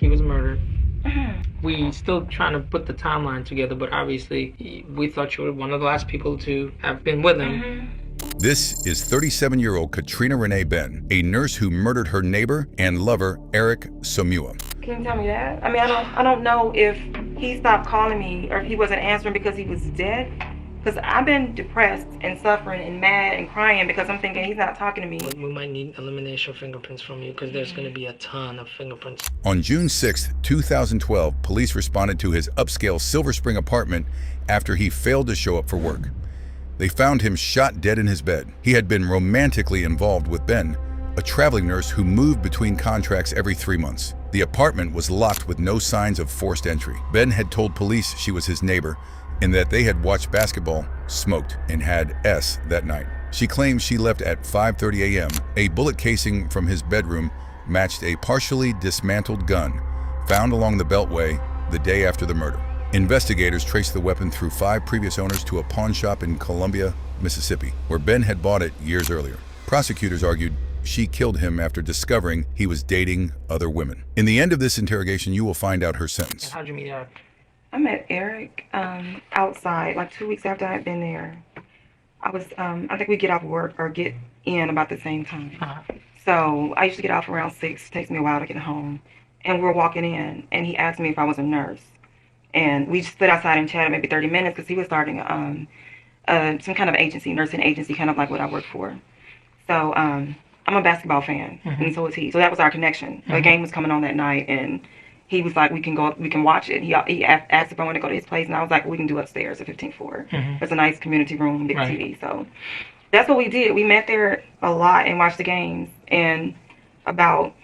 He was murdered. We still trying to put the timeline together, but obviously we thought you were one of the last people to have been with him. This is 37-year-old Katrina Renee Ben, a nurse who murdered her neighbor and lover, Eric Somua. Can you tell me that? I mean, I don't know if he stopped calling me or if he wasn't answering because he was dead. Because I've been depressed and suffering and mad and crying because I'm thinking he's not talking to me. We might need elimination fingerprints from you because there's going to be a ton of fingerprints. On June 6, 2012, police responded to his upscale Silver Spring apartment after he failed to show up for work. They found him shot dead in his bed. He had been romantically involved with Ben, a traveling nurse who moved between contracts every 3 months. The apartment was locked with no signs of forced entry. Ben had told police she was his neighbor and that they had watched basketball, smoked, and had S that night. She claims she left at 5:30 a.m. A bullet casing from his bedroom matched a partially dismantled gun found along the Beltway the day after the murder. Investigators traced the weapon through 5 previous owners to a pawn shop in Columbia, Mississippi, where Ben had bought it years earlier. Prosecutors argued she killed him after discovering he was dating other women. In the end of this interrogation, you will find out her sentence. How'd you meet Eric? I met Eric outside, like 2 weeks after I had been there. I think we get off work or get in about the same time. So I used to get off around 6. It takes me a while to get home. And we were walking in, and he asked me if I was a nurse. And we just stood outside and chatted maybe 30 minutes because he was starting some kind of agency, nursing agency, kind of like what I work for. So I'm a basketball fan, and so is he. So that was our connection. The game was coming on that night, and he was like, we can watch it. He asked if I wanted to go to his place, and I was like, we can do upstairs at 15th floor. It's a nice community room, big TV. So that's what we did. We met there a lot and watched the games. And about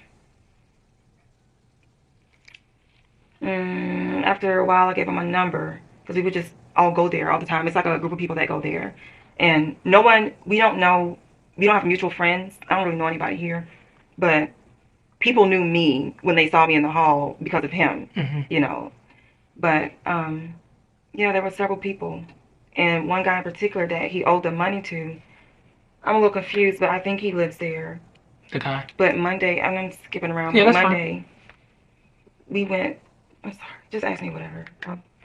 after a while, I gave him my number because we would just all go there all the time. It's like a group of people that go there, and we don't have mutual friends. I don't really know anybody here, but people knew me when they saw me in the hall because of him, you know. But, yeah, there were several people. And one guy in particular that he owed the money to, I'm a little confused, but I think he lives there. The guy? But Monday, I'm skipping around. Yeah, but that's Monday, we went, I'm sorry, just ask me whatever.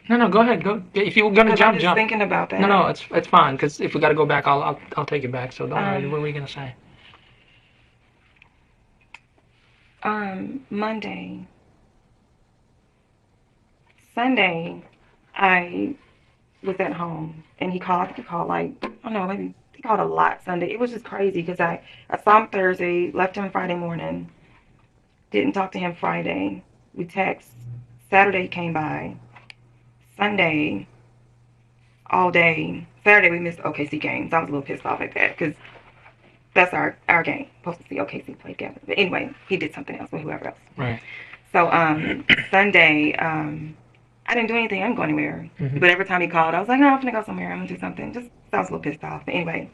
No, go ahead. Go. If you were going to jump, I'm just jump. thinking about that. No, it's fine, because if we got to go back, I'll take it back. So don't worry. What were you going to say? Monday. Sunday, I was at home, and he called. I think he called like, I don't know, maybe he called a lot Sunday. It was just crazy because I saw him Thursday, left him Friday morning, didn't talk to him Friday. We text. Saturday he came by. Sunday, all day. Saturday we missed the OKC games. I was a little pissed off at that because that's our game. Supposed to see OKC play together. But anyway, he did something else with whoever else. Right. So Sunday, I didn't do anything. I didn't go anywhere. But every time he called, I was like, no, I'm gonna go somewhere. I'm gonna do something. Just I was a little pissed off. But anyway,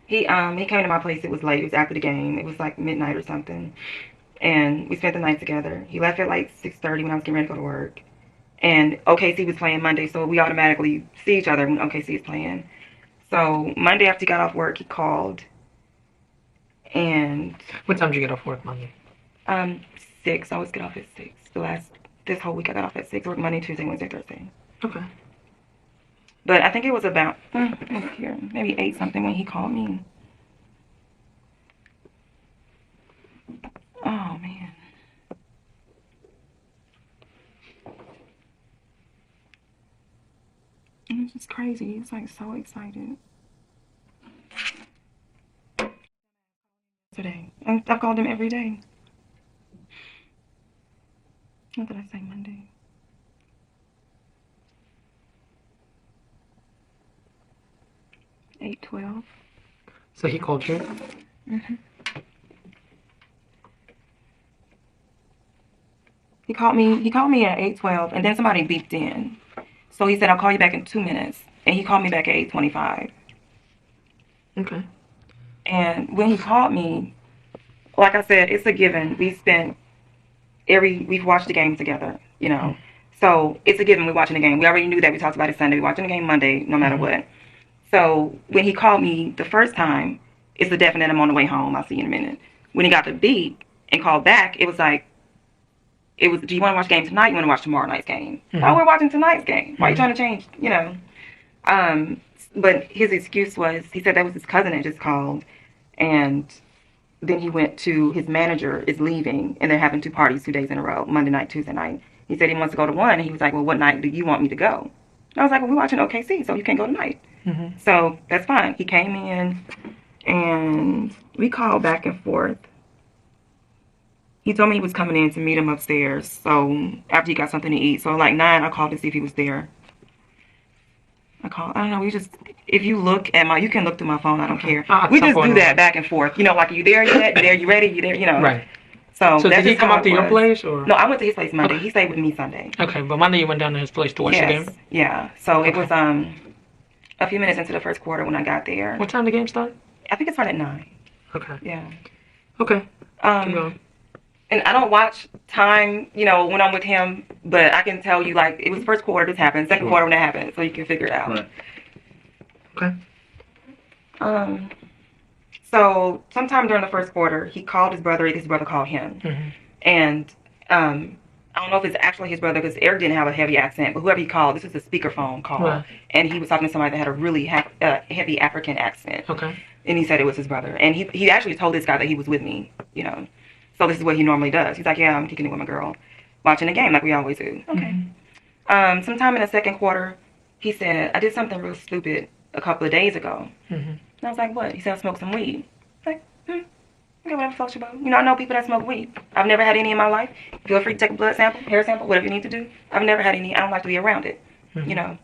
he came to my place. It was late. It was after the game. It was like midnight or something. And we spent the night together. He left at like 6:30 when I was getting ready to go to work. And OKC was playing Monday, so we automatically see each other when OKC is playing. So Monday after he got off work, he called. And What time did you get off work Monday? 6. I always get off at 6. This whole week I got off at 6. Work Monday, Tuesday, Wednesday, Thursday. Okay. But I think it was about maybe 8 something when he called me. Oh man. It was just crazy. He's like so excited. Today. I've called him every day. What did I say Monday? 8:12. So he called you? He called me at 8:12, and then somebody beeped in. So he said, I'll call you back in 2 minutes. And he called me back at 8:25. Okay. And when he called me, like I said, it's a given. We've watched the game together, you know. So it's a given we're watching the game. We already knew that. We talked about it Sunday. We're watching the game Monday, no matter what. So when he called me the first time, it's a definite I'm on the way home. I'll see you in a minute. When he got the beep and called back, it was like, it was, do you want to watch the game tonight? You want to watch tomorrow night's game? Oh, we're watching tonight's game. Why are you trying to change, you know? But his excuse was, he said that was his cousin that just called, and then he went to, his manager is leaving, and they're having 2 parties 2 days in a row, Monday night, Tuesday night. He said he wants to go to one, and he was like, well, what night do you want me to go? And I was like, well, we're watching OKC, so you can't go tonight. So that's fine. He came in, and we called back and forth. He told me he was coming in to meet him upstairs, so after he got something to eat. So like 9, I called to see if he was there. I don't know, we just, if you look at you can look through my phone, I don't care. We just do that back and forth. You know, like, you there yet? You there? You ready? You there? You know. Right. So did he come up to your place, or? No, I went to his place Monday. He stayed with me Sunday. Okay, but Monday you went down to his place to watch the game? Yeah. So it was a few minutes into the first quarter when I got there. What time did the game start? I think it started at 9. Okay. Yeah. Okay. Keep going. And I don't watch time, you know, when I'm with him, but I can tell you, like, it was first quarter this happened, second quarter when that happened, so you can figure it out. Right. Okay. So sometime during the first quarter, he called his brother. His brother called him, and I don't know if it's actually his brother, because Eric didn't have a heavy accent, but whoever he called, this was a speakerphone call, and he was talking to somebody that had a really heavy African accent. Okay. And he said it was his brother, and he actually told this guy that he was with me, you know. So this is what he normally does. He's like, yeah, I'm kicking it with my girl, watching the game like we always do. Okay. Sometime in the second quarter, he said, I did something real stupid a couple of days ago. And I was like, what? He said, I smoked some weed. Like, okay, whatever floats your boat. You know, I know people that smoke weed. I've never had any in my life. Feel free to take a blood sample, hair sample, whatever you need to do. I've never had any. I don't like to be around it, you know.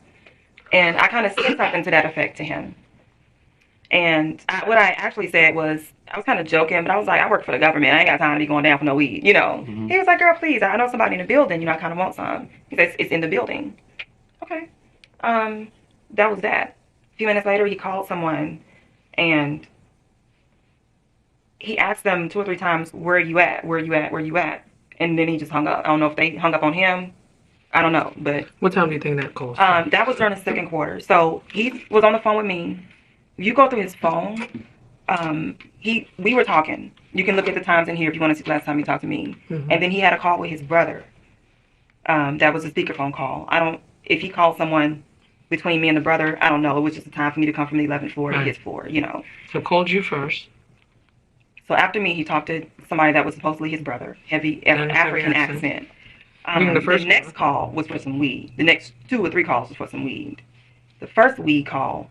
And I kind of said something to that effect to him. And what I actually said was, I was kind of joking, but I was like, I work for the government. I ain't got time to be going down for no weed, you know. He was like, girl, please, I know somebody in the building. You know, I kind of want some. He says, it's in the building. Okay. That was that. A few minutes later, he called someone, and he asked them 2 or 3 times, where are you at? Where are you at? Where are you at? And then he just hung up. I don't know if they hung up on him. I don't know, but... What time do you think that call? That was during the second quarter. So he was on the phone with me. If you go through his phone, we were talking. You can look at the times in here if you want to see the last time he talked to me. And then he had a call with his brother. That was a speakerphone call. If he called someone between me and the brother, I don't know. It was just a time for me to come from the 11th floor to his floor, you know. So called you first. So after me, he talked to somebody that was supposedly his brother, heavy African accent. The next call was for some weed. The next 2 or 3 calls was for some weed. The first weed call,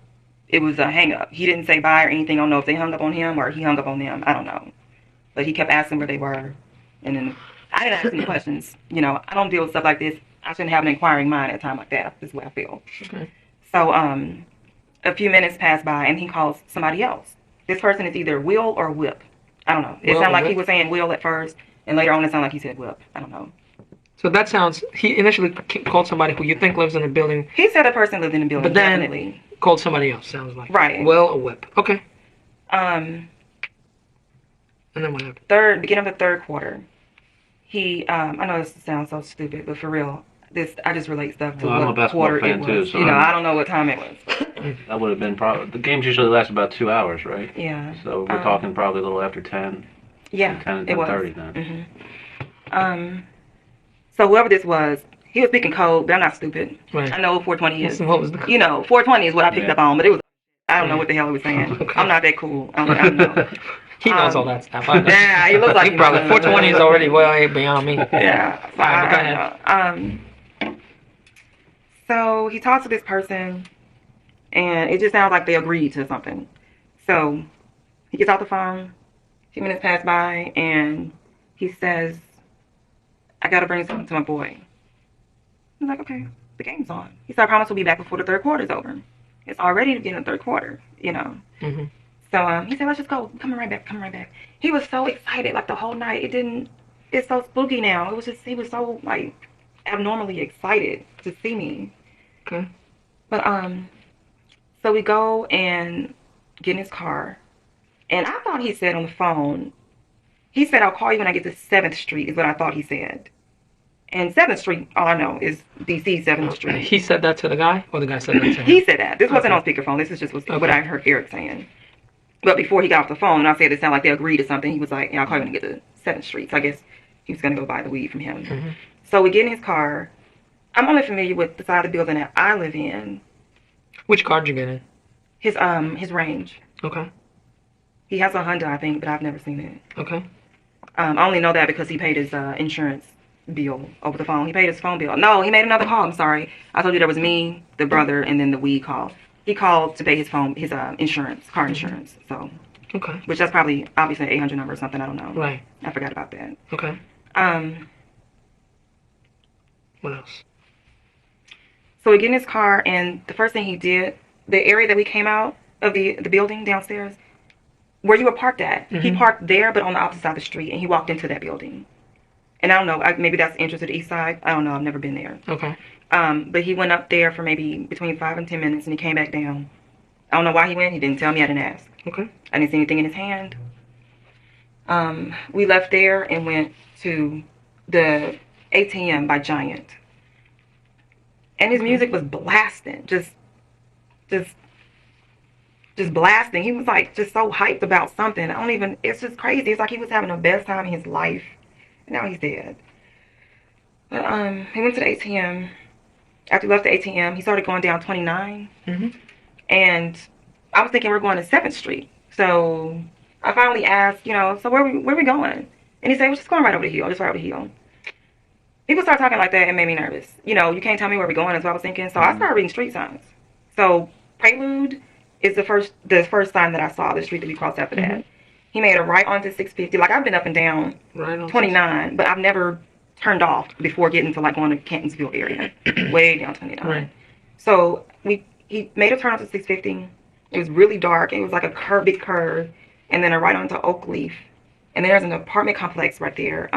it was a hang-up. He didn't say bye or anything. I don't know if they hung up on him or he hung up on them. I don't know. But he kept asking where they were. And then I didn't ask any questions. You know, I don't deal with stuff like this. I shouldn't have an inquiring mind at a time like that. This is what I feel. Okay. So a few minutes passed by, and he calls somebody else. This person is either Will or Whip. I don't know. It sounded like he was saying Will at first, and later on it sounded like he said Whip. I don't know. So that sounds... He initially called somebody who you think lives in the building. He said the person lived in the building, but then definitely. Called somebody else, sounds like. Right. Will or Whip. Okay. And then what happened? Beginning of the third quarter, he... I know this sounds so stupid, but for real... I just relate stuff to what quarter it was. Too, so you know, I don't know what time it was. That would have been probably... The games usually last about 2 hours, right? Yeah. So we're talking probably a little after 10. Yeah, 10 and 10:30 then. So whoever this was, he was speaking code, but I'm not stupid. Right. I know what 420 is. What was the code? You know, 420 is what I picked up on, but it was... I don't know what the hell he was saying. Okay. I'm not that cool. I don't know. He knows all that stuff. Yeah, he looks like... He probably... 420 is already way beyond me. Yeah. So go ahead. So he talks to this person, and it just sounds like they agreed to something. So he gets off the phone, a few minutes pass by, and he says, I got to bring something to my boy. I'm like, okay, the game's on. He said, I promise we'll be back before the third quarter's over. It's already the beginning of the third quarter, you know. So he said, let's just go. Coming right back. He was so excited, like the whole night. It's so spooky now. He was so, like, abnormally excited to see me. Okay. But so we go and get in his car, and I thought he said on the phone, he said, I'll call you when I get to 7th Street, is what I thought he said. And 7th Street, all I know, is DC 7th Street. He said that to the guy, or the guy said that to him? He said that. This wasn't on speakerphone. This is just what I heard Eric saying. But before he got off the phone, and I said it sounded like they agreed to something, he was like, yeah, I'll call you when I get to 7th Street. So I guess he was going to go buy the weed from him. Mm-hmm. So we get in his car. I'm only familiar with the side of the building that I live in. Which car did you get in? His Range. Okay. He has a Honda, I think, but I've never seen it. Okay. I only know that because he paid his insurance bill over the phone. He paid his phone bill. No, he made another call. I'm sorry. I told you there was me, the brother, and then the weed call. He called to pay his insurance, car insurance. So, Okay. which that's probably obviously an 800 number or something. I don't know. Right. I forgot about that. Okay. What else? So we get in his car, and the first thing he did, the area that we came out of the building downstairs, where you were parked at, he parked there, but on the opposite side of the street, and he walked into that building. And I don't know, maybe that's the entrance to the east side. I don't know. I've never been there. Okay. But he went up there for maybe between 5 and 10 minutes, and he came back down. I don't know why he went. He didn't tell me. I didn't ask. Okay. I didn't see anything in his hand. We left there and went to the ATM by Giant. And his music was blasting. Just blasting. He was like just so hyped about something. It's just crazy. It's like he was having the best time in his life. And now he's dead. But he went to the ATM. After he left the ATM, he started going down 29. And I was thinking we're going to 7th Street. So I finally asked, so where we going? And he said, we're just going right over the hill, just right over the hill. People start talking like that and made me nervous. You can't tell me where we're going, is what I was thinking. So I started reading street signs. So Prelude is the first sign that I saw, the street that we crossed after that. He made a right onto 650. Like, I've been up and down Right on 29, but I've never turned off before getting to, like, going to Cantonsville area. Way down 29. Right. So he made a turn onto 650. It was really dark. It was like a big curve. And then a right onto Oakleaf. And then there's an apartment complex right there.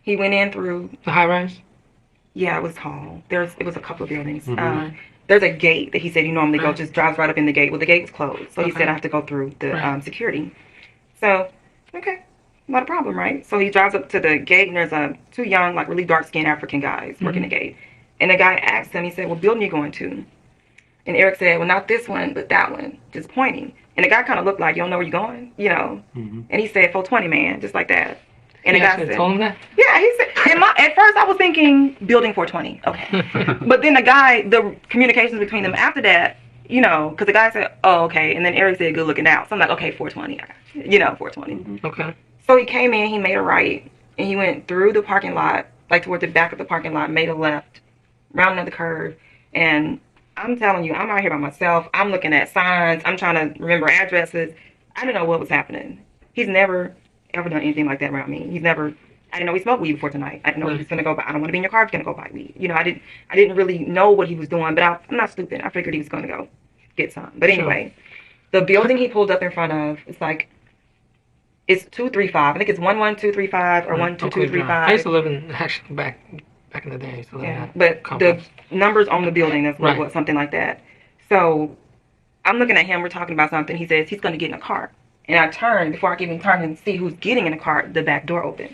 He went in through... The high rise? Yeah, it was tall. It was a couple of buildings. There's a gate that he said you normally go, just drives right up in the gate. Well, the gate was closed. So he said I have to go through the security. So, okay. Not a problem, right? So he drives up to the gate, and there's two young, like really dark-skinned African guys working the gate. And the guy asked him, he said, what building are you going to? And Eric said, well, not this one, but that one. Just pointing. And the guy kind of looked like, you don't know where you're going? And he said, 420, man. Just like that. And the guy said, told him that? Yeah, he said, at first I was thinking building 420. Okay. But then the communications between them after that, because the guy said, oh, okay. And then Eric said, good looking out. So I'm like, okay, 420. 420. Okay. So he came in, he made a right, and he went through the parking lot, like toward the back of the parking lot, made a left, round another curve. And I'm telling you, I'm out here by myself. I'm looking at signs. I'm trying to remember addresses. I didn't know what was happening. He's never ever done anything like that around me. I didn't know he smoked weed before tonight. I didn't know he was going to go buy. I don't want to be in your car if you're going to go buy weed. I didn't really know what he was doing, but I'm not stupid. I figured he was going to go get some. But anyway, the building he pulled up in front of, it's 235. I think it's 11235 or 12235. I used to live in, actually, back in the day. I used to live in that but complex. The numbers on the building, that's what it was, something like that. So I'm looking at him. We're talking about something. He says he's going to get in a car. And I turned, before I can even turn and see who's getting in the car, the back door opened.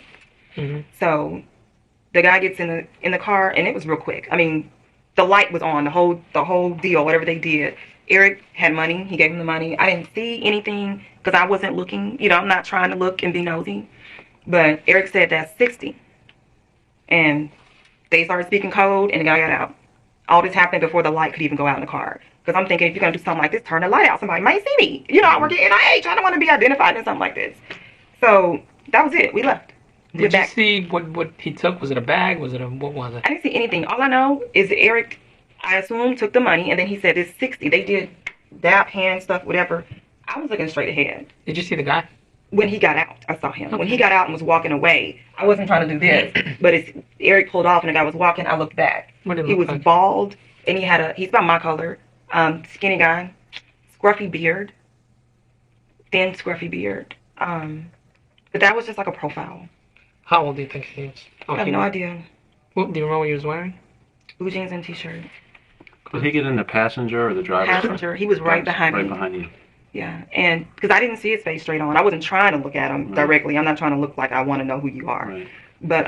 So the guy gets in the car, and it was real quick. I mean, the light was on, the whole deal, whatever they did. Eric had money. He gave him the money. I didn't see anything because I wasn't looking. I'm not trying to look and be nosy. But Eric said that's 60. And they started speaking code, and the guy got out. All this happened before the light could even go out in the car. Because I'm thinking, if you're going to do something like this, turn the light out. Somebody might see me. I work at NIH. I don't want to be identified in something like this. So that was it. We left. Did you see what he took? Was it a bag? What was it? I didn't see anything. All I know is that Eric, I assume, took the money, and then he said it's 60. They did dap, hand stuff, whatever. I was looking straight ahead. Did you see the guy? When he got out, I saw him. Okay. When he got out and was walking away, I wasn't trying to do this. But Eric pulled off, and the guy was walking. I looked back. He was bald, and he's about my color. Skinny guy, scruffy beard, thin scruffy beard. But that was just like a profile. How old do you think he is? I have no idea. What, do you remember what he was wearing? Blue jeans and t-shirt. Did he get in the passenger or the driver's seat? Passenger. He was right behind me. Right behind you. Yeah, and because I didn't see his face straight on. I wasn't trying to look at him directly. I'm not trying to look like I want to know who you are. Right. But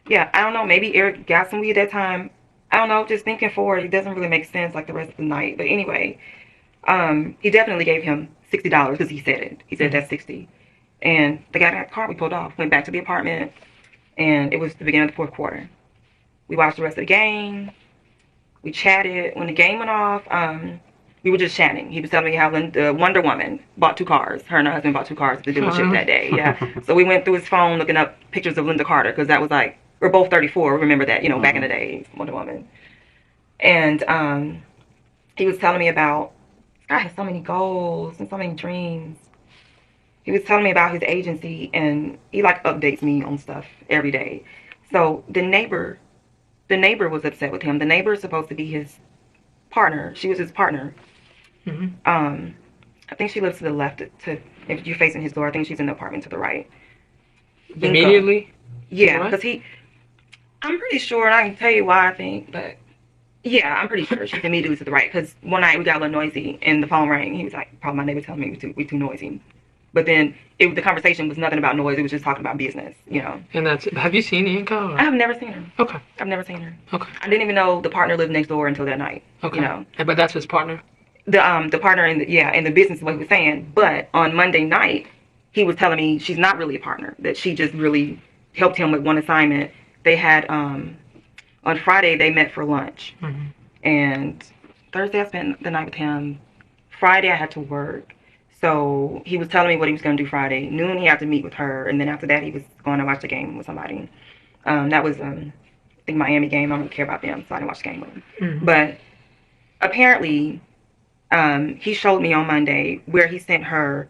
yeah, I don't know. Maybe Eric got some weed that time. I don't know. Just thinking forward, it doesn't really make sense like the rest of the night. But anyway, he definitely gave him $60 because he said it. He said that's 60. And they got in the car, we pulled off, went back to the apartment, and it was the beginning of the fourth quarter. We watched the rest of the game. We chatted. When the game went off, we were just chatting. He was telling me how Wonder Woman bought 2 cars. Her and her husband bought 2 cars at the dealership that day. Yeah. So we went through his phone looking up pictures of Linda Carter, because that was like, we're both 34. Remember that, you know, back in the day, Wonder Woman. And he was telling me about, I had so many goals and so many dreams. He was telling me about his agency, and he like updates me on stuff every day. So the neighbor was upset with him. The neighbor is supposed to be his partner. She was his partner. Mm-hmm. I think she lives to the left. If you're facing his door, I think she's in the apartment to the right. Immediately? Yeah, because I'm pretty sure, and I can tell you why I think, but yeah, I'm pretty sure she's immediately to the right. Because one night we got a little noisy, and the phone rang. He was like, probably my neighbor telling me we too noisy. But then the conversation was nothing about noise. It was just talking about business, you know. And have you seen Inka? I have never seen her. Okay. I've never seen her. Okay. I didn't even know the partner lived next door until that night. Okay. You know. But that's his partner? The partner in the business, what he was saying. But on Monday night, he was telling me she's not really a partner. That she just really helped him with one assignment. They had, on Friday, they met for lunch. Mm-hmm. And Thursday, I spent the night with him. Friday, I had to work. So he was telling me what he was going to do Friday. Noon, he had to meet with her. And then after that, he was going to watch the game with somebody. That was, I think, Miami game. I don't really care about them, so I didn't watch the game with him. Mm-hmm. But apparently, he showed me on Monday where he sent her,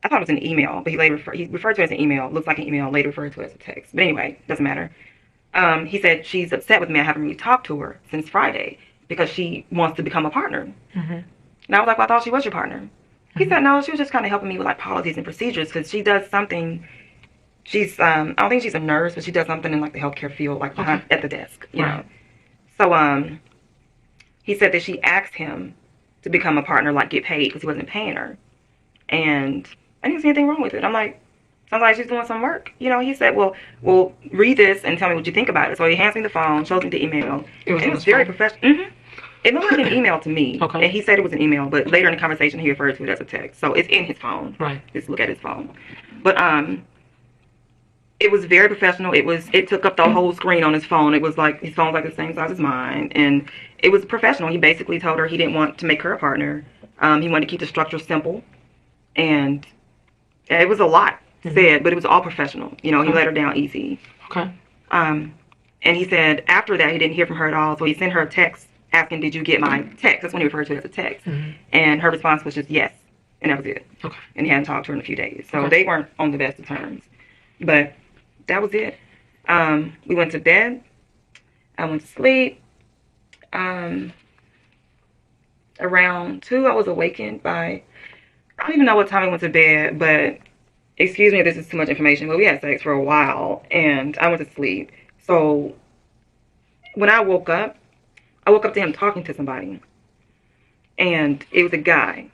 I thought it was an email, but he referred to it as an email. Looks like an email, later referred to it as a text. But anyway, doesn't matter. He said she's upset with me. I haven't really talked to her since Friday because she wants to become a partner. Mm-hmm. And I was like, well, I thought she was your partner. He said, no, she was just kind of helping me with like policies and procedures because she does something. She's, I don't think she's a nurse, but she does something in like the healthcare field, like behind, at the desk, you know. So, he said that she asked him to become a partner, like get paid because he wasn't paying her. And I didn't see anything wrong with it. I'm like, sounds like she's doing some work. You know, he said, well, read this and tell me what you think about it. So he hands me the phone, shows me the email. It was very professional. Mm-hmm. It looked like an email to me. Okay. And he said it was an email, but later in the conversation he referred to it as a text. So it's in his phone. Right. Just look at his phone. But it was very professional. It took up the whole screen on his phone. It was like his phone's like the same size as mine. And it was professional. He basically told her he didn't want to make her a partner. He wanted to keep the structure simple. And it was a lot said, but it was all professional. You know, he let her down easy. Okay. And he said after that he didn't hear from her at all. So he sent her a text asking, did you get my text? That's when he referred to it as a text. Mm-hmm. And her response was just yes. And that was it. Okay. And he hadn't talked to her in a few days. So they weren't on the best of terms. But that was it. We went to bed. I went to sleep. Around 2, I was awakened by, I don't even know what time I went to bed, but excuse me if this is too much information, but we had sex for a while, and I went to sleep. So when I woke up to him talking to somebody, and it was a guy.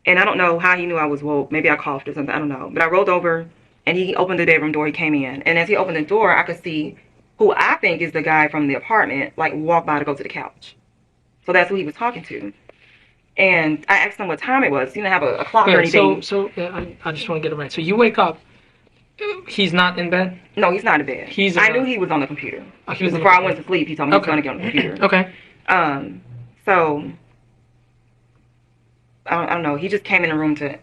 And I don't know how he knew I was woke. Maybe I coughed or something. I don't know. But I rolled over, and he opened the bedroom door. He came in. And as he opened the door, I could see who I think is the guy from the apartment, like, walk by to go to the couch. So that's who he was talking to. And I asked him what time it was. He didn't have a clock or anything. So I just want to get it right. So you wake up. He's not in bed? No, he's not in bed. I knew he was on the computer. Oh, before I went to sleep, he told me he was going to get on the computer. Okay. So, I don't know. He just came in the room to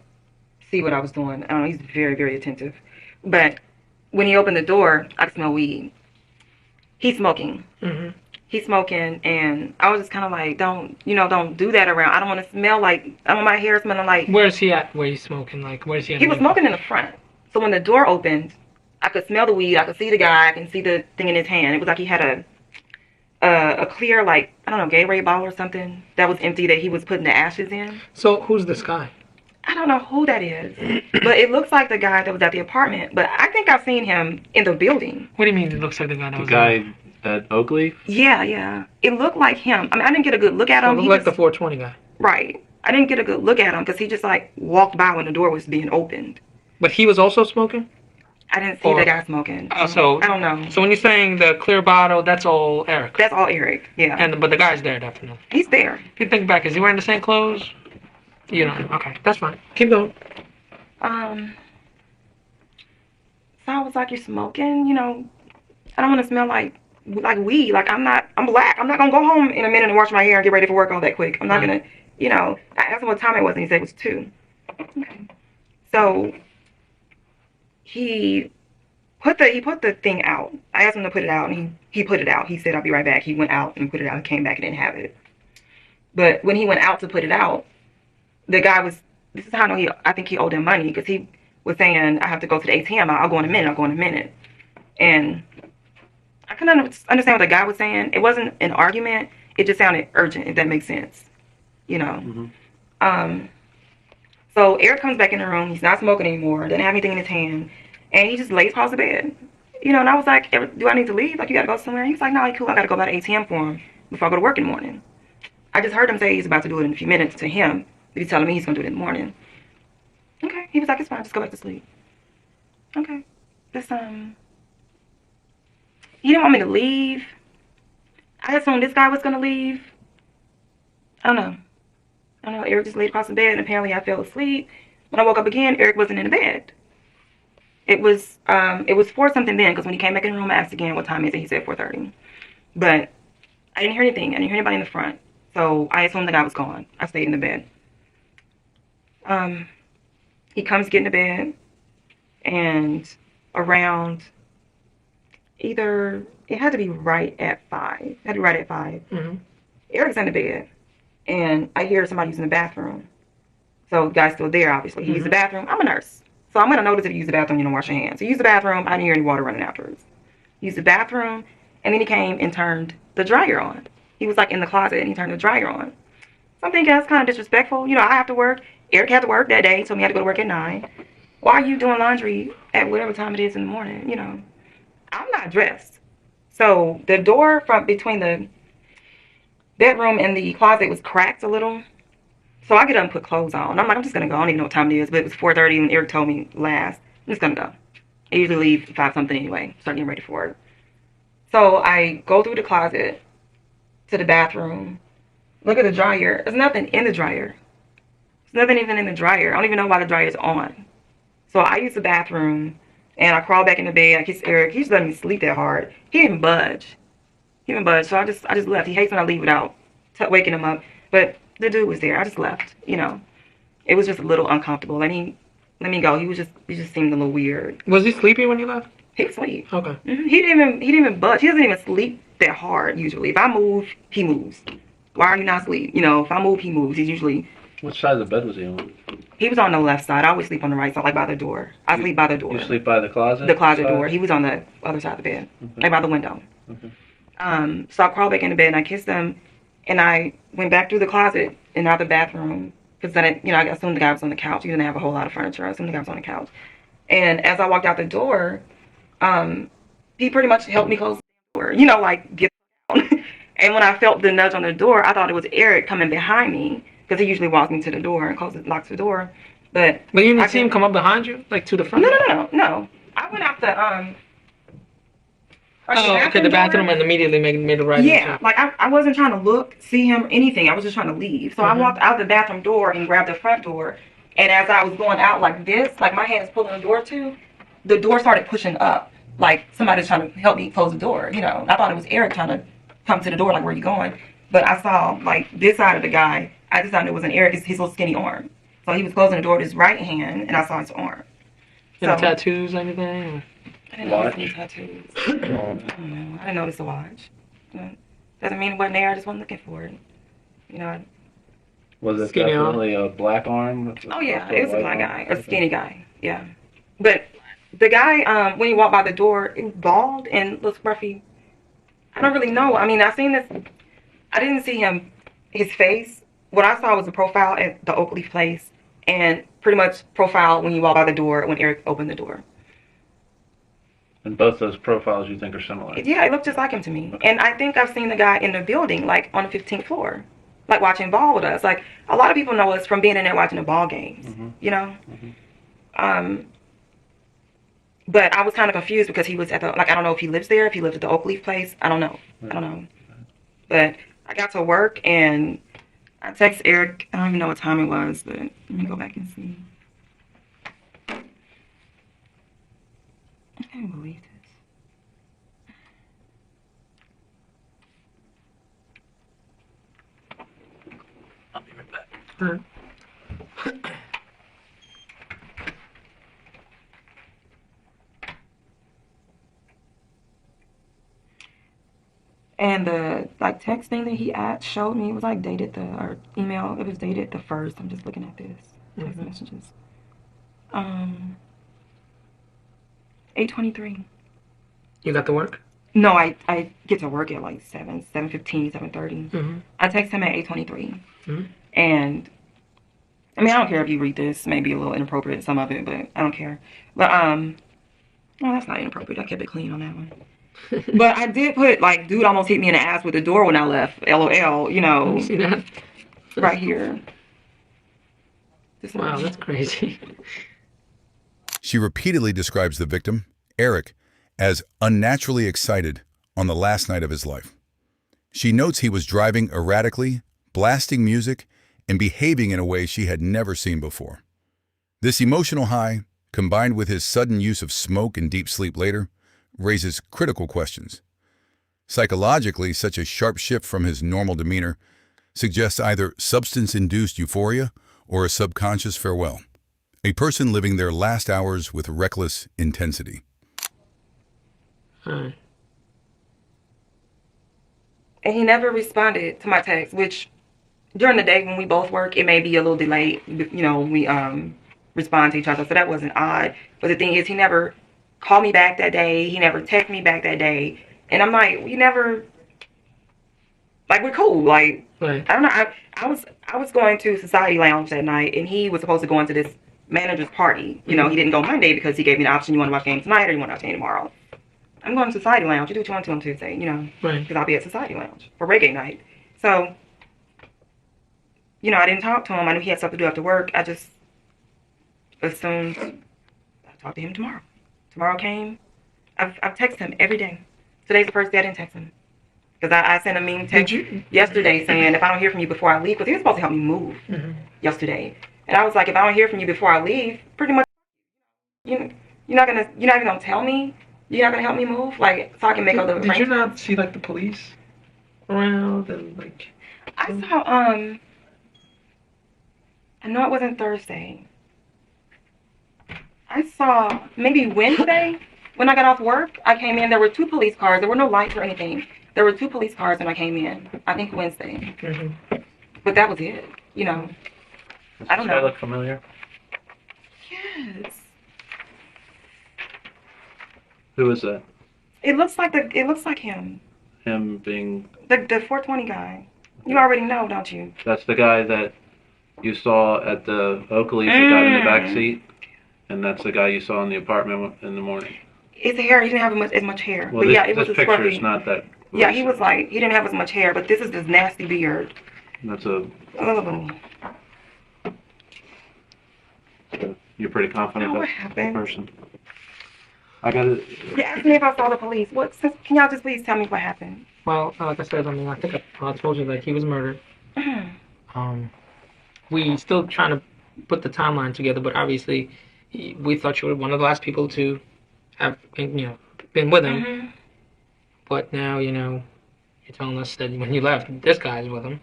see what I was doing. I don't know. He's very, very attentive. But when he opened the door, I could smell weed. He's smoking. Mm-hmm. He's smoking, and I was just kind of like, don't do that around. I don't want to smell like, I don't want my hair smelling like. Where's he at? Where he's smoking? Like, where's he at? He was smoking in the front. So when the door opened, I could smell the weed. I could see the guy. I can see the thing in his hand. It was like he had a clear, like, I don't know, Gatorade bottle or something that was empty that he was putting the ashes in. So who's this guy? I don't know who that is, but it looks like the guy that was at the apartment. But I think I've seen him in the building. What do you mean it looks like the guy that was the guy at Oakleaf? Yeah. It looked like him. I mean, I didn't get a good look at him. So it looked like the 420 guy. Right. I didn't get a good look at him because he just, like, walked by when the door was being opened. But he was also smoking? I didn't see the guy smoking. So I don't know. So when you're saying the clear bottle, that's all Eric? That's all Eric, yeah. But the guy's there definitely. He's there. If you think back, is he wearing the same clothes? You know, okay, that's fine. Keep going. So I was like, you're smoking, you know, I don't want to smell like weed. Like I'm black. I'm not gonna go home in a minute and wash my hair and get ready for work all that quick. I'm not gonna, you know. I asked him what time it was and he said it was 2. Okay. So he put the thing out. I asked him to put it out and he put it out. He said I'll be right back. He went out and put it out and came back and didn't have it. But when he went out to put it out, the guy was, this is how I know I think he owed him money, because he was saying, I have to go to the ATM. I'll go in a minute. And I couldn't understand what the guy was saying. It wasn't an argument. It just sounded urgent, if that makes sense. You know? So Eric comes back in the room. He's not smoking anymore. Doesn't have anything in his hand. And he just lays across the bed. You know, and I was like, do I need to leave? Like, you got to go somewhere? He was like, no, cool. I got to go by the ATM for him before I go to work in the morning. I just heard him say he's about to do it in a few minutes to him. He's telling me he's going to do it in the morning. Okay. He was like, it's fine. Just go back to sleep. Okay. This, he didn't want me to leave. I assumed this guy was going to leave. I don't know. Eric just laid across the bed and apparently I fell asleep. When I woke up again, Eric wasn't in the bed. It was 4 something then, because when he came back in the room, I asked again what time is it. He said 4:30. But I didn't hear anything. I didn't hear anybody in the front. So I assumed the guy was gone. I stayed in the bed. He comes to get in the bed, and around either, it had to be right at 5. Eric's in the bed, and I hear somebody using the bathroom. So the guy's still there, obviously. He used the bathroom. I'm a nurse. So I'm going to notice if you use the bathroom, you don't wash your hands. So he used the bathroom. I didn't hear any water running afterwards. He used the bathroom, and then he came and turned the dryer on. He was like in the closet, and he turned the dryer on. So I'm thinking that's kind of disrespectful. You know, I have to work. Eric had to work that day, told me I had to go to work at 9. Why are you doing laundry at whatever time it is in the morning? You know, I'm not dressed. So the door from between the bedroom and the closet was cracked a little. So I get up and put clothes on. I'm like, I'm just going to go. I don't even know what time it is, but it was 4:30 when Eric told me last. I'm just going to go. I usually leave 5 something anyway. Start getting ready for it. So I go through the closet to the bathroom. Look at the dryer. There's nothing in the dryer. There's nothing even in the dryer. I don't even know why the dryer is on. So I use the bathroom, and I crawl back in the bed. I kiss Eric. He just let me sleep that hard. He didn't budge. So I just left. He hates when I leave without waking him up. But the dude was there. I just left. You know, it was just a little uncomfortable. Let me go. He just seemed a little weird. Was he sleepy when you left? He was asleep. Okay. He didn't even budge. He doesn't even sleep that hard usually. If I move, he moves. Why are you not asleep? You know, if I move, he moves. He's usually. Which side of the bed was he on? He was on the left side. I always sleep on the right side, like by the door. I sleep by the door. You sleep by the closet? The closet door. He was on the other side of the bed, like by the window. So I crawled back in the bed and I kissed him, and I went back through the closet and out the bathroom, because then I assumed the guy was on the couch. He didn't have a whole lot of furniture. I assumed the guy was on the couch. And as I walked out the door, he pretty much helped me close the door. You know, like get down. And when I felt the nudge on the door, I thought it was Eric coming behind me, because he usually walks me to the door and locks the door. But you didn't see him come up behind you, like to the front? No. I went out the the bathroom and immediately made a right. Yeah, like I wasn't trying to see him or anything. I was just trying to leave. So I walked out the bathroom door and grabbed the front door. And as I was going out like this, like my hand is pulling the door to, the door started pushing up. Like somebody's trying to help me close the door. You know, I thought it was Eric trying to come to the door, like, where are you going? But I saw like this side of the guy. I just thought it was an Eric, his little skinny arm. So he was closing the door with his right hand, and I saw his arm. Any tattoos or anything? I didn't notice any tattoos. I didn't notice the watch. Doesn't mean it wasn't there. I just wasn't looking for it. You know. Was it definitely a black arm? Oh yeah, it was a black guy, a skinny guy. Yeah, but the guy when he walked by the door, it was bald and looks scruffy. I don't really know. I mean, I seen this. I didn't see his face. What I saw was a profile at the Oakleaf place, and pretty much profile when you walk by the door when Eric opened the door. And both those profiles you think are similar? Yeah, it looked just like him to me. Okay. And I think I've seen the guy in the building, like on the 15th floor, like watching ball with us. Like a lot of people know us from being in there watching the ball games, you know? But I was kind of confused because he was at the, like, I don't know if he lives there, if he lives at the Oakleaf place. I don't know. I don't know. But I got to work and I texted Eric. I don't even know what time it was, but let me go back and see. I can't believe this. I'll be right back. And the text thing that he showed me was dated or email. It was dated the 1st. I'm just looking at this text messages. 8:23. You got to work? No, I get to work at 7:15, 7:30. I text him at 8:23. And I mean, I don't care if you read this. Maybe a little inappropriate, some of it, but I don't care. But no, that's not inappropriate. I kept it clean on that one. But I did put dude almost hit me in the ass with the door when I left. LOL, You see that? right here. Wow, that's crazy. She repeatedly describes the victim, Eric, as unnaturally excited on the last night of his life. She notes he was driving erratically, blasting music, and behaving in a way she had never seen before. This emotional high, combined with his sudden use of smoke and deep sleep later, raises critical questions. Psychologically, such a sharp shift from his normal demeanor suggests either substance-induced euphoria or a subconscious farewell. A person living their last hours with reckless intensity. And he never responded to my text, which during the day when we both work, it may be a little delayed. We respond to each other, so that wasn't odd. But the thing is, he never called me back that day. He never texted me back that day. And I'm like, we never, we're cool. Right. I don't know. I was going to Society Lounge that night, and he was supposed to go into this manager's party. He didn't go Monday because he gave me the option, you want to watch game tonight or you want to watch game tomorrow. I'm going to Society Lounge. You do what you want to on Tuesday, Right. because I'll be at Society Lounge for reggae night. So, I didn't talk to him. I knew he had stuff to do after work. I just assumed I'll talk to him tomorrow. Tomorrow came. I've texted him every day. Today's the first day I didn't text him. Because I sent a mean text yesterday saying, if I don't hear from you before I leave, because he was supposed to help me move yesterday. And I was like, if I don't hear from you before I leave, pretty much, you're not even gonna tell me, you're not gonna help me move, so I can make other arrangements. Did you not see the police around and I saw I know it wasn't Thursday. I saw maybe Wednesday when I got off work. I came in. There were 2 police cars. There were no lights or anything. There were 2 police cars when I came in. I think Wednesday. But that was it. I don't know. Does this guy look familiar? Yes. Who is that? It looks like him. Him being... The 420 guy. You already know, don't you? That's the guy that you saw at the Oakleaf that got in the back seat? And that's the guy you saw in the apartment in the morning? His hair, he didn't have as much hair. Well, but yeah, it was this a picture scruffy. is not that... Yeah, he was he didn't have as much hair, but this is this nasty beard. That's a... Oh. You're pretty confident What that's happened? the person. I got it. You asked me if I saw the police. Can y'all just please tell me what happened? Well, like I said, I think I told you that he was murdered. We still trying to put the timeline together, but obviously we thought you were one of the last people to have been with him. But now you're telling us that when you left, this guy's with him.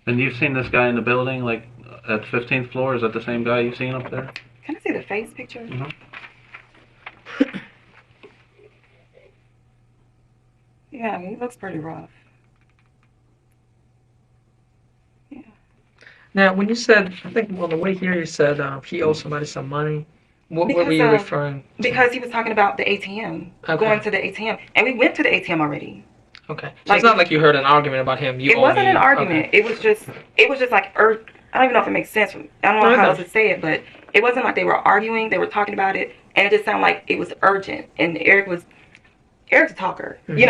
And you've seen this guy in the building, at 15th floor? Is that the same guy you've seen up there? Can I see the face picture? Yeah, he looks pretty rough. Yeah. Now, when you said, I think on the way here you said he owed somebody some money. What were you referring to? Because he was talking about the ATM, going to the ATM. And we went to the ATM already. Okay. So it's not like you heard an argument about him. It wasn't an argument. Okay. It was just I don't even know if it makes sense. I don't know how else to say it, but it wasn't like they were arguing. They were talking about it. And it just sounded like it was urgent. And Eric's a talker, He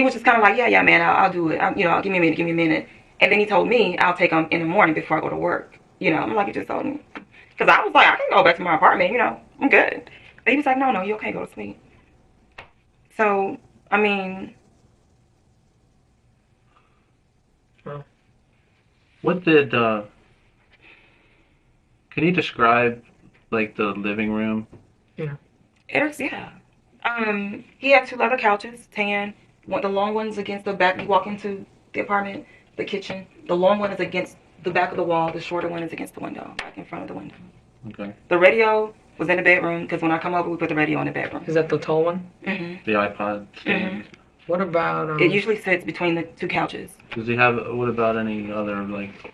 was just kind of like, yeah, man, I'll do it. Give me a minute. And then he told me I'll take them in the morning before I go to work. I'm like, you just told me. Because I was like, I can go back to my apartment, I'm good. But he was like, no, you okay, go to sleep. So, I mean. What did, can you describe, the living room Eric's, yeah. He had 2 leather couches, tan. The long one's against the back. You walk into the apartment, the kitchen. The long one is against the back of the wall. The shorter one is against the window, like in front of the window. Okay. The radio was in the bedroom because when I come over, we put the radio in the bedroom. Is that the tall one? Mm-hmm. The iPod stand. Mm-hmm. What about It usually sits between the 2 couches. Does he have? What about any other like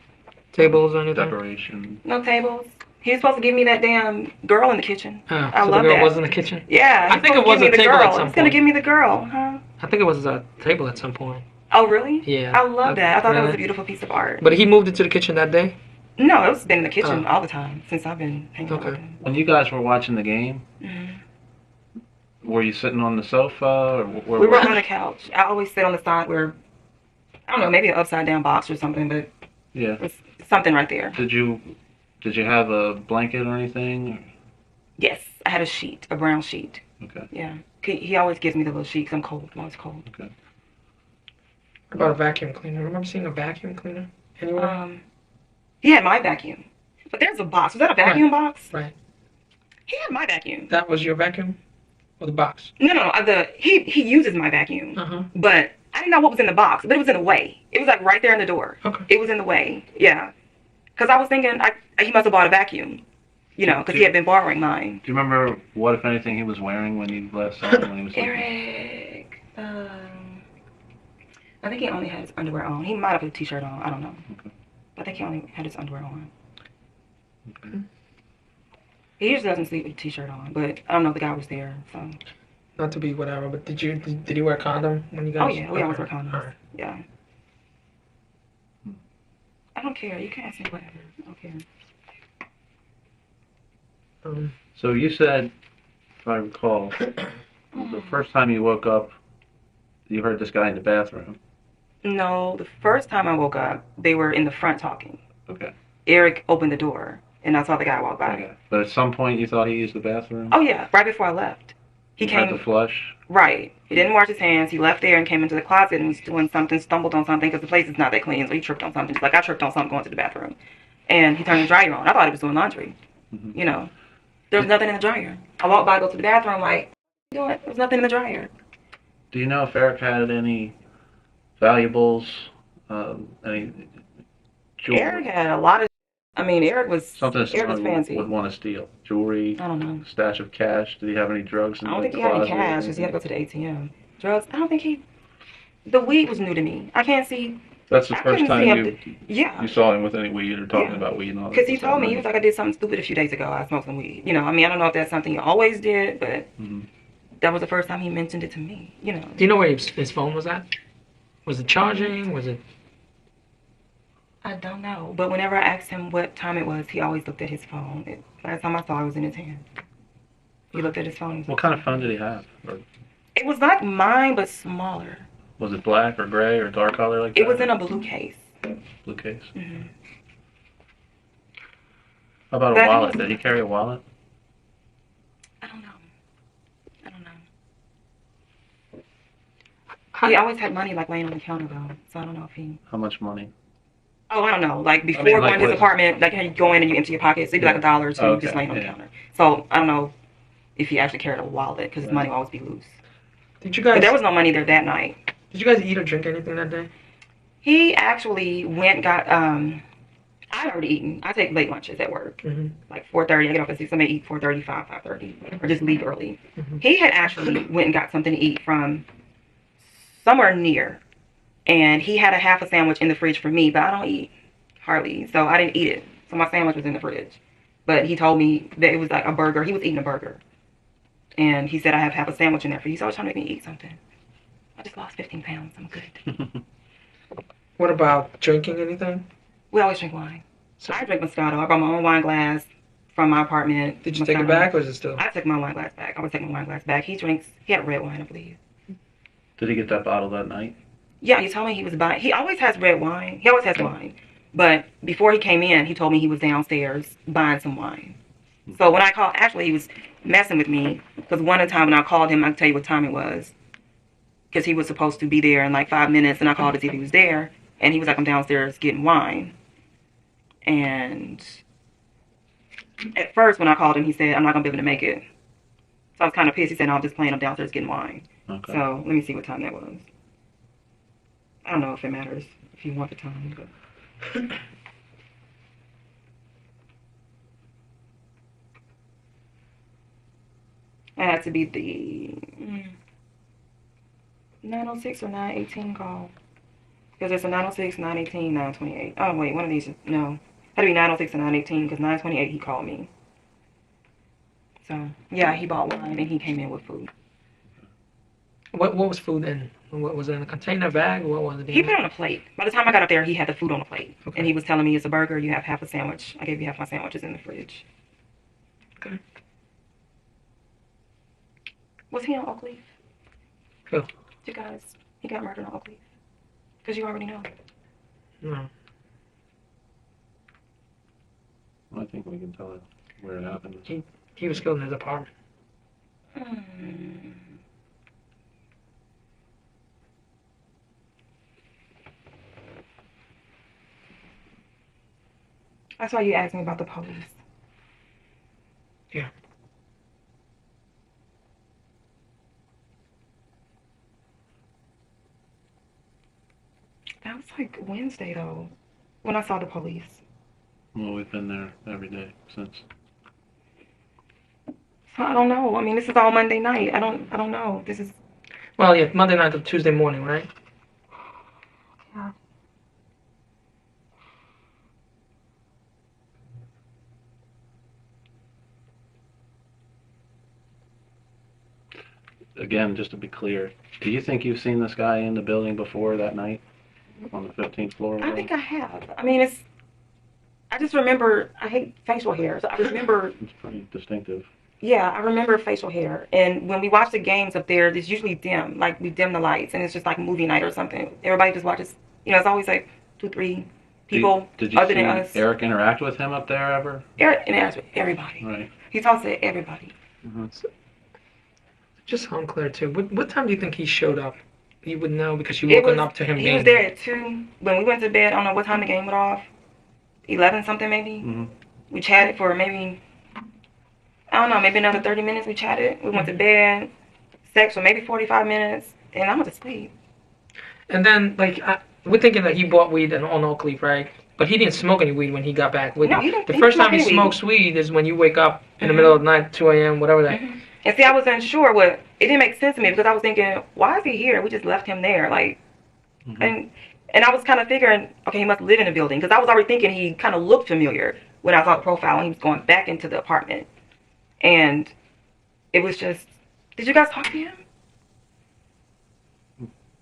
tables or anything? decoration? No tables. He was supposed to give me that damn girl in the kitchen. Oh, I so love the girl that. was in the kitchen? Yeah. I think it was a table at some He's gonna point. give me the girl, huh? I think it was a table at some point. Oh, really? Yeah. I love that. I thought that was Really? a beautiful piece of art. But he moved into the kitchen that day? No, it's been in the kitchen Oh. all the time since I've been hanging out with Okay. him. When you guys were watching the game, were you sitting on the sofa or where We were on the couch. I always sit on the side where, I don't know, maybe an upside down box or something, but Yeah. it's something right there. Did you have a blanket or anything? Yes, I had a sheet, a brown sheet. Okay. Yeah. He always gives me the little sheet 'cause I'm cold. I'm always cold. Okay. What about a vacuum cleaner? Remember seeing a vacuum cleaner anywhere? He had my vacuum. But there's a box. Was that a vacuum box? Right. He had my vacuum. That was your vacuum? Or the box? No. He uses my vacuum. Uh-huh. But I didn't know what was in the box, but it was in the way. It was like right there in the door. Okay. It was in the way. Yeah. Because I was thinking he must have bought a vacuum. You know, because he had been borrowing mine. Do you remember what, if anything, he was wearing when you last saw him when he was sleeping? Eric. I think he only had his underwear on. He might have put a t-shirt on. I don't know. Okay. I think he only had his underwear on. Okay. He usually doesn't sleep with a t-shirt on, but I don't know if the guy was there. So. Not to be whatever, but did you wear a condom when you guys? Oh yeah, we always wear condoms. Alright. Yeah. I don't care. You can ask me whatever. I don't care. So you said, if I recall, the first time you woke up, you heard this guy in the bathroom. No, the first time I woke up, they were in the front talking. Okay. Eric opened the door, and I saw the guy walk by. Okay. But at some point you thought he used the bathroom? Oh yeah, right before I left. He Had came. to flush? Right. He didn't wash his hands. He left there and came into the closet and was doing something, stumbled on something because the place is not that clean, so he tripped on something. Just like I tripped on something going to the bathroom. And he turned the dryer on. I thought he was doing laundry. Mm-hmm. You know, there was nothing in the dryer. I walked by, go to the bathroom, like, you know what? There was nothing in the dryer. Do you know if Eric had any valuables, any jewelry? Eric had a lot of. I mean, Eric was Something Eric was someone fancy. would want to steal. Jewelry, I don't know. stash of cash. Did he have any drugs in I don't the think he had any closet? cash because he had to go to the ATM. Drugs. I don't think he. The weed was new to me. I can't see. That's the I first couldn't time see you him. Yeah. you saw him with any weed or talking Yeah. about weed and all that. Because he told me, he was like, I did something stupid a few days ago. I smoked some weed. You know, I mean, I don't know if that's something he always did, but that was the first time he mentioned it to me. You know. Do you know where his phone was at? Was it charging? Was it? I don't know. But whenever I asked him what time it was, he always looked at his phone. Last time I saw it was in his hand. He looked at his phone. What kind of phone did he have? Or It was like mine, but smaller. was it black or gray or dark color like that? It was in a blue case. Blue case. Mm-hmm. How about a That wallet? was- Did he carry a wallet? I don't know. He always had money like laying on the counter though, so I don't know if he. How much money? Oh, I don't know. Like before like, going to his what- apartment, like how you go in and you empty your pockets, it'd be like $1 or $2 Oh, just okay, laying on the yeah. counter. So I don't know if he actually carried a wallet because his money would always be loose. Did you But guys? there was no money there that night. Did you guys eat or drink anything that day? He actually went and got I'd already eaten. I take late lunches at work. Mm-hmm. Like 4:30. I get off at 6. I may eat 4:30, 5:30, or just leave early. Mhm. He had actually went and got something to eat from somewhere near, and he had a half a sandwich in the fridge for me, but I don't eat hardly, so I didn't eat it. So my sandwich was in the fridge, but he told me that it was like a burger. He was eating a burger, and he said I have half a sandwich in there for you. So I was trying to make me eat something. I just lost 15 pounds. I'm good. What about drinking anything? We always drink wine. So I drink Moscato. I brought my own wine glass from my apartment. Did you take it Moscato. back or is it still? I took my wine glass back. I would take my wine glass back. He had red wine, I believe. Did he get that bottle that night? Yeah, he told me he was buying. He always has red wine. He always has wine. But before he came in, he told me he was downstairs buying some wine. So when I called, actually he was messing with me because one of the time when I called him, I can tell you what time it was. Because he was supposed to be there in like 5 minutes, and I called to see if he was there. And he was like, I'm downstairs getting wine. And at first when I called him, he said, I'm not going to be able to make it. So I was kind of pissed. He said, no, I'm just playing. I'm downstairs getting wine. Okay. So let me see what time that was. I don't know if it matters if you want the time, but. It had to be the 906 or 918 call. Because there's a 906, 918, 928. Oh, wait, one of these, no. Had to be 906 and 918 because 928 he called me. So, yeah, he bought wine and he came in with food. What was food in? What was it in a container bag? What was it in? He put it on a plate. By the time I got up there, he had the food on the plate. Okay. And he was telling me it's a burger, you have half a sandwich. I gave you half my sandwiches in the fridge. Okay. Was he on Oakleaf? Who? You guys, he got murdered on Oakleaf. Because you already know. No. I think we can tell it where it happened. He was killed in his apartment. That's why you asked me about the police. Yeah. That was like Wednesday though, when I saw the police. Well, we've been there every day since. So I don't know. I mean, this is all Monday night. I don't know. This is. Well, yeah, Monday night to Tuesday morning, right? Yeah. Again, just to be clear, do you think you've seen this guy in the building before that night on the 15th floor? I think I have. I mean, it's. I just remember. I hate facial hair, so I remember. It's pretty distinctive. Yeah, I remember facial hair. And when we watch the games up there, it's usually dim. Like we dim the lights, and it's just like movie night or something. Everybody just watches. You know, it's always like 2, 3 people Did you other see than us. Eric interact with him up there ever? Eric interacts with everybody. Right. He talks to everybody. Mm-hmm. Just so I'm clear too. What time do you think he showed up? You would know because you woken up to him He being was there at 2. When we went to bed, I don't know what time the game went off. 11 something maybe. Mm-hmm. We chatted for maybe, I don't know, maybe another 30 minutes we chatted. We went to bed, sex for maybe 45 minutes, and I went to sleep. And then, like, we're thinking that he bought weed on Oakleaf, right? But he didn't smoke any weed when he got back with No, you. he didn't. The He first didn't time he smoke any weed. smokes weed is when you wake up in the middle of the night, 2 a.m., whatever that. And see, I was unsure what, it didn't make sense to me because I was thinking, why is he here? We just left him there. Like, and I was kind of figuring, okay, he must live in the building because I was already thinking he kind of looked familiar when I saw the profile and he was going back into the apartment. And it was just, did you guys talk to him?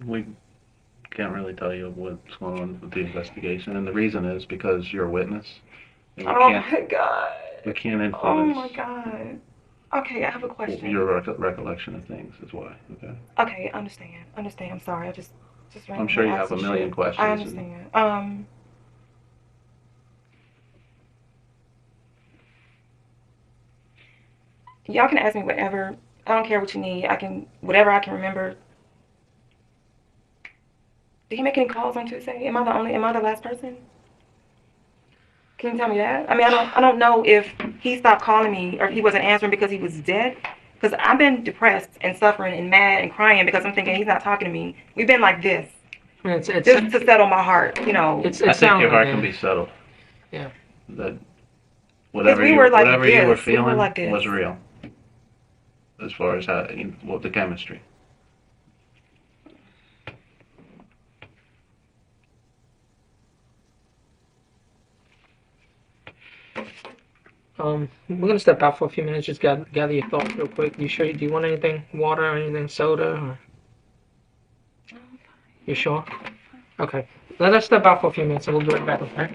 We can't really tell you what's going on with the investigation, and the reason is because you're a witness. And Oh my God. we can't influence Oh my God. Okay, I have a question. your recollection of things is why. Okay. Okay, understand. I'm sorry. I just I'm sure you have a million questions. I understand. Y'all can ask me whatever. I don't care what you need. Whatever I can remember. Did he make any calls on Tuesday? Am I the last person? Can you tell me that? I mean, I don't know if he stopped calling me or if he wasn't answering because he was dead. Because I've been depressed and suffering and mad and crying because I'm thinking he's not talking to me. We've been like this. I mean, it's Just to settle my heart, you know. It's I think your heart yeah. can be settled. Yeah. That whatever we you were like whatever you were this. We were feeling like this. was real. As far as how the chemistry. We're gonna step out for a few minutes. Just gather your thoughts real quick. You sure? Do you want anything? Water or anything? Soda? Or... You sure? Okay. Let us step out for a few minutes and we'll be right back. Okay.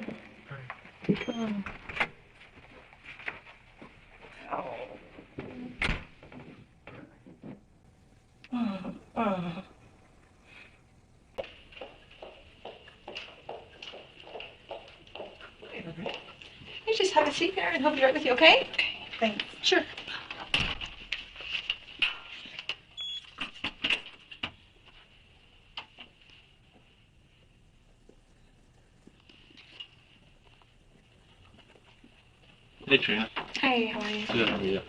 You just have a seat there and he'll be right with you, okay? Thanks. Sure. Hey Trina. Hey, how are you? Good. How are you?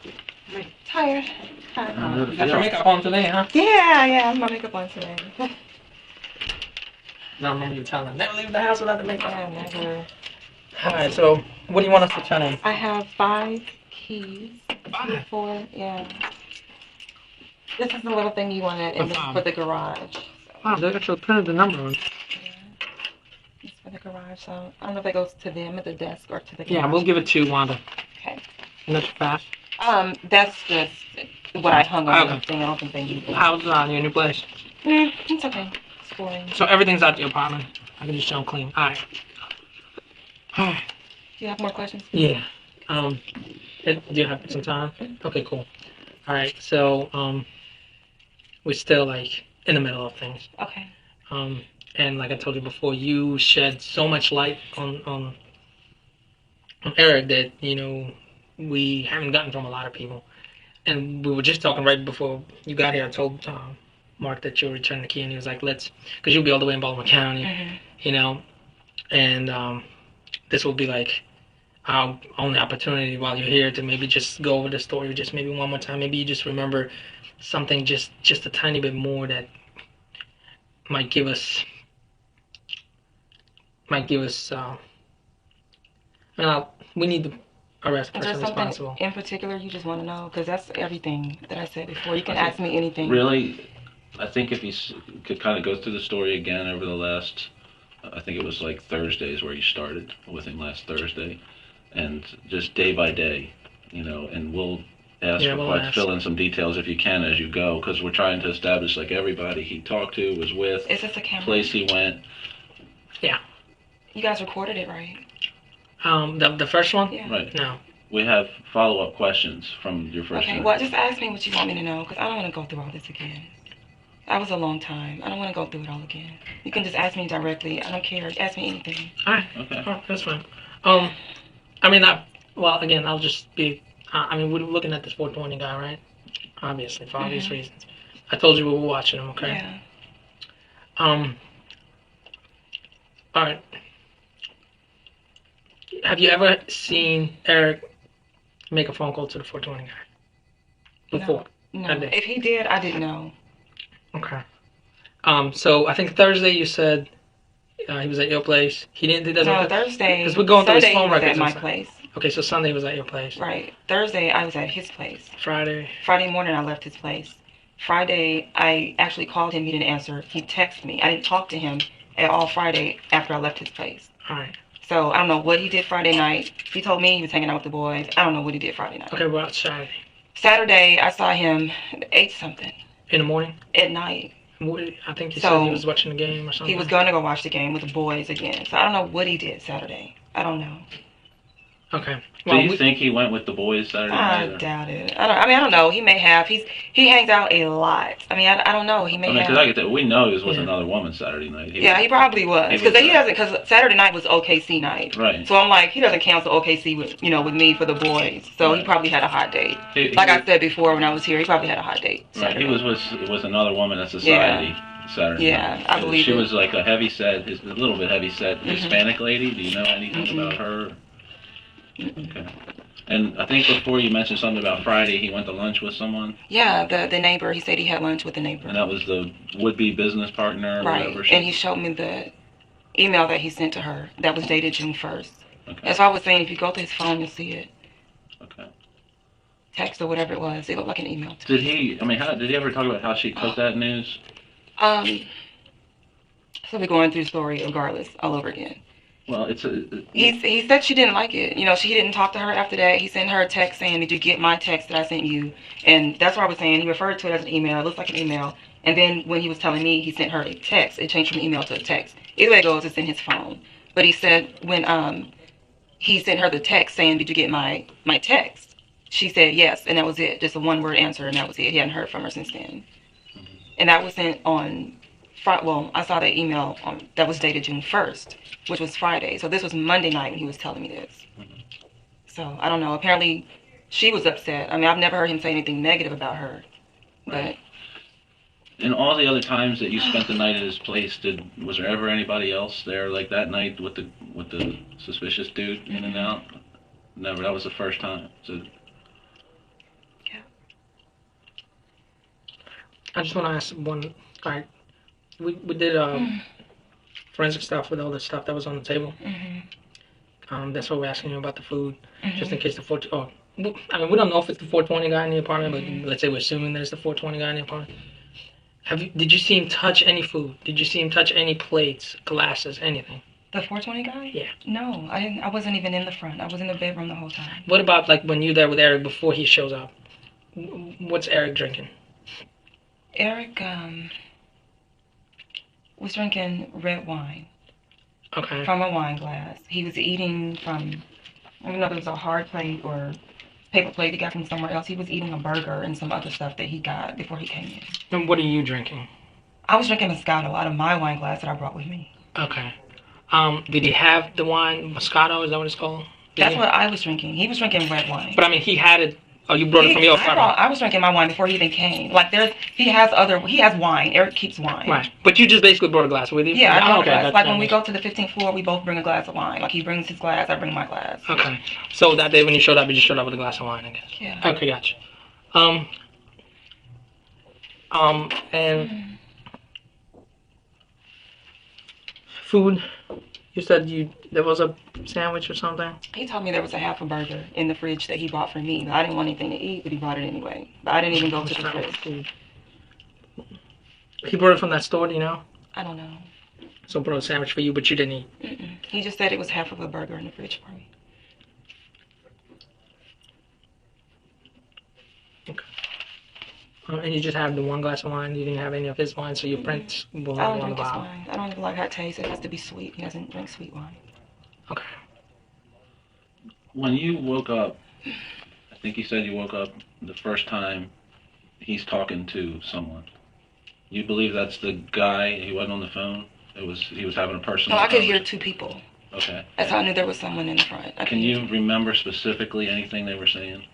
Tired. You got your makeup on today, huh? Yeah, I have my makeup on today. No, I remember you telling them, never leave the house without the makeup. Yeah, never. Alright, so what do you want us to turn in? I have 5 keys. 4, yeah. This is the little thing you wanted, and this is for the garage. Wow, they actually printed the number on. Yeah. It's for the garage, so I don't know if that goes to them at the desk or to the garage. Yeah, we'll give it to Wanda. Okay. And that's fast. That's just what I hung on Okay. the thing. I don't think they need it. How's your new place? It's okay. It's boring. So everything's out the apartment. I can just show them clean. Alright. Alright. Do you have more questions? Yeah. Do you have some time? Okay, cool. Alright, so we're still like in the middle of things. Okay. And like I told you before, you shed so much light on Eric that, you know, we haven't gotten from a lot of people. And we were just talking right before you got here. I told Mark that you'll return the key, and he was like, because you'll be all the way in Baltimore County, you know, and this will be like our only opportunity while you're here to maybe just go over the story just maybe one more time. Maybe you just remember something just a tiny bit more that might give us we need to arrest the Is there person something responsible. in particular you just want to know? Because that's everything that I said before. You can ask me anything. Really, I think if you could kind of go through the story again over the last, I think it was like Thursdays where you started with him last Thursday, and just day by day, you know, and we'll ask fill in some details if you can as you go, because we're trying to establish like everybody he talked to, was with, Is this a camera? place he went. Yeah. You guys recorded it, right? The first one? Yeah. Right. No. We have follow-up questions from your first Okay, one. well, just ask me what you want me to know, because I don't want to go through all this again. That was a long time. I don't want to go through it all again. You can just ask me directly. I don't care. Ask me anything. Alright. Okay. Alright, that's fine. Again, I'll just be, we're looking at this 420 guy, right? Obviously, for obvious reasons. I told you we were watching him, okay? Yeah. Alright. Have you ever seen Eric make a phone call to the 420 guy? Before? No. That day? If he did, I didn't know. Okay. So I think Thursday you said he was at your place. He didn't. No, Thursday. Because we're going through his Sunday phone he was records. at my and stuff. place. Okay, so Sunday was at your place. Right. Thursday I was at his place. Friday. Friday morning I left his place. Friday I actually called him. He didn't answer. He texted me. I didn't talk to him at all Friday after I left his place. All right. So I don't know what he did Friday night. He told me he was hanging out with the boys. I don't know what he did Friday night. Okay, well, Saturday. Saturday I saw him at 8 something In the morning? at night. I think he said he was watching the game or something. He was going to go watch the game with the boys again. So I don't know what he did Saturday. I don't know. Okay. Do you think he went with the boys Saturday I night? doubt it. I don't know. He may have. He hangs out a lot. I don't know. He may have. Because I get that. We know he was with another woman Saturday night. He probably was. Because he doesn't. Because Saturday night was OKC night. Right. So I'm like, he doesn't cancel OKC with me for the boys. So he probably had a hot date. I said before when I was here, he probably had a hot date. Right. He was with another woman at Society Saturday night. I believe she was like a little bit heavy set Hispanic lady. Do you know anything about her? Okay. And I think before you mentioned something about Friday, he went to lunch with someone. Yeah, the neighbor. He said he had lunch with the neighbor. And that was the would-be business partner or whatever. And he showed me the email that he sent to her that was dated June 1st. Okay. That's why I was saying, if you go to his phone, you'll see it. Okay. Text or whatever it was. It looked like an email. Did he ever talk about how she took that news? So we're going through the story regardless, all over again. Well, He said she didn't like it. He didn't talk to her after that. He sent her a text saying, "Did you get my text that I sent you?" And that's what I was saying. He referred to it as an email. It looks like an email. And then when he was telling me, he sent her a text. It changed from email to a text. Either way it goes, it's in his phone. But he said when he sent her the text saying, "Did you get my text?" She said yes, and that was it. Just a one-word answer, and that was it. He hadn't heard from her since then. And that was sent on Friday. Well, I saw that email that was dated June 1st, which was Friday. So this was Monday night when he was telling me this. So I don't know. Apparently, she was upset. I've never heard him say anything negative about her. But in all the other times that you spent the night at his place, was there ever anybody else there like that night with the suspicious dude in and out? Never. That was the first time. So. Yeah. I just want to ask one. All right, we did forensic stuff with all the stuff that was on the table. That's what we're asking you about the food, just in case the 4. Oh, I mean, we don't know if it's the 420 guy in the apartment, but let's say we're assuming there's the 420 guy in the apartment. Did you see him touch any food? Did you see him touch any plates, glasses, anything? The 420 guy? Yeah. No, I didn't. I wasn't even in the front. I was in the bedroom the whole time. What about like when you're there with Eric before he shows up? What's Eric drinking? Eric was drinking red wine. Okay. From a wine glass. He was eating from, I don't know if it was a hard plate or paper plate he got from somewhere else. He was eating a burger and some other stuff that he got before he came in. And what are you drinking? I was drinking Moscato out of my wine glass that I brought with me. Okay. Did he have the wine, Moscato, is that what it's called? That's what I was drinking. He was drinking red wine. But I mean, he had it. Oh, you brought it from your apartment. I was drinking my wine before he even came. Like he has wine. Eric keeps wine. Right. But you just basically brought a glass with you? Yeah, I brought a glass. That's like when we go to the 15th floor, we both bring a glass of wine. Like he brings his glass, I bring my glass. Okay. So that day when you showed up, you just showed up with a glass of wine, I guess. Yeah. Okay, gotcha. And food. You said there was a sandwich or something? He told me there was a half a burger in the fridge that he bought for me. But I didn't want anything to eat, but he bought it anyway. But I didn't even go to the fridge. He brought it from that store, do you know? I don't know. So brought a sandwich for you, but you didn't eat? He just said it was half of a burger in the fridge for me. Okay. And you just have the one glass of wine. You didn't have any of his wine, so your prints will I have don't one drink his bottle. wine. I don't even like how it tastes. It has to be sweet. He doesn't drink sweet wine. Okay. When you woke up, I think you said you woke up the first time he's talking to someone. You believe that's the guy? He wasn't on the phone. He was having a personal. No, I could hear two people. Okay. That's how I knew there was someone in the front. Can you remember specifically anything they were saying?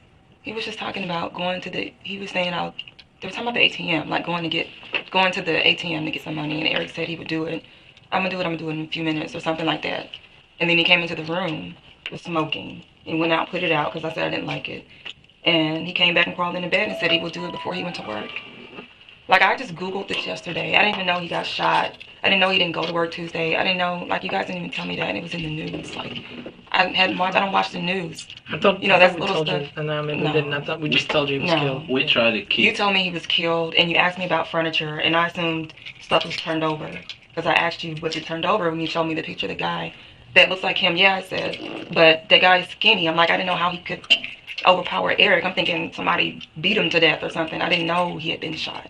He was just talking about going to the. He was saying they were talking about the ATM, like going to the ATM to get some money, and Eric said he would do it. I'm gonna do it in a few minutes or something like that. And then he came into the room with smoking and went out, put it out because I said I didn't like it. And he came back and crawled into bed and said he would do it before he went to work. Like, I just Googled this yesterday. I didn't even know he got shot. I didn't know he didn't go to work Tuesday. I didn't know, like, you guys didn't even tell me that, and it was in the news. Like, I don't watch the news. I thought, that's we little told stuff. You, and I mean, we didn't. I thought we just told you he was killed. We tried to keep. You told me he was killed, and you asked me about furniture, and I assumed stuff was turned over. Because I asked you, was it turned over when you showed me the picture of the guy that looks like him? Yeah, I said. But the guy's skinny. I'm like, I didn't know how he could overpower Eric. I'm thinking somebody beat him to death or something. I didn't know he had been shot.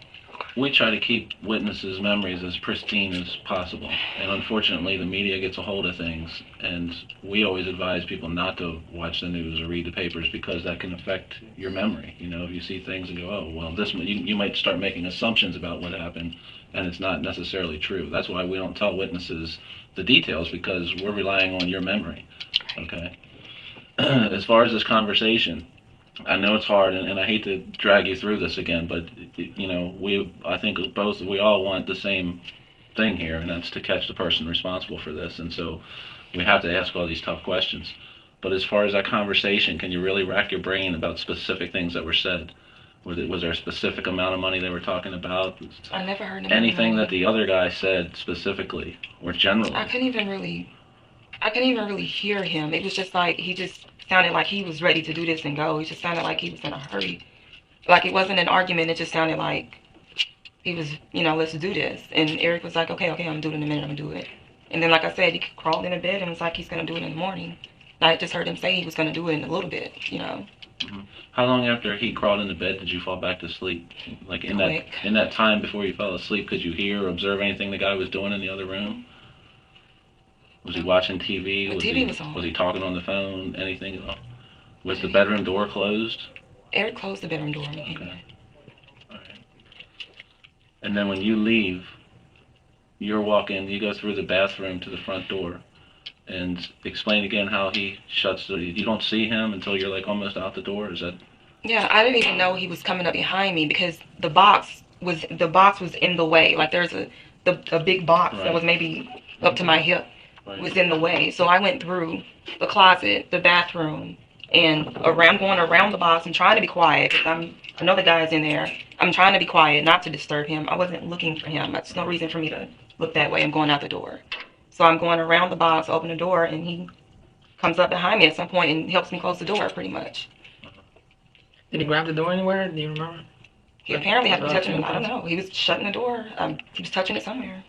We try to keep witnesses' memories as pristine as possible. And unfortunately, the media gets a hold of things. And we always advise people not to watch the news or read the papers because that can affect your memory. You know, if you see things and go, oh, well, you might start making assumptions about what happened, and it's not necessarily true. That's why we don't tell witnesses the details, because we're relying on your memory. Okay? As far as this conversation, I know it's hard, and I hate to drag you through this again, but you know, I think we all want the same thing here, and that's to catch the person responsible for this. And so we have to ask all these tough questions. But as far as that conversation, can you really rack your brain about specific things that were said? Was there a specific amount of money they were talking about? I never heard anything that the other guy said specifically or generally. I couldn't even really hear him. It was just like he just sounded like he was ready to do this and go. He just sounded like he was in a hurry. Like it wasn't an argument. It just sounded like he was, let's do this. And Eric was like, okay, I'm gonna do it in a minute. I'm gonna do it. And then, like I said, he crawled into bed and was like, he's gonna do it in the morning. And I just heard him say he was gonna do it in a little bit, Mm-hmm. How long after he crawled into bed did you fall back to sleep? Like in that time before you fell asleep, could you hear or observe anything the guy was doing in the other room? Was he watching TV? The TV was on. Was he talking on the phone? Anything? Was the bedroom door closed? Eric closed the bedroom door. Okay. All right. And then when you leave, you go through the bathroom to the front door, and explain again how he shuts the. You don't see him until you're like almost out the door. Is that? Yeah, I didn't even know he was coming up behind me because the box was in the way. Like there's a big box that was maybe up to my hip was in the way. So I went through the closet, the bathroom, And I'm going around the box. I'm trying to be quiet because I know the guy's in there. I'm trying to be quiet, not to disturb him. I wasn't looking for him. That's no reason for me to look that way. I'm going out the door. So I'm going around the box, open the door, and he comes up behind me at some point and helps me close the door, pretty much. Did he grab the door anywhere? Do you remember? He apparently had to be touching it. I don't know. He was shutting the door. He was touching it somewhere.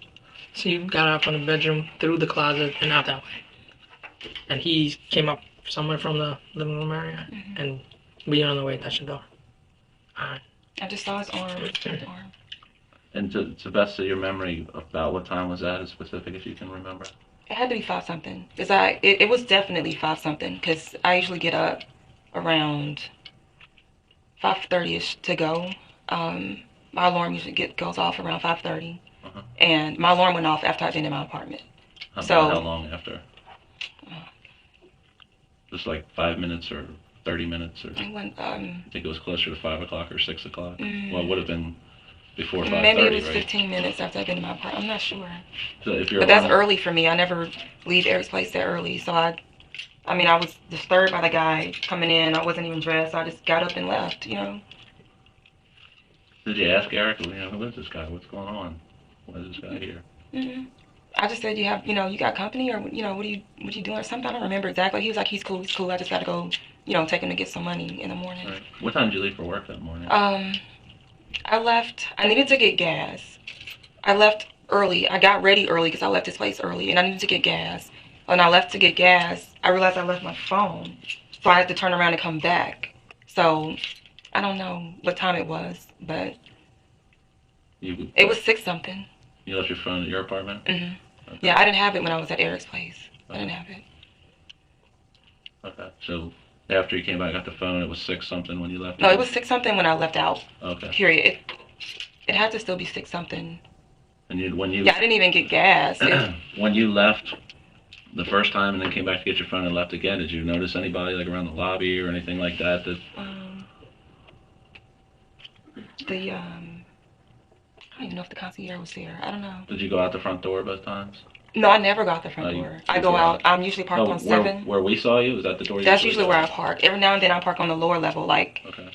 So you got out from the bedroom, through the closet, and out that way. And he came up somewhere from the living room area, and we were on the way to touch the door. Alright. I just saw his arm. And to the best of your memory, about what time was that, as specific as you can remember? It had to be 5-something. It was definitely 5-something, because I usually get up around 5:30ish to go. My alarm usually goes off around 5:30. And my alarm went off after I'd been in my apartment. How long after? Just like 5 minutes or 30 minutes? Or I think it was closer to 5 o'clock or 6 o'clock. Well, it would have been before 5:30, maybe it was right? 15 minutes after I'd been in my apartment. I'm not sure. So But that's early for me. I never leave Eric's place that early. So I was disturbed by the guy coming in. I wasn't even dressed. I just got up and left, Did you ask Eric, who is this guy? What's going on? Why is this guy here? I just said, you got company, or, what are you doing or something? I don't remember exactly. He was like, he's cool. I just got to go, take him to get some money in the morning. Right. What time did you leave for work that morning? I left. I needed to get gas. I left early. I got ready early because I left this place early, and I needed to get gas. When I left to get gas, I realized I left my phone, so I had to turn around and come back. So I don't know what time it was, but it was 6-something. You left your phone at your apartment? Okay. Yeah, I didn't have it when I was at Eric's place. I didn't have it. Okay, so after you came back, got the phone, it was 6-something when you left? No, it was 6-something when I left out. Okay. Period. It had to still be 6-something. And when you... Yeah, I didn't even get gas. When you left the first time and then came back to get your phone and left again, did you notice anybody like around the lobby or anything like that? I don't even know if the concierge was there. I don't know. Did you go out the front door both times? No, I never go out the front door. I go out. I'm usually parked on 7. Where we saw you? Was that the door you That's usually where I park. Every now and then I park on the lower level, Okay.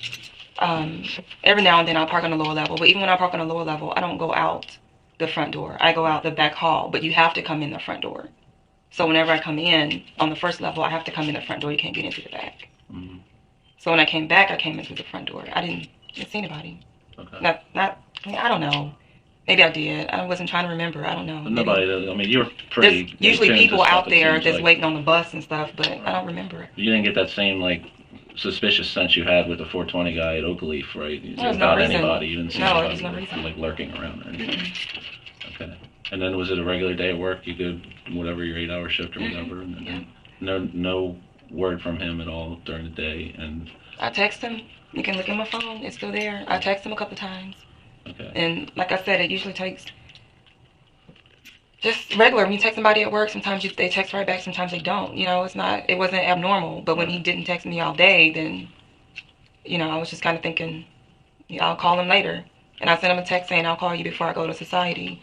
Every now and then I park on the lower level. But even when I park on the lower level, I don't go out the front door. I go out the back hall. But you have to come in the front door. So whenever I come in on the first level, I have to come in the front door. You can't get into the back. Mm-hmm. So when I came back, I came in through the front door. I didn't see anybody. Okay. I don't know. Maybe I did. I wasn't trying to remember. I don't know. Nobody does. I mean, you're pretty... There's usually people out there that's like, waiting on the bus and stuff, but I don't remember. You didn't get that same, suspicious sense you had with the 420 guy at Oakleaf, right? There's no reason. Anybody. You didn't see there's no anybody reason. lurking around or anything. Okay. And then was it a regular day at work? You did whatever, your 8-hour shift or whatever? And no word from him at all during the day? And I text him. You can look at my phone. It's still there. I text him a couple times. Okay. And like I said, it usually takes just regular. When you text somebody at work, sometimes they text right back, sometimes they don't. It wasn't abnormal. But when he didn't text me all day, then, I was just kind of thinking, I'll call him later. And I sent him a text saying, I'll call you before I go to society.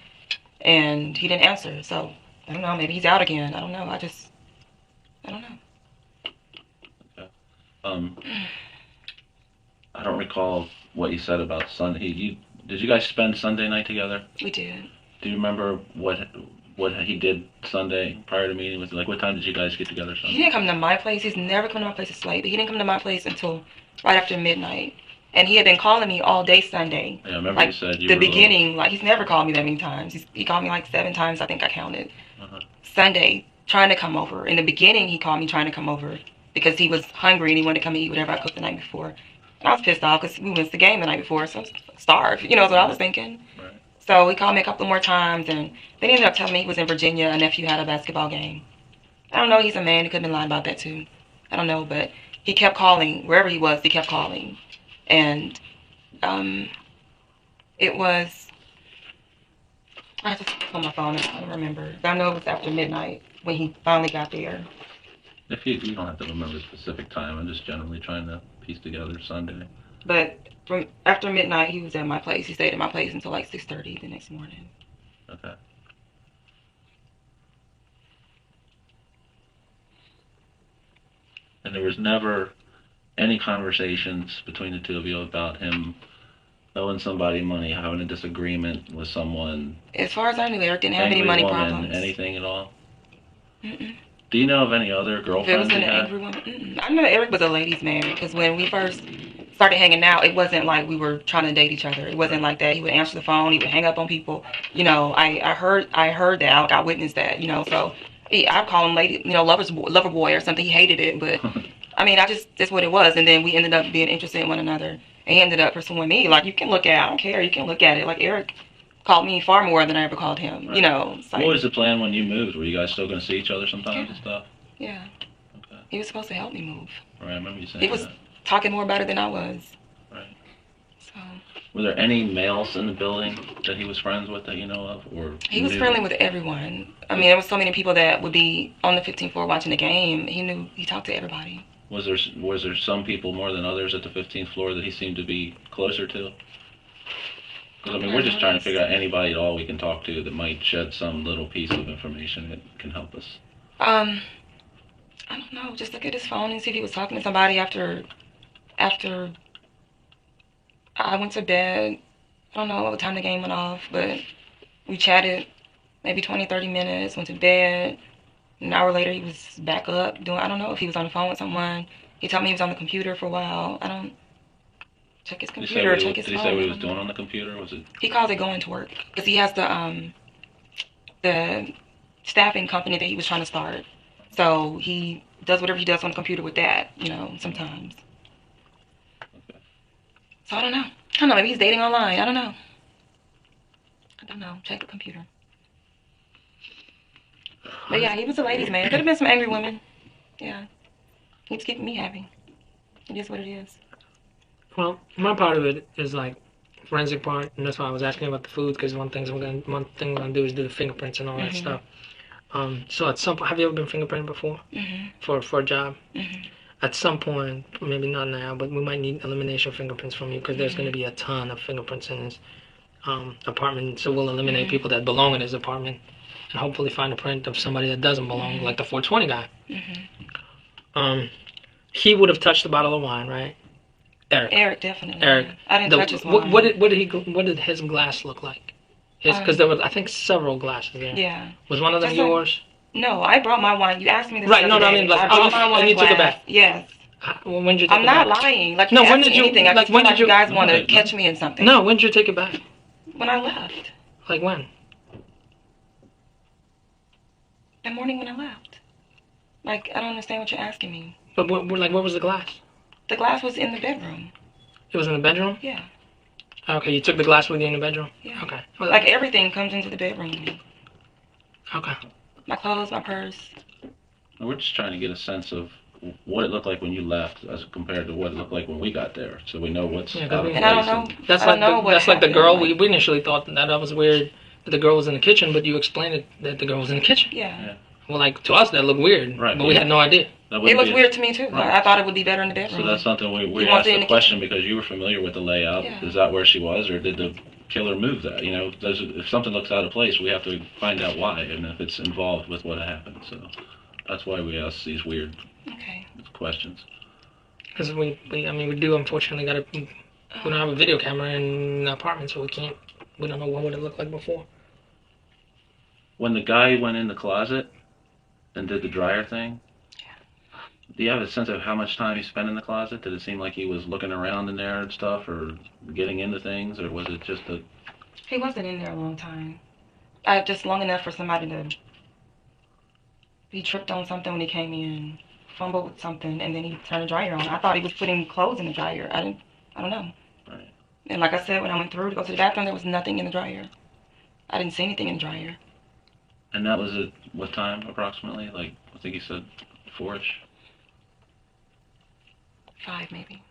And he didn't answer. So, I don't know. Maybe he's out again. I don't know. I don't know. Okay. I don't recall what you said about Sunday. Did you guys spend Sunday night together? We did. Do you remember what he did Sunday prior to meeting with you? What time did you guys get together Sunday? He didn't come to my place. He's never come to my place to sleep. But he didn't come to my place until right after midnight. And he had been calling me all day Sunday. Yeah, I remember you said you the were beginning, he's never called me that many times. He called me 7 times, I think I counted. Uh-huh. Sunday, trying to come over. In the beginning, he called me trying to come over because he was hungry and he wanted to come and eat whatever I cooked the night before. And I was pissed off because we missed the game the night before, so I was starved. That's what I was thinking. Right. So he called me a couple more times, and then he ended up telling me he was in Virginia. A nephew had a basketball game. I don't know. He's a man. He could have been lying about that, too. I don't know, but he kept calling. Wherever he was, he kept calling. And it was... I have to pull my phone. I don't remember. I know it was after midnight when he finally got there. If you don't have to remember a specific time, I'm just generally trying to piece together Sunday. But from after midnight, he was at my place. He stayed at my place until 6:30 the next morning. Okay. And there was never any conversations between the two of you about him owing somebody money, having a disagreement with someone, As far as I knew, Eric didn't have any angry money woman, problems. anything at all? Mm-mm. Do you know of any other If it girlfriends was he an had? angry woman, mm-mm. I know Eric was a ladies' man because when we first started hanging out, it wasn't like we were trying to date each other. It wasn't like that. He would answer the phone. He would hang up on people. You know, I heard that. I witnessed that. You know, so I call him lady, you know, lover boy or something. He hated it, but I mean, that's what it was. And then we ended up being interested in one another. And he ended up pursuing me. Like, you can look at, I don't care. You can look at it. Like, Eric called me far more than I ever called him. Right. You know. Like, What was the plan when you moved? Were you guys still going to see each other sometimes and stuff? yeah. Okay. He was supposed to help me move. Right, I remember you saying He was that. talking more about it than I was. Right. So Were there any males in the building that he was friends with that you know of? Or he was knew? friendly with everyone. I mean, there was so many people that would be on the 15th floor watching the game. He talked to everybody. Was there some people more than others at the 15th floor that he seemed to be closer to? Because, I mean, we're just trying to figure out anybody at all we can talk to that might shed some little piece of information that can help us. I don't know. Just look at his phone and see if he was talking to somebody after I went to bed. I don't know what time the game went off, but we chatted maybe 20, 30 minutes, went to bed. An hour later, he was back up doing, I don't know if he was on the phone with someone. He told me he was on the computer for a while. I don't check his computer, check his phone. Did he say what he was doing on the computer? Was it? He calls it going to work because he has the staffing company that he was trying to start. So he does whatever he does on the computer with that, you know, sometimes. Okay. So I don't know. Maybe he's dating online. I don't know. Check the computer. But yeah, he was a ladies' man. Could have been some angry women. Yeah. He's keeping me happy. It is what it is. Well, my part of it is like forensic part, and that's why I was asking about the food, because one thing we're gonna do is do the fingerprints and all that stuff. So at some point, have you ever been fingerprinted before for a job? At some point, maybe not now, but we might need elimination fingerprints from you because there's going to be a ton of fingerprints in his apartment. So we'll eliminate people that belong in his apartment and hopefully find a print of somebody that doesn't belong, like the 420 guy. He would have touched the bottle of wine, right? Eric, definitely. Eric. I didn't touch his wine. What did his glass look like? Because there was, I think, several glasses there. Yeah. Was one of them yours? No, I brought my wine. You asked me this. Right, no, day. I mean, like, I brought my wine and you took it glass. back. Yes. When did you take I'm it not back? lying. Like, No, you when asked did me you, anything. I like, just when feel did like you guys you- want to Okay. catch me in something. No, when did you take it back? When I left. Like when? The morning when I left. Like, I don't understand what you're asking me. But what was the glass? The glass was in the bedroom. It was in the bedroom? Yeah. Okay, you took the glass with you in the bedroom? Yeah. Okay. Well, Like, everything comes into the bedroom with me. okay. My clothes, my purse. We're just trying to get a sense of what it looked like when you left as compared to what it looked like when we got there, so we know what's Yeah, out of place. And I don't know. That's I like don't know what that's like the happened, girl. like- We initially thought that was weird that the girl was in the kitchen, but you explained it that the girl was in the kitchen. Yeah. Well, like to us that looked weird, Right, but we yeah. had no idea. That It wouldn't was be- weird to me, too. Right. I thought it would be better in the bedroom. So that's something we You asked want it in the the question because you were familiar with the layout. Yeah. Is that where she was, or did the killer move that? You know, if something looks out of place, we have to find out why and if it's involved with what happened. So that's why we ask these weird Okay. questions. Because we do unfortunately we don't have a video camera in the apartment, so we don't know what it looked like before. When the guy went in the closet and did the dryer thing, do you have a sense of how much time he spent in the closet? Did it seem like he was looking around in there and stuff, or getting into things, or was it just a... He wasn't in there a long time. Just long enough for somebody to... He tripped on something when he came in, fumbled with something, and then he turned the dryer on. I thought he was putting clothes in the dryer. I don't know. Right. And like I said, when I went through to go to the bathroom, there was nothing in the dryer. I didn't see anything in the dryer. And that was at what time, approximately? Like, I think he said 4-ish? 5 maybe.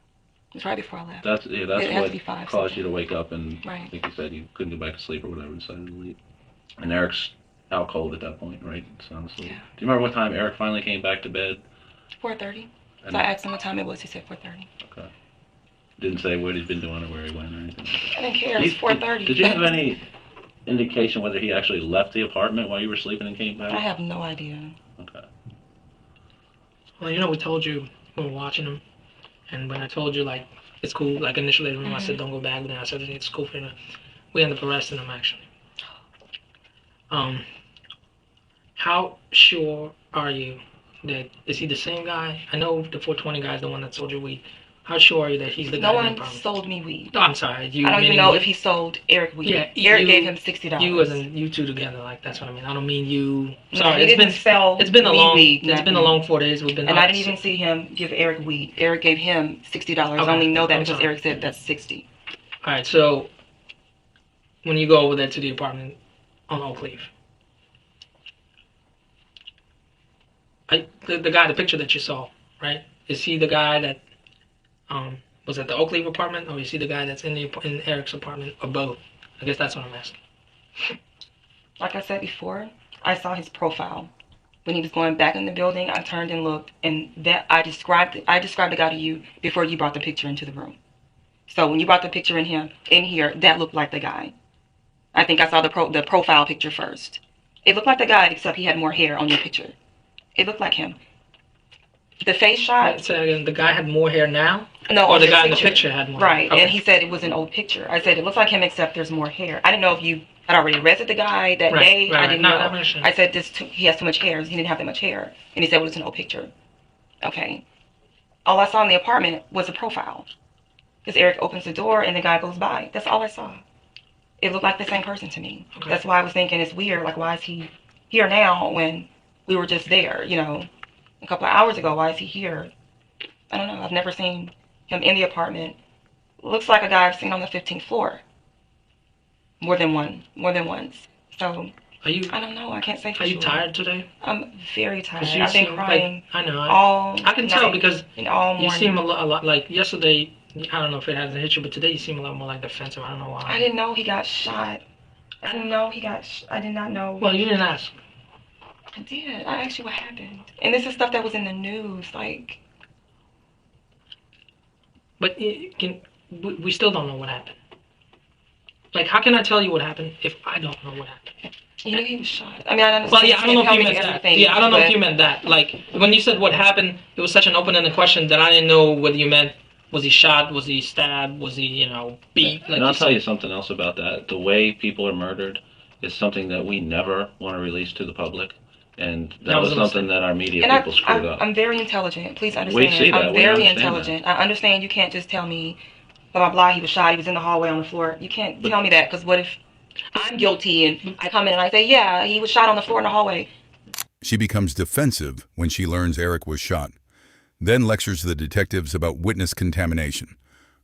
It was right before I left. That's It has to what be 5 caused something. you to wake up, and I Right. think you said you couldn't go back to sleep or whatever, and decided to leave. And Eric's out cold at that point, right? Sounds asleep. Yeah. Do you remember what time Eric finally came back to bed? 4:30. And So I asked him what time it was. He said 4:30. Okay. Didn't say what he'd been doing or where he went or anything like that. I didn't care. It was 4:30. Did you have any indication whether he actually left the apartment while you were sleeping and came back? I have no idea. Okay. Well, we told you we were watching him, and when I told you like it's cool, like initially I said don't go back, but then I said it's cool for him. We ended up arresting him actually. How sure are you that is he the same guy? I know the 420 guy is the one that sold you weed. How sure are you that he's the guy? No one sold me weed. No, I'm sorry. I don't even know if he sold Eric weed. Yeah, Eric gave him $60. You two together, like that's what I mean. I don't mean you. Sorry, he didn't sell. It's been a long. Weed, it's been a long 4 days. We've been. And I didn't even see him give Eric weed. Eric gave him $60. I only know that because Eric said that's 60. All right, so when you go over there to the apartment on Oakleaf, the guy, the picture that you saw, right? Is he the guy that was at the Oakleaf apartment, or is he the guy that's in Eric's apartment, or both? I guess that's what I'm asking. Like I said before, I saw his profile. When he was going back in the building, I turned and looked, and that I described the guy to you before you brought the picture into the room. So when you brought the picture in here, that looked like the guy. I think I saw the profile picture first. It looked like the guy, except he had more hair on your picture. It looked like him. The face shot. So again, the guy had more hair now? No, or the guy in the picture had more hair? Right, okay. And he said it was an old picture. I said it looks like him, except there's more hair. I didn't know if you had already arrested the guy that day. Right, I didn't know. I said he has too much hair. He didn't have that much hair. And he said, well, it's an old picture. Okay. All I saw in the apartment was a profile. Because Eric opens the door and the guy goes by. That's all I saw. It looked like the same person to me. Okay. That's why I was thinking it's weird. Like, why is he here now when we were just there, a couple of hours ago? Why is he here? I don't know. I've never seen him in the apartment. Looks like a guy I've seen on the 15th floor. More than once. So, I don't know. I can't say for sure. Are you tired today? I'm very tired. I've been crying. Like, I know. All I can tell because all you seem a lot like yesterday. I don't know if it hasn't hit you, but today you seem a lot more like defensive. I don't know why. I didn't know he got shot. I didn't know I did not know. Well, you didn't ask. I did. I asked you what happened. And this is stuff that was in the news, like. But we still don't know what happened. Like, how can I tell you what happened if I don't know what happened? You knew he was shot. I mean, I understand. Well, yeah, I don't know if you meant that. Yeah, I don't know if you meant that. Like, when you said what happened, it was such an open-ended question that I didn't know whether you meant, was he shot, was he stabbed, was he, beat? Like, and I'll tell you something else about that. The way people are murdered is something that we never want to release to the public. And that was something that our media people screwed up. I'm very intelligent. Please understand. We see that. I'm very intelligent. That. I understand you can't just tell me, blah, blah, blah, he was shot, he was in the hallway on the floor. You can't tell me that, because what if I'm guilty and I come in and I say, yeah, he was shot on the floor in the hallway. She becomes defensive when she learns Eric was shot, then lectures the detectives about witness contamination,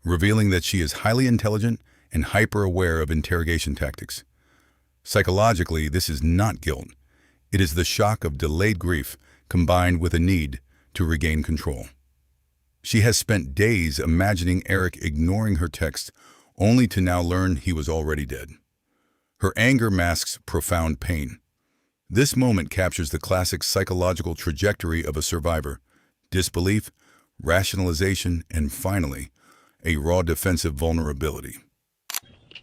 revealing that she is highly intelligent and hyper-aware of interrogation tactics. Psychologically, this is not guilt. It is the shock of delayed grief combined with a need to regain control. She has spent days imagining Eric ignoring her text, only to now learn he was already dead. Her anger masks profound pain. This moment captures the classic psychological trajectory of a survivor: disbelief, rationalization, and finally, a raw defensive vulnerability.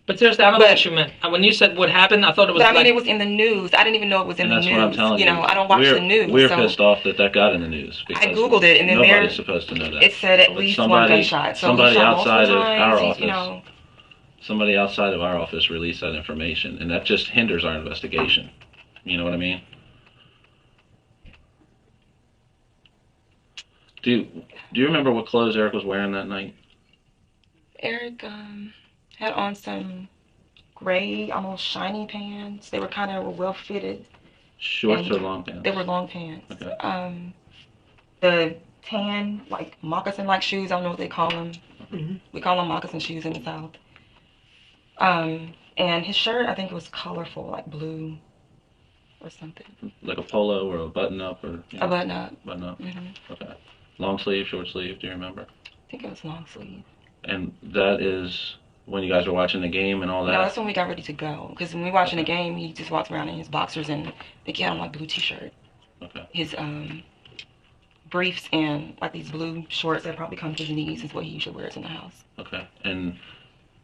But seriously, I don't know what you meant. When you said what happened, I thought it was. But I mean, it was in the news. I didn't even know it was in the news. That's what I'm telling you. I don't watch the news. We're pissed off that got in the news. I googled it, and then nobody's supposed to know that. It said at least one gunshot. So somebody outside of our office. You Somebody outside of our office released that information, and that just hinders our investigation. You know what I mean? Do you remember what clothes Eric was wearing that night? Eric had on some gray, almost shiny pants. They were kind of well fitted. Shorts or long pants? They were long pants. Okay. The tan, like moccasin-like shoes. I don't know what they call them. Mm-hmm. We call them moccasin shoes in the South. And his shirt, I think it was colorful, like blue or something. Like a polo or a button-up or? A button-up. Button-up. Mm-hmm. Okay. Long sleeve, short sleeve. Do you remember? I think it was long sleeve. And that is when you guys were watching the game and all that? No, that's when we got ready to go. Because when we were watching the game, he just walked around in his boxers and I think he had on like blue t-shirt. Okay. His briefs and like these blue shorts that probably come to his knees is what he usually wears in the house. Okay. And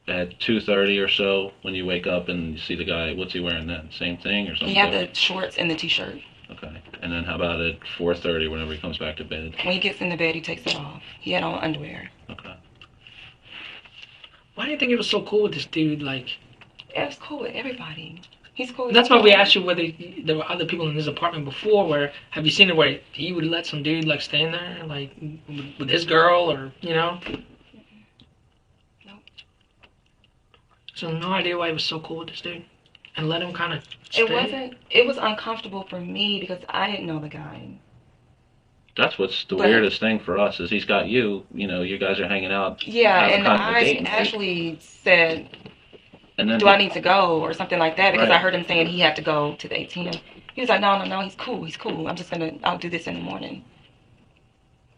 at 2:30 or so, when you wake up and you see the guy, what's he wearing then? Same thing or something? He had the shorts and the t-shirt. Okay. And then how about at 4:30 whenever he comes back to bed? When he gets into bed, he takes it off. He had on underwear. Okay. Why do you think he was so cool with this dude? Like, Yeah, it's cool with everybody. He's cool with that's why we everybody. asked you whether there were other people in his apartment before. Where have you seen it where he would let some dude like stay in there, like with his girl, or you know? Nope. So no idea why he was so cool with this dude, and let him kind of. It was uncomfortable for me because I didn't know the guy. That's what's the But- weirdest thing for us is he's got you. You know, you guys are hanging out. Yeah, as a and kind of a I date night. actually said, And then do I need to go or something like that? Because I Right. heard him saying he had to go to the ATM. He was like, no, he's cool. I'll do this in the morning.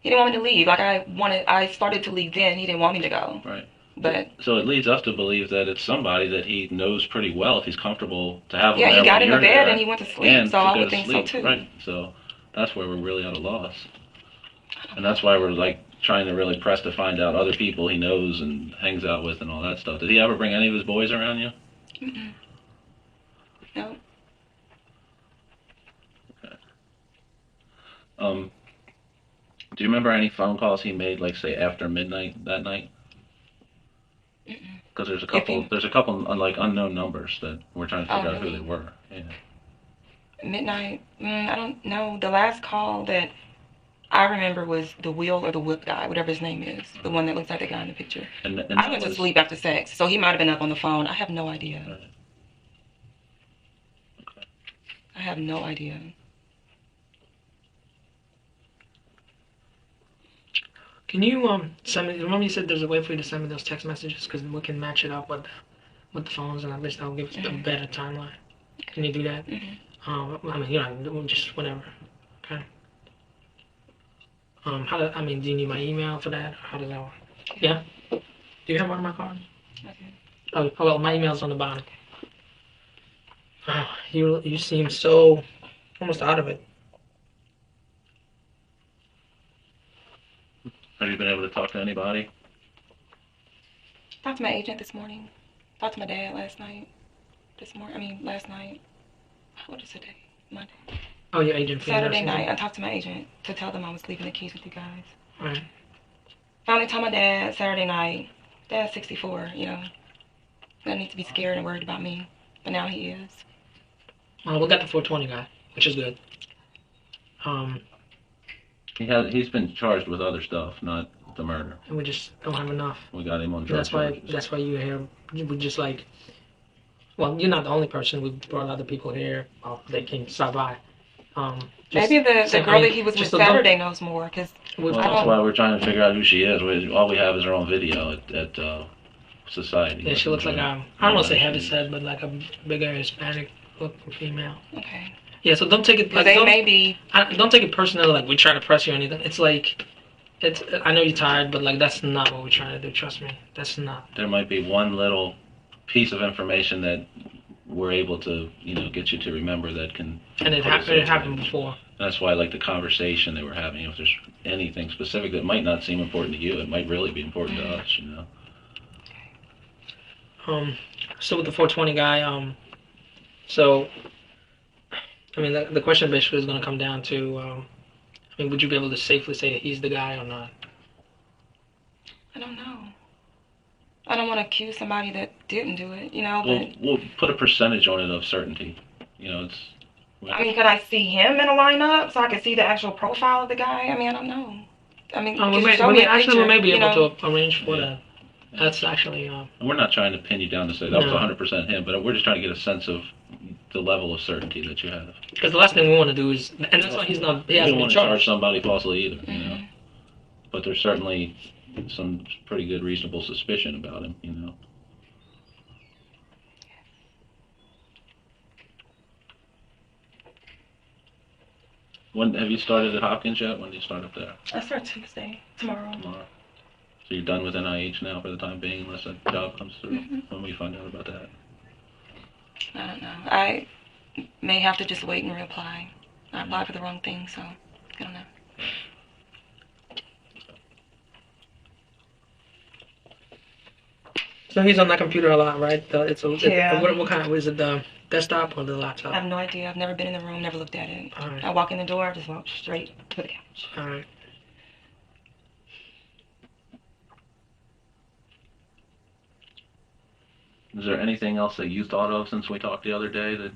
He didn't want me to leave. Like I started to leave then. He didn't want me to go. Right. But So it leads us to believe that it's somebody that he knows pretty well if he's comfortable to have him yeah, there he got when in the you're bed there and he went to sleep. and So to I go would to think so sleep. too. Right. So that's where we're really at a loss. And that's why we're like trying to really press to find out other people he knows and hangs out with and all that stuff. Did he ever bring any of his boys around you? Mm-mm. No. Do you remember any phone calls he made, like say after midnight that night? Mm-mm. Because there's a If couple like unknown numbers that we're trying to figure out who really? they were. Yeah. Midnight. I don't know. The last call that I remember was the wheel or the whip guy, whatever his name is, the one that looks like the guy in the picture. And I that went to was- sleep after sex, so he might have been up on the phone. I have no idea. Right. I have no idea. Can you send me? Remember you said there's a way for you to send me those text messages because we can match it up with the phones, and at least that'll give us a better timeline. Can you do that? Mm-hmm. I mean, you know, just whenever. Okay. Do you need my email for that? Or how does that work? Yeah. Do you have one of my cards? Okay. Oh, well, my email's on the bottom. Oh, you seem so almost out of it. Have you been able to talk to anybody? Talked to my agent this morning. Talked to my dad last night. Last night. What is today? Monday. Oh, your agent. for your Saturday nursing night. I home. talked to my agent to tell them I was leaving the keys with you guys. Right. Finally told my dad Saturday night. Dad's 64, you know. I need to be scared and worried about me. But now he is. Well, we got the 420 guy, which is good. He's been charged with other stuff, not the murder. And we just don't have enough. We got him on drug charges. That's why you're here. We just like. Well, you're not the only person. We brought other people here. Well, they came stop by. Maybe the girl that he was with just Saturday knows more, because Well, that's why we're trying to figure out who she is. All we have is her own video at Society. Yeah, she looks like I don't want to say heavy set, but like a bigger Hispanic looking female. Okay. Yeah, so don't take it like They don't, may be. don't take it personally. Like we're trying to press you or anything. It's like, I know you're tired, but like that's not what we're trying to do. Trust me, that's not. There might be one little piece of information that we're able to, get you to remember that can. And it put us happened. It into happened before. That's why I like the conversation they were having. If there's anything specific that might not seem important to you, it might really be important to us. So with the 420 guy, so, I mean, the question basically is going to come down to, would you be able to safely say that he's the guy or not? I don't know. I don't want to accuse somebody that didn't do it, but... We'll put a percentage on it of certainty. It's... could I see him in a lineup so I could see the actual profile of the guy? I don't know. We may be able to arrange for that. That's actually... And we're not trying to pin you down to say that was 100% him, but we're just trying to get a sense of the level of certainty that you have. Because the last thing we want to do is... And that's why he We hasn't don't been want to charged. charge somebody falsely either, But there's certainly some pretty good reasonable suspicion about him, When have you started at Hopkins yet? When do you start up there? I start Tuesday, tomorrow. Tomorrow. So you're done with NIH now for the time being, unless a job comes through. When will you find out about that? I don't know. I may have to just wait and reapply. I applied for the wrong thing, so I don't know. So he's on that computer a lot, right? Yeah. What kind of, is it the desktop or the I laptop? have no idea. I've never been in the room, never looked at it. All right. I walk in the door, I just walk straight to the couch. All right. Is there anything else that you thought of since we talked the other day that?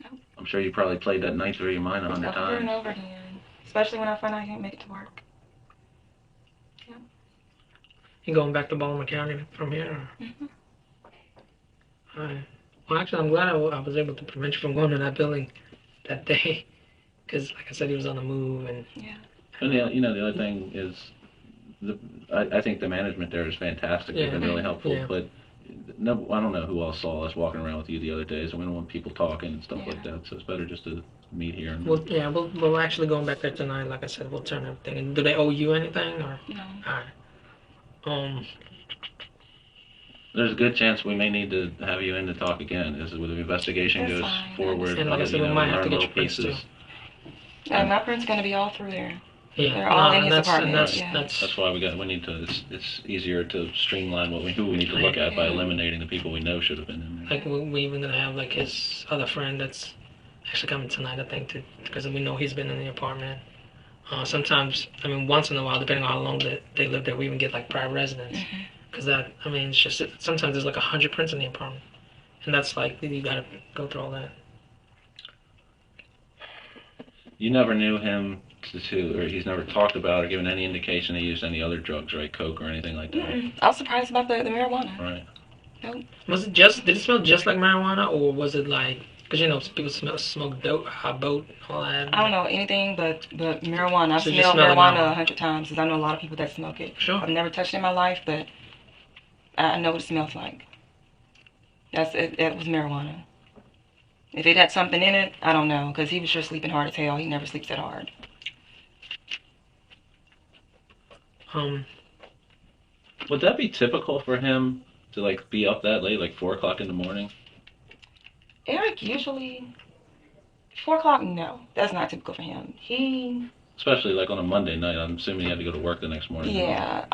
No. I'm sure you probably played that night through your mind 100 Over times. and over again. Especially when I find out I can't make it to work. You going back to Baltimore County from here? Mhm. All right. Well, actually, I'm glad I was able to prevent you from going to that building that day, because, like I said, he was on the move, and Yeah. And the other thing is, I think the management there is fantastic. They've been really helpful. Yeah. But no, I don't know who else saw us walking around with you the other day, so we don't want people talking and stuff Yeah. like that. So it's better just to meet here. And, we're actually going back there tonight. Like I said, we'll turn everything. And do they owe you anything, or? No. All right. There's a good chance we may need to have you in to talk again as the investigation That's goes fine. forward. And like I said, we might have to learn get little your prints, pieces. too. And my print's gonna be all through there. Yeah. They're all in his that's, apartment, That's, yeah. That's why we need to. It's easier to streamline who we need to look at by eliminating the people we know should have been in there. like we even gonna have like his other friend that's actually coming tonight, I think, because we know he's been in the apartment. Sometimes, I mean, once in a while, depending on how long they live there, we even get like private residence. Because it's just sometimes there's like 100 prints in the apartment, and that's like you gotta go through all that. You never knew him or he's never talked about or given any indication he used any other drugs, right? Coke or anything like that. I was surprised about the marijuana. Right. Nope. Did it smell just like marijuana, or was it like, because people smoke dope, boat, all that? I don't know anything but marijuana. I've So you smelled smell the marijuana marijuana. 100 times because I know a lot of people that smoke it. Sure. I've never touched it in my life, but I know what it smells like. It was marijuana. If it had something in it, I don't know, because he was sure sleeping hard as hell. He never sleeps that hard. Would that be typical for him to like be up that late, like 4 o'clock in the morning? Eric usually 4 o'clock. No, that's not typical for him. Especially like on a Monday night. I'm assuming he had to go to work the next morning. Yeah.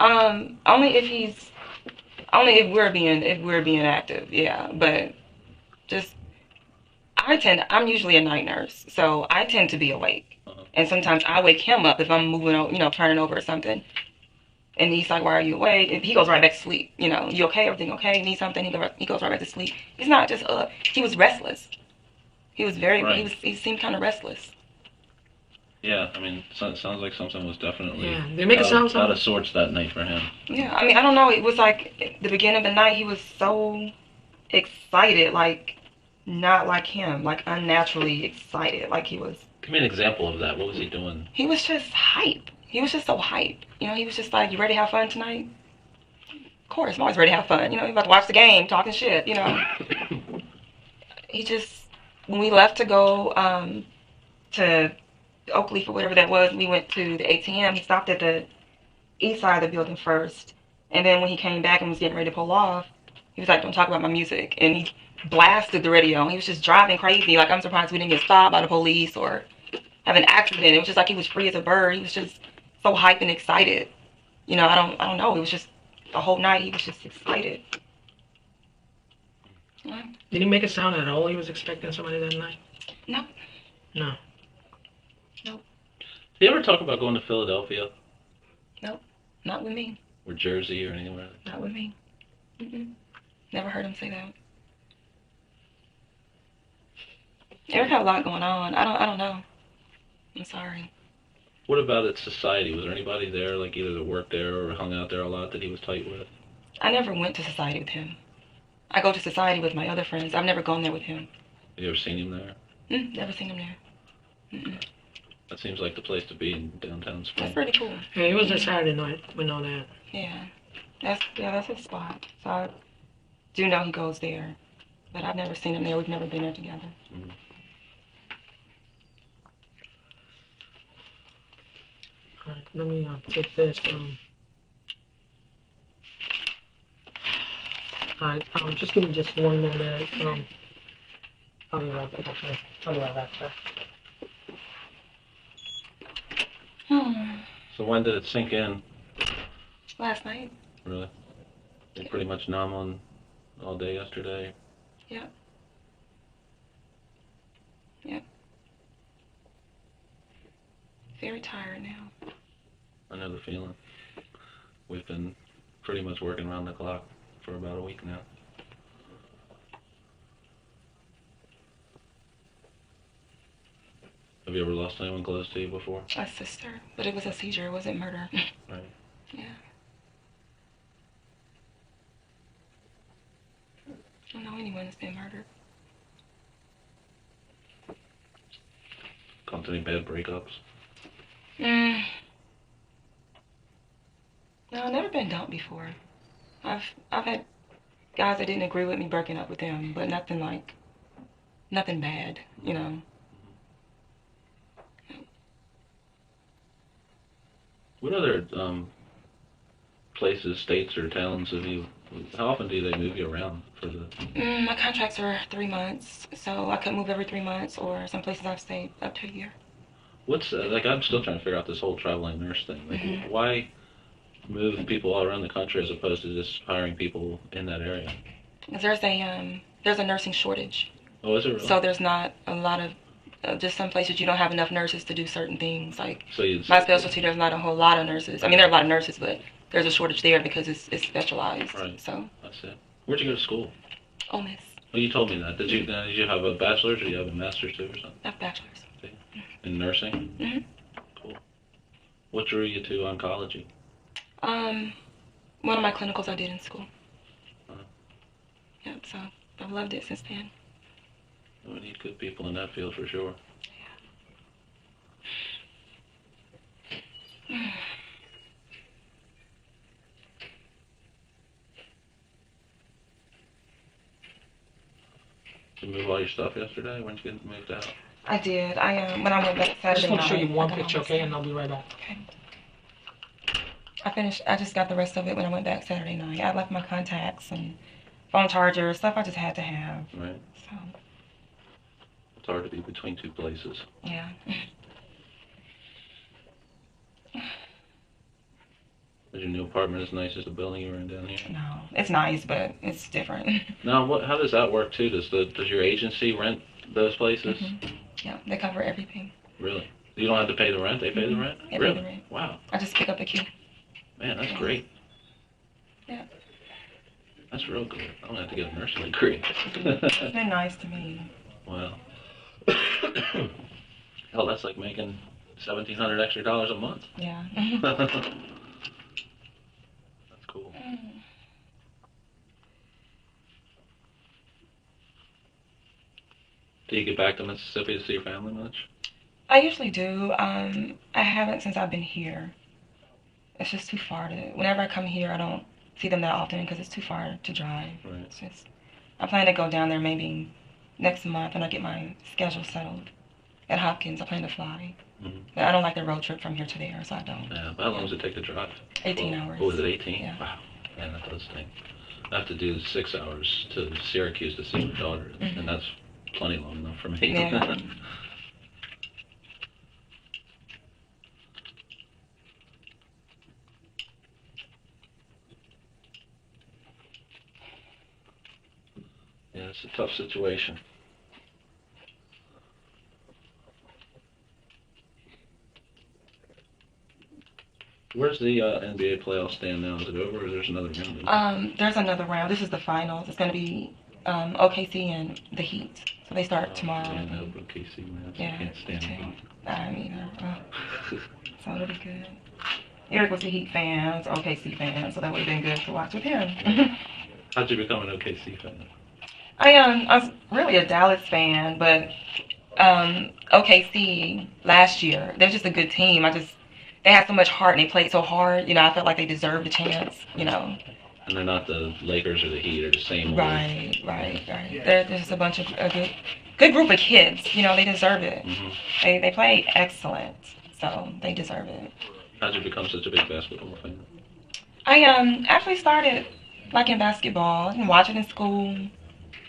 Only if we're being active. Yeah, but just I'm usually a night nurse, so I tend to be awake. And sometimes I wake him up if I'm moving, turning over or something. And he's like, "Why are you awake?" And he goes right back to sleep. "You okay? Everything okay? Need something?" He goes right back to sleep. He's not just he was restless. He was he seemed kind of restless. Yeah, I mean, it sounds like something was definitely They make it sound out of sorts that night for him. Yeah, I mean, I don't know. It was like the beginning of the night, he was so excited, like not like him, like unnaturally excited, like he was. Give me an example of that. What was he doing? He was just hype. He was just so hype. He was just like, "You ready to have fun tonight?" Of course, I'm always ready to have fun. He's about to watch the game, talking shit. He just, when we left to go to Oakleaf or whatever that was, we went to the ATM. He stopped at the east side of the building first, and then when he came back and was getting ready to pull off, he was like, "Don't talk about my music," and he blasted the radio. He was just driving crazy. Like, I'm surprised we didn't get stopped by the police or have an accident. It was just like he was free as a bird. He was just so hyped and excited. I don't know. It was just the whole night. He was just excited. Yeah. Did he make it sound at all he was expecting somebody that night? No. No. Nope. Did you ever talk about going to Philadelphia? Nope. Not with me. Or Jersey or anywhere? Not with me. Never heard him say that. Eric had a lot going on. I don't know. I'm sorry. What about at society? Was there anybody there, like either that worked there or hung out there a lot that he was tight with? I never went to society with him. I go to society with my other friends. I've never gone there with him. Have you ever seen him there? Never seen him there. That seems like the place to be in downtown Spring. That's pretty cool. Yeah, he was there Saturday night. We know that. Yeah. That's his spot. So I do know he goes there. But I've never seen him there. We've never been there together. Mm-hmm. All right, let me take this. Alright, just give me just one more minute. I'll be right back. Okay. I'll be right back, sir. So when did it sink in? Last night. Really? You're pretty much numb on all day yesterday. Yep. Yep. Very tired now. I know the feeling. We've been pretty much working around the clock for about a week now. Have you ever lost anyone close to you before? A sister, but it was a seizure. It wasn't murder. Right. Yeah. I don't know anyone that's been murdered. Gone through any bad breakups? No, I've never been dumped before. I've had guys that didn't agree with me breaking up with them, but nothing bad, you know. What other places, states, or towns have you? How often do they move you around for the? My contracts are 3 months, so I could move every 3 months, or some places I've stayed up to a year. What's like? I'm still trying to figure out this whole traveling nurse thing. Like, why move people all around the country as opposed to just hiring people in that area? Because there's a nursing shortage. Oh, is it really? So there's not a lot of just some places you don't have enough nurses to do certain things. Like So my specialty, there's not a whole lot of nurses. I mean, there are a lot of nurses, but there's a shortage there because it's specialized. Right. So. That's it. Where'd you go to school? Ole Miss. Well, you told me that. Did you have a bachelor's or you have a master's too or something? I have bachelor's. In nursing? Mhm. Cool. What drew you to oncology? One of my clinicals I did in school. Uh-huh. Yep. So I've loved it since then. We need good people in that field for sure. Did you move all your stuff yesterday? When did you get moved out? I did. When I went back I Saturday just want to show you night, one I got picture, all my okay? And stuff. I'll be right back. Okay. I just got the rest of it when I went back Saturday night. I left my contacts and phone charger, stuff I just had to have. Right. So, It's hard to be between two places. yeah. Is your new apartment as nice as the building you were in down here? No, it's nice, but it's different. Now, how does that work too? Does your agency rent those places? Yeah, they cover everything. Really? You don't have to pay the rent? They pay the rent? They pay Really? the rent. Wow. I just pick up the key. Man, that's great. Yeah. That's real good. I'm gonna have to get a nursing degree. It's been nice to me. Wow. Hell, that's like making $1,700 extra a month. Yeah. That's cool. Do you get back to Mississippi to see your family much? I usually do. I haven't since I've been here. It's just too far to. Whenever I come here, I don't see them that often because it's too far to drive. Right. It's just. I plan to go down there maybe next month when I get my schedule settled. At Hopkins, I plan to fly. Mm-hmm. But I don't like the road trip from here to there, so I don't. Yeah, but how long does it take to drive? 18 hours. Oh, is it 18? Yeah. Wow. Man, that does stink. I have to do 6 hours to Syracuse to see my daughter, and that's plenty long enough for me. Yeah. Yeah, it's a tough situation. Where's the NBA playoffs stand now? Is it over, or there's another round? There's another round. This is the finals. It's going to be OKC and the Heat. So they start tomorrow. Yeah, I hope OKC wins. Yeah, I can't stand me the too. Heat. I mean, so it'll be good. Eric was a Heat fan, I was an OKC fan, so that would have been good to watch with him. How'd you become an OKC fan? I was really a Dallas fan, but OKC last year, they're just a good team. They had so much heart and they played so hard. You know, I felt like they deserved a chance. You know. And they're not the Lakers or the Heat, or the same. Right. They're just a bunch of a good group of kids. You know, they deserve it. Mm-hmm. They play excellent, so they deserve it. How'd you become such a big basketball fan? I actually started liking basketball and watching in school.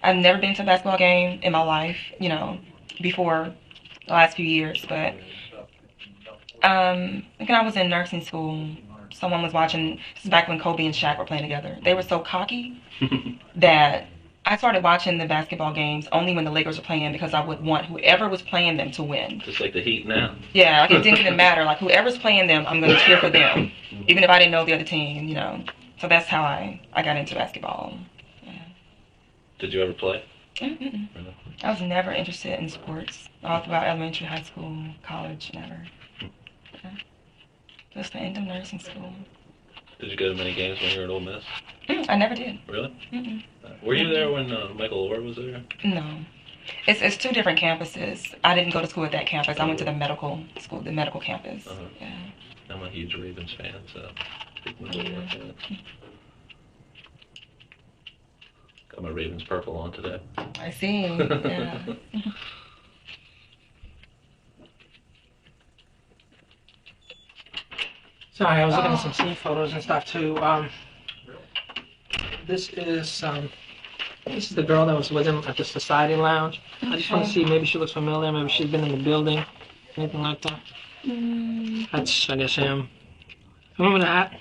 I've never been to a basketball game in my life, you know, before the last few years. But again, I was in nursing school, someone was watching. This is back when Kobe and Shaq were playing together. They were so cocky that I started watching the basketball games only when the Lakers were playing because I would want whoever was playing them to win. Just like the Heat now. Yeah, like it didn't even matter. Like whoever's playing them, I'm going to cheer for them, even if I didn't know the other team. You know. So that's how I got into basketball. Yeah. Did you ever play? Mm-mm. I was never interested in sports all throughout elementary, high school, college, never. Yeah. Just the end of nursing school. Did you go to many games when you were at Ole Miss? I never did. Really? Mm-mm. Were you there when Michael Orr was there? No. It's two different campuses. I didn't go to school at that campus. I went to the medical school, the medical campus. Uh-huh. Yeah. I'm a huge Ravens fan, so got my Ravens purple on today. I see. Yeah. Sorry, I was looking at some scene photos and stuff too. This is the girl that was with him at the Society Lounge. I just want to see, maybe she looks familiar, maybe she's been in the building, anything like that. That's, I guess, him. Remember that?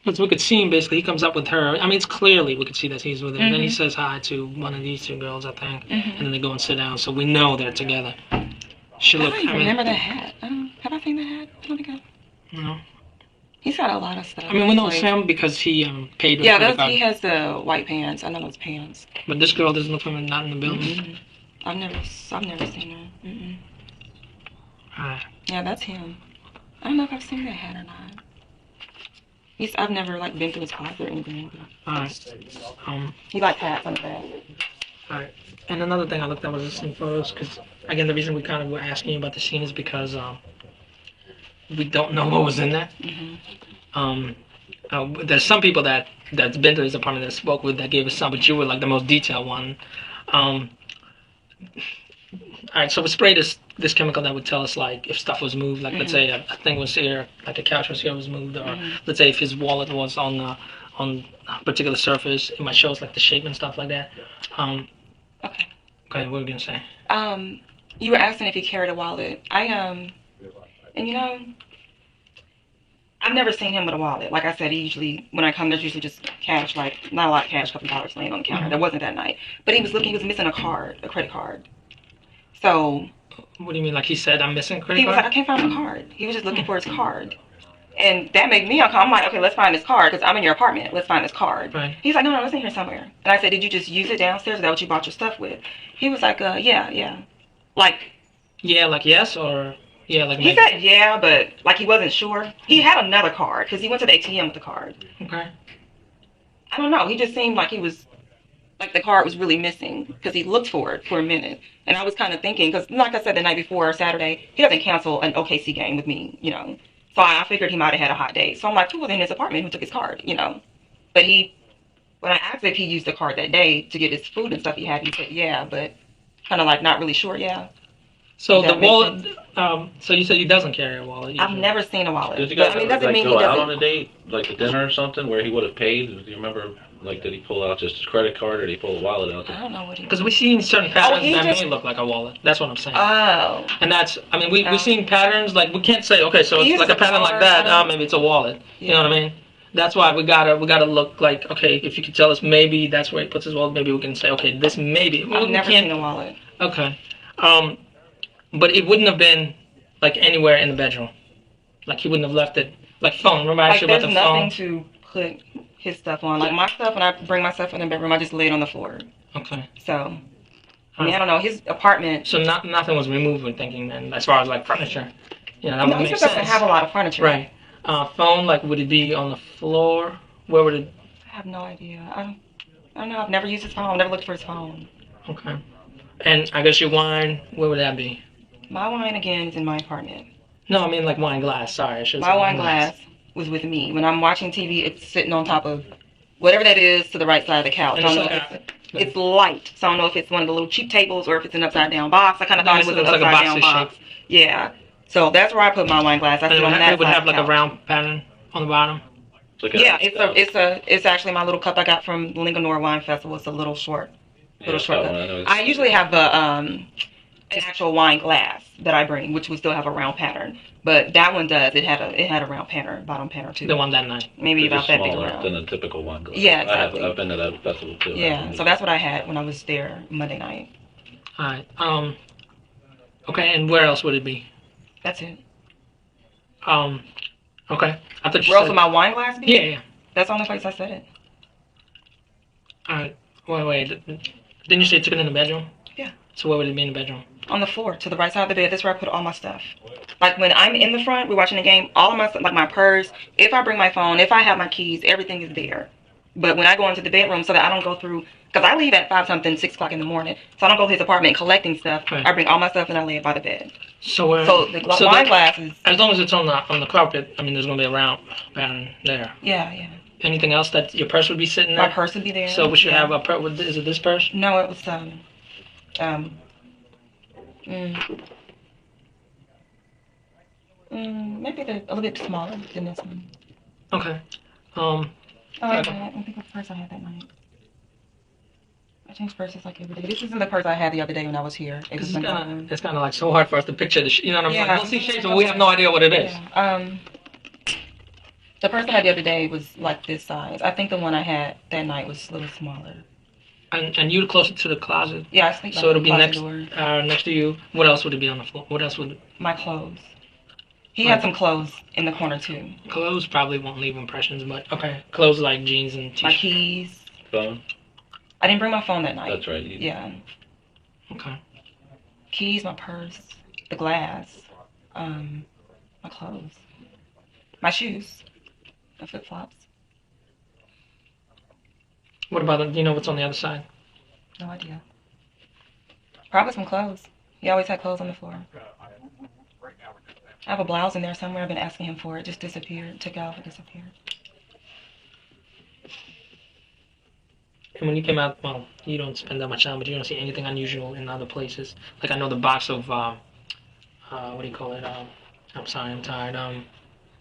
Because we could see him, basically, he comes up with her. I mean, it's clearly, we could see that he's with her. Then he says hi to one of these two girls, I think. And then they go and sit down, so we know they're together. She looked, I don't remember the hat. Have I seen the hat? I don't think I... No. He's got a lot of stuff. I mean, we know it's him because he paid with credit card. He has the white pants. I know those pants. But this girl doesn't look familiar, not in the building. I've never seen her. Alright. Yeah, that's him. I don't know if I've seen that hat or not. I've never been through his closet or anything. Alright. He likes hats on the back. Alright. And another thing I looked at was the scene photos, because again, the reason we kind of were asking you about the scene is because we don't know what was in there. There's some people that's been to his apartment that spoke with that gave us some, but you were like the most detailed one. Alright, so we sprayed this chemical that would tell us like if stuff was moved, like let's say a thing was here, like a couch was here, was moved, or let's say if his wallet was on a particular surface, it might show us like the shape and stuff like that. Okay. Okay, what were we gonna say? You were asking if he carried a wallet. And you know, I've never seen him with a wallet. Like I said, when I come, there's usually just cash, like not a lot of cash, a couple dollars laying on the counter. There wasn't that night. But he was missing a credit card. So. What do you mean? Like he said, I'm missing a credit card? He was like, I can't find my card. He was just looking for his card. And that made me uncomfortable. I'm like, okay, let's find his card because I'm in your apartment. Let's find his card. Right. He's like, no, it's in here somewhere. And I said, did you just use it downstairs? Is that what you bought your stuff with? He was like, yeah. Like. Yeah, like yes or yeah, like. He said yeah, but like he wasn't sure. He had another card because he went to the ATM with the card. Okay. I don't know. He just seemed like he was. Like the card was really missing because he looked for it for a minute. And I was kind of thinking, because like I said the night before, Saturday, he doesn't cancel an OKC game with me, you know. So I figured he might have had a hot day. So I'm like, who was in his apartment who took his card, you know? But when I asked if he used the card that day to get his food and stuff he had, he said, yeah, but kind of like not really sure, yeah. So the wallet, so you said he doesn't carry a wallet. I've never seen a wallet. Did you guys doesn't mean go he out doesn't. on a date, like a dinner or something, where he would have paid? Do you remember, like, did he pull out just his credit card or did he pull a wallet out? I don't know what he. Because we've seen certain patterns that may look like a wallet. That's what I'm saying. Oh. And that's, I mean, we've seen patterns, like, we can't say, okay, so it's like a pattern like that, maybe it's a wallet. Yeah. You know what I mean? That's why we gotta look like, okay, if you could tell us maybe that's where he puts his wallet, maybe we can say, okay, this maybe. I've never seen a wallet. Okay. But it wouldn't have been, like, anywhere in the bedroom. Like, he wouldn't have left it, like, phone. Remember I asked you about the phone? There's nothing to put his stuff on. Like, my stuff, when I bring my stuff in the bedroom, I just lay it on the floor. Okay. So, I mean, I don't know. His apartment. So nothing was removed when thinking then, as far as, like, furniture. You know, that would make sense. He doesn't have a lot of furniture. Right. Phone, like, would it be on the floor? Where would it? I have no idea. I don't know. I've never used his phone. I've never looked for his phone. Okay. And I guess your wine, where would that be? My wine, again, is in my apartment. No, I mean like wine glass. Sorry, I should have said wine glass was with me. When I'm watching TV, it's sitting on top of whatever that is to the right side of the couch. I don't know it's light, so I don't know if it's one of the little cheap tables or if it's an upside-down box. I kind of thought it was an upside-down box. Yeah. So that's where I put my wine glass. It would have like a round pattern on the bottom. Yeah, it's actually my little cup I got from the Linganore Wine Festival. It's a little short cup. I usually have an actual wine glass that I bring, which would still have a round pattern. But that one does. It had a round pattern, bottom pattern too. The one that night. Maybe They're about just that big smaller around. than a typical wine glass. Yeah, exactly. I've been to that festival too. Yeah, so that's what I had when I was there Monday night. All right. Okay, and where else would it be? That's it. Okay. I thought you Where else said... would my wine glass be? Yeah. That's the only place I said it. All right. Wait. Didn't you say you took it in the bedroom? Yeah. So where would it be in the bedroom? On the floor, to the right side of the bed. That's where I put all my stuff. Like when I'm in the front, we're watching the game, all of my stuff, like my purse, if I bring my phone, if I have my keys, everything is there. But when I go into the bedroom, so that I don't go through, because I leave at 5-something, 6 o'clock in the morning, so I don't go to his apartment collecting stuff. Right. I bring all my stuff and I lay it by the bed. So the wine glass is... As long as it's on the carpet, I mean, there's gonna be a round pattern there. Yeah. Anything else that your purse would be sitting there? My purse would be there. So we should have a purse. Is it this purse? No, it was maybe a little bit smaller than this one. Okay. I think what purse I had that night. I change purses like every day. This isn't the purse I had the other day when I was here. It's kind of like so hard for us to picture the. You know what I'm saying? Yeah. We'll see shapes, but we have no idea what it is. Yeah. The purse I had the other day was like this size. I think the one I had that night was a little smaller. And you closer to the closet. Yeah, I sleep. So it'll be next door. next to you. What else would it be on the floor? What else would? My clothes. He had some clothes in the corner too. Clothes probably won't leave impressions, but okay. Clothes like jeans and t-shirts. My keys. Phone? I didn't bring my phone that night. That's right. Yeah. Okay. Keys, my purse, the glass, my clothes, my shoes, my flip flops. What about do you know what's on the other side? No idea. Probably some clothes. He always had clothes on the floor. I have a blouse in there somewhere. I've been asking him for it. Just disappeared. Took it off and disappeared. And when you came out, well, you don't spend that much time, but you don't see anything unusual in other places. Like I know the box of what do you call it? I'm sorry, I'm tired.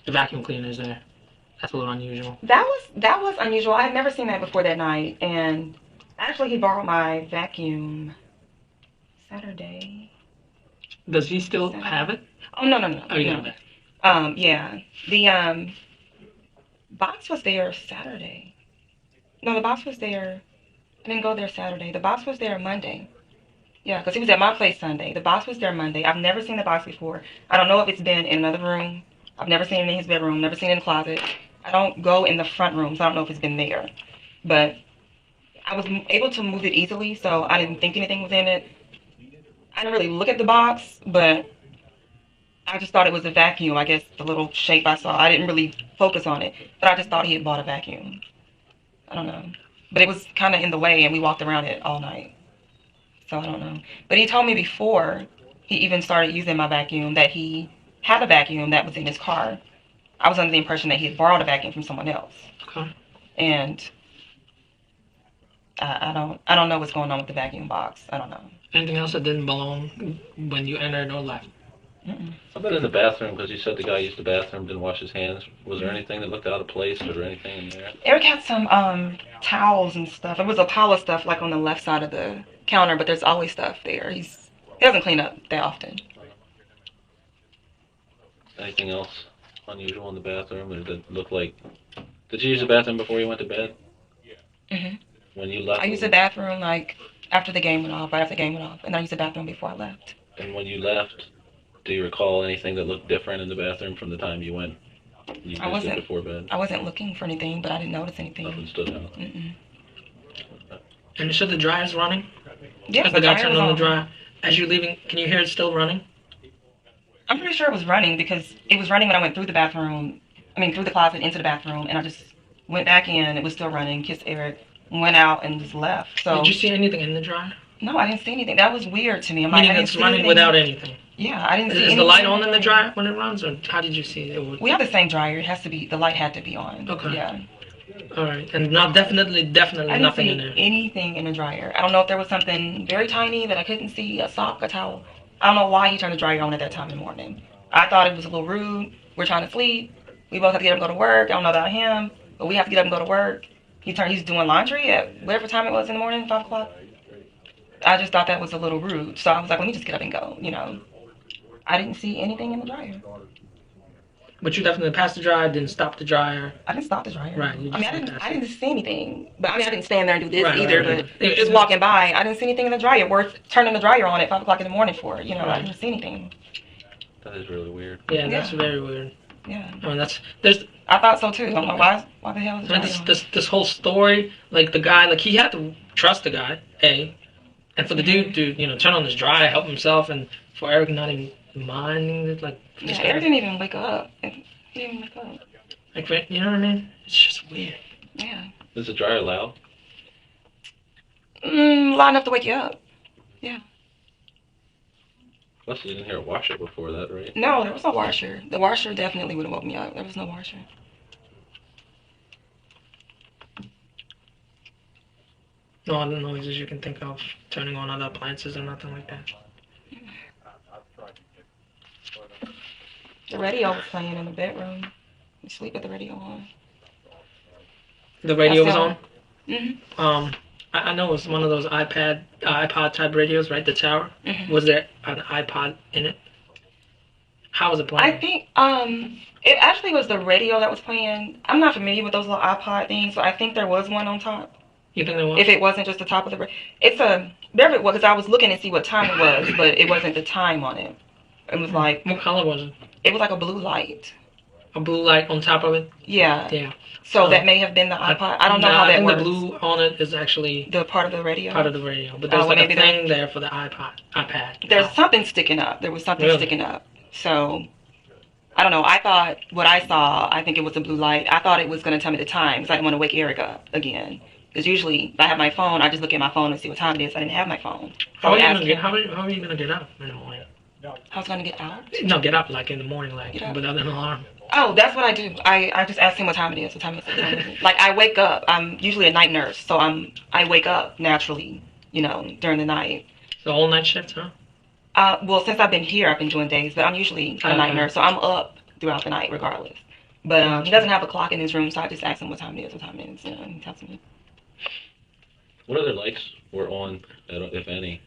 The vacuum cleaner is there. That's a little unusual. That was unusual. I had never seen that before that night. And actually, he borrowed my vacuum Saturday. Does he still have it? Oh no. Oh, you got it. Yeah. The box was there Saturday. No, the box was there. I didn't go there Saturday. The box was there Monday. Yeah, because he was at my place Sunday. The box was there Monday. I've never seen the box before. I don't know if it's been in another room. I've never seen it in his bedroom. Never seen it in the closet. I don't go in the front room, so I don't know if it's been there. But I was able to move it easily, so I didn't think anything was in it. I didn't really look at the box, but I just thought it was a vacuum. I guess the little shape I saw. I didn't really focus on it, but I just thought he had bought a vacuum. I don't know. But it was kind of in the way, and we walked around it all night. So I don't know. But he told me before he even started using my vacuum that he had a vacuum that was in his car. I was under the impression that he had borrowed a vacuum from someone else. Okay. And I don't know what's going on with the vacuum box. I don't know. Anything else that didn't belong when you entered or left? Mm-mm. How about in the bathroom? Because you said the guy used the bathroom, didn't wash his hands. Was there anything that looked out of place or anything in there? Eric had some towels and stuff. There was a pile of stuff like on the left side of the counter, but there's always stuff there. He doesn't clean up that often. Anything else unusual in the bathroom? Or did it look like... Did you use the bathroom before you went to bed? Mm-hmm. When you left? I used the bathroom like after the game went off, right after the game went off, and I used the bathroom before I left. And when you left, do you recall anything that looked different in the bathroom from the time you went? You used it before bed? I wasn't looking for anything, but I didn't notice anything. Nothing stood out? Mm-mm. And you said the dryer's running? Yeah, As the guy dryer turned was on the dryer. As you're leaving, can you hear it still running? I'm pretty sure it was running because it was running when I went through the bathroom. Through the closet into the bathroom, and I just went back in. It was still running. Kissed Eric, went out, and just left. So did you see anything in the dryer? No, I didn't see anything. That was weird to me. Meaning it's running without anything. Yeah, I didn't see anything. Is the light on in the dryer when it runs, or how did you see it? We have the same dryer. It has to be. The light had to be on. Okay. Yeah. All right, and not definitely I didn't nothing see in there. anything in the dryer. I don't know if there was something very tiny that I couldn't see, a sock, a towel. I don't know why he turned the dryer on at that time in the morning. I thought it was a little rude. We're trying to sleep. We both have to get up and go to work. I don't know about him, but we have to get up and go to work. He's doing laundry at whatever time it was in the morning, 5 o'clock. I just thought that was a little rude. So I was like, let me just get up and go, you know. I didn't see anything in the dryer. But you definitely passed the dryer, didn't stop the dryer. I didn't stop the dryer. Right. I didn't see anything. But I mean, I didn't stand there and do this either. Right. But just walking by, I didn't see anything in the dryer worth turning the dryer on at 5 o'clock in the morning for. You know, I didn't see anything. That is really weird. Yeah, that's very weird. Yeah. I mean, I thought so too. I'm like, why the hell is that? This whole story, like the guy, like he had to trust the guy, and for the dude to, you know, turn on his dryer, help himself, and for Eric not even minding it, like. Yeah, Eric didn't even wake up. He didn't even wake up. Like, you know what I mean? It's just weird. Yeah. Is the dryer loud? Loud enough to wake you up. Yeah. Plus, you didn't hear a washer before that, right? No, there was no washer. The washer definitely would have woke me up. There was no washer. No other noises you can think of, turning on other appliances or nothing like that. The radio was playing in the bedroom. We sleep with the radio on. The radio was on? Mm-hmm. I know it was one of those iPod type radios, right? The tower. Mm-hmm. Was there an iPod in it? How was it playing? I think it actually was the radio that was playing. I'm not familiar with those little iPod things, so I think there was one on top. You think there was? If it wasn't just the top of the radio. It's whatever it was, because I was looking to see what time it was, but it wasn't the time on it. It was like... What color was it? It was like a blue light. A blue light on top of it? Yeah. Yeah. So that may have been the iPod. I don't know how that works. I think the blue on it is actually... The part of the radio? Part of the radio. But there's like a thing there for the iPad. There's something sticking up. There was something sticking up. So, I don't know. I thought, what I saw, I think it was a blue light. I thought it was going to tell me the time, because I didn't want to wake Eric up again. Because usually, if I have my phone, I just look at my phone and see what time it is. I didn't have my phone. So how are you going to get up in the morning? I was going to get out? No, get up like in the morning, like without an alarm. Oh, that's what I do. I just ask him what time it is. What time is it? Like, I wake up. I'm usually a night nurse, so I wake up naturally, you know, during the night. So all night shift, huh? Well, since I've been here, I've been doing days, but I'm usually a night nurse, so I'm up throughout the night regardless. But he doesn't have a clock in his room, so I just ask him what time it is, you know, and he tells me. What other lights were on, if any?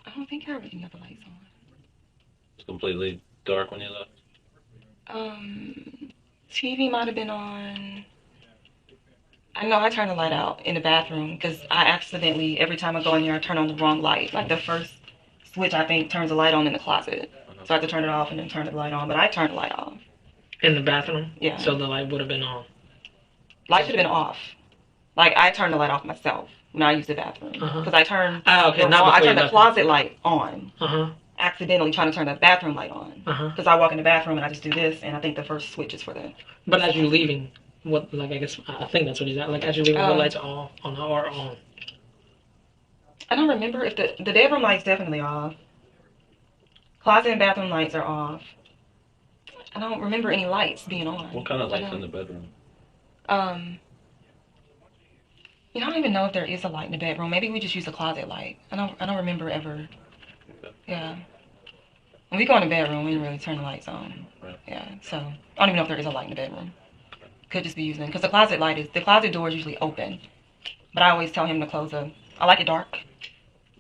I don't think there were any other lights on. It's completely dark when you left? TV might have been on. I know I turned the light out in the bathroom because I accidentally, every time I go in there, I turn on the wrong light. Like the first switch, I think, turns the light on in the closet. So I have to turn it off and then turn the light on. But I turned the light off. In the bathroom? Yeah. So the light would have been on? Light should have been off. Like, I turned the light off myself when I used the bathroom. Because I turned, I turned the closet light on. Accidentally trying to turn the bathroom light on. Because I walk in the bathroom and I just do this, and I think the first switch is for the... But as you're leaving, what, like, I think that's what he's at. Like, as you're leaving, the lights are off, or on? I don't remember if the bedroom light's definitely off. Closet and bathroom lights are off. I don't remember any lights being on. What kind of lights in the bedroom? You know, I don't even know if there is a light in the bedroom. Maybe we just use a closet light. I don't remember ever. Okay. Yeah. When we go in the bedroom, we didn't really turn the lights on. Right. Yeah. So I don't even know if there is a light in the bedroom. Could just be using, because the closet door is usually open. But I always tell him to close I like it dark.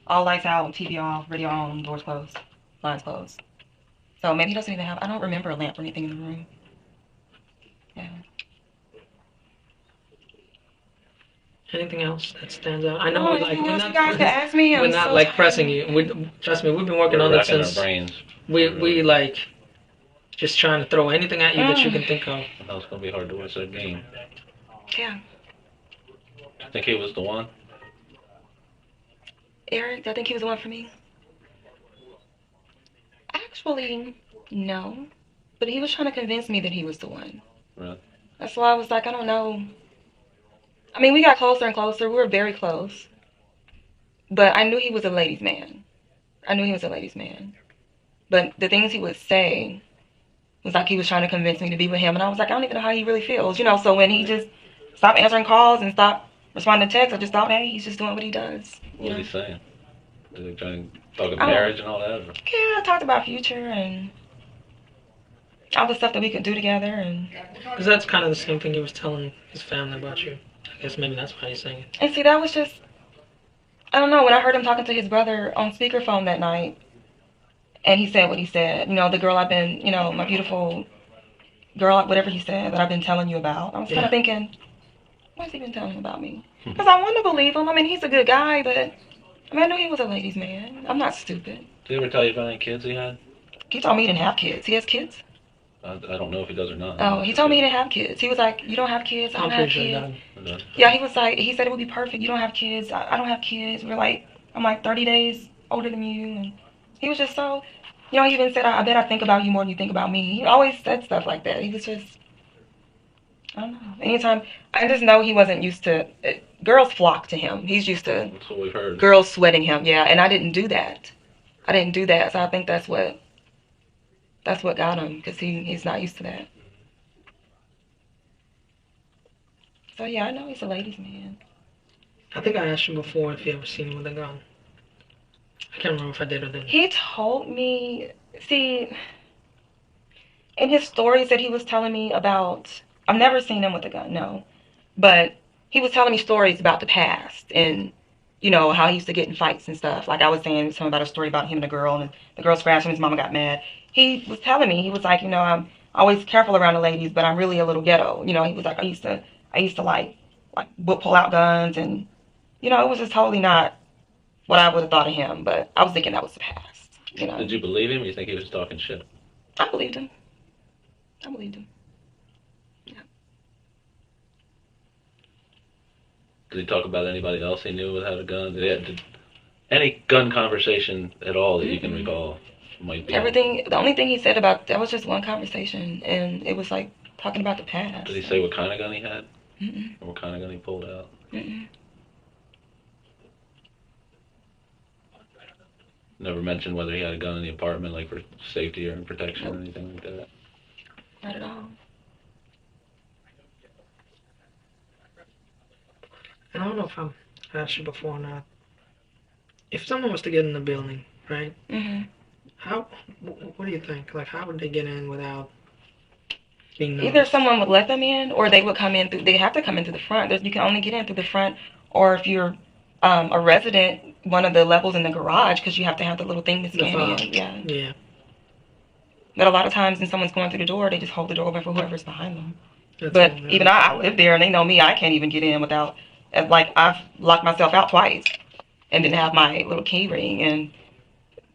All lights out, TV off, radio on, doors closed, blinds closed. So maybe he doesn't even have, I don't remember a lamp or anything in the room. Yeah. Anything else that stands out? I know, like, we're not, you guys can ask me. We're not, like, pressing you. Trust me, we've been working on it since. Our brains. We like, just trying to throw anything at you that you can think of. I know it's going to be hard to watch that game. Yeah. I think he was the one. Eric, I think he was the one for me. Actually, no. But he was trying to convince me that he was the one. Really? That's why I was like, I don't know. I mean, we got closer and closer. We were very close. But I knew he was a ladies' man. But the things he would say was like he was trying to convince me to be with him. And I was like, I don't even know how he really feels. You know, so when he just stopped answering calls and stopped responding to texts, I just thought, hey, he's just doing what he does. What was he saying? Was he trying to talk about marriage and all that? Or? Yeah, I talked about future and all the stuff that we could do together. And because that's kind of the same thing he was telling his family about you. guess maybe that's why he's saying it. And see, that was just, I don't know, when I heard him talking to his brother on speakerphone that night, and he said what he said, you know, the girl I've been, you know, my beautiful girl, whatever he said that I've been telling you about. I was kind of thinking, what's he been telling about me? Because I want to believe him. I mean, he's a good guy, but I mean, I knew he was a ladies' man. I'm not stupid. Did he ever tell you about any kids he had? He told me he didn't have kids. He has kids? I don't know if he does or not. Oh, he told me he didn't have kids. He was like, you don't have kids? I don't have kids. Yeah, he was like, he said it would be perfect. You don't have kids. I don't have kids. We're like, I'm like 30 days older than you. And he was just so, you know, he even said, I bet I think about you more than you think about me. He always said stuff like that. He was just, I don't know. Anytime, I just know he wasn't used to, girls flock to him. He's used to That's what we've heard. girls sweating him. Yeah, and I didn't do that. I didn't do that. So I think that's what got him, because he's not used to that. So yeah, I know he's a ladies' man. I think I asked you before if you ever seen him with a gun. I can't remember if I did or didn't. He told me, see, in his stories that he was telling me about, I've never seen him with a gun, no. But he was telling me stories about the past and, you know, how he used to get in fights and stuff. Like I was saying something about a story about him and a girl, and the girl scratched him, his mama got mad. He was telling me, he was like, you know, I'm always careful around the ladies, but I'm really a little ghetto. You know, he was like, I used to like pull out guns, and, you know, it was just totally not what I would have thought of him, but I was thinking that was the past, you know. Did you believe him, or you think he was talking shit? I believed him. Yeah. Did he talk about anybody else he knew that had a gun? Did any gun conversation at all that you can recall might be? Everything, the only thing he said about, that was just one conversation, and it was like talking about the past. Did he say what kind of gun he had? Mm-mm. Or what kind of gun he pulled out? Mm-mm. Never mentioned whether he had a gun in the apartment, like for safety or protection Nope. or anything like that? Not at all. And I don't know if I asked you before or not. If someone was to get in the building, right? Mm-hmm. What do you think? Like, how would they get in without being noticed? Either someone would let them in, or they would come in through, they have to come in through the front. You can only get in through the front, or if you're a resident, one of the levels in the garage, because you have to have the little thing to scan in. Yeah. Yeah. But a lot of times when someone's going through the door, they just hold the door open for whoever's behind them. That's But all, yeah. even I live there, and they know me. I can't even get in without, like, I've locked myself out twice and didn't have my little key ring, and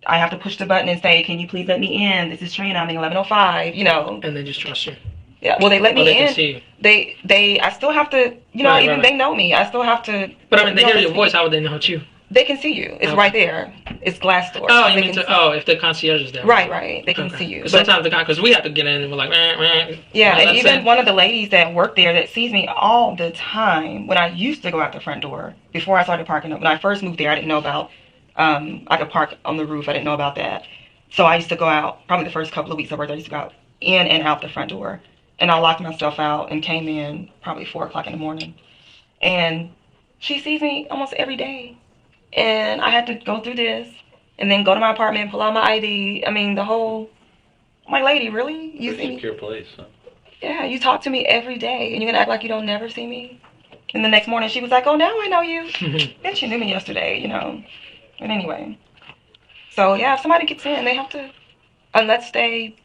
I have to push the button and say, can you please let me in? This is Trina, I'm in 1105, you know. And they just trust you. Yeah, well, they let me Well, they in. can see you. They, I still have to, you know, Right, even right. they know me. I still have to. But I mean, they you know, hear your voice. How would they know it's you? They can see you. It's Okay. right there. It's glass door. Oh, They you mean can if the concierge is there? Right. They can see you. Because But- sometimes because we have to get in and we're like, Yeah, well, and that's even it. one of the ladies that worked there that sees me all the time when I used to go out the front door before I started parking up. When I first moved there, I didn't know about I could park on the roof. I didn't know about that. So I used to go out probably the first couple of weeks I worked there. I used to go out in and out the front door, and I locked myself out and came in probably 4 o'clock in the morning. And she sees me almost every day, and I had to go through this and then go to my apartment, pull out my ID. I mean, the whole. I'm like, lady, really? You see Pretty me? secure place, huh? Yeah, you talk to me every day, and you're gonna act like you don't never see me. And the next morning, she was like, "Oh, now I know you." Then she knew me yesterday, you know. But anyway, so yeah, if somebody gets in, they have to, unless they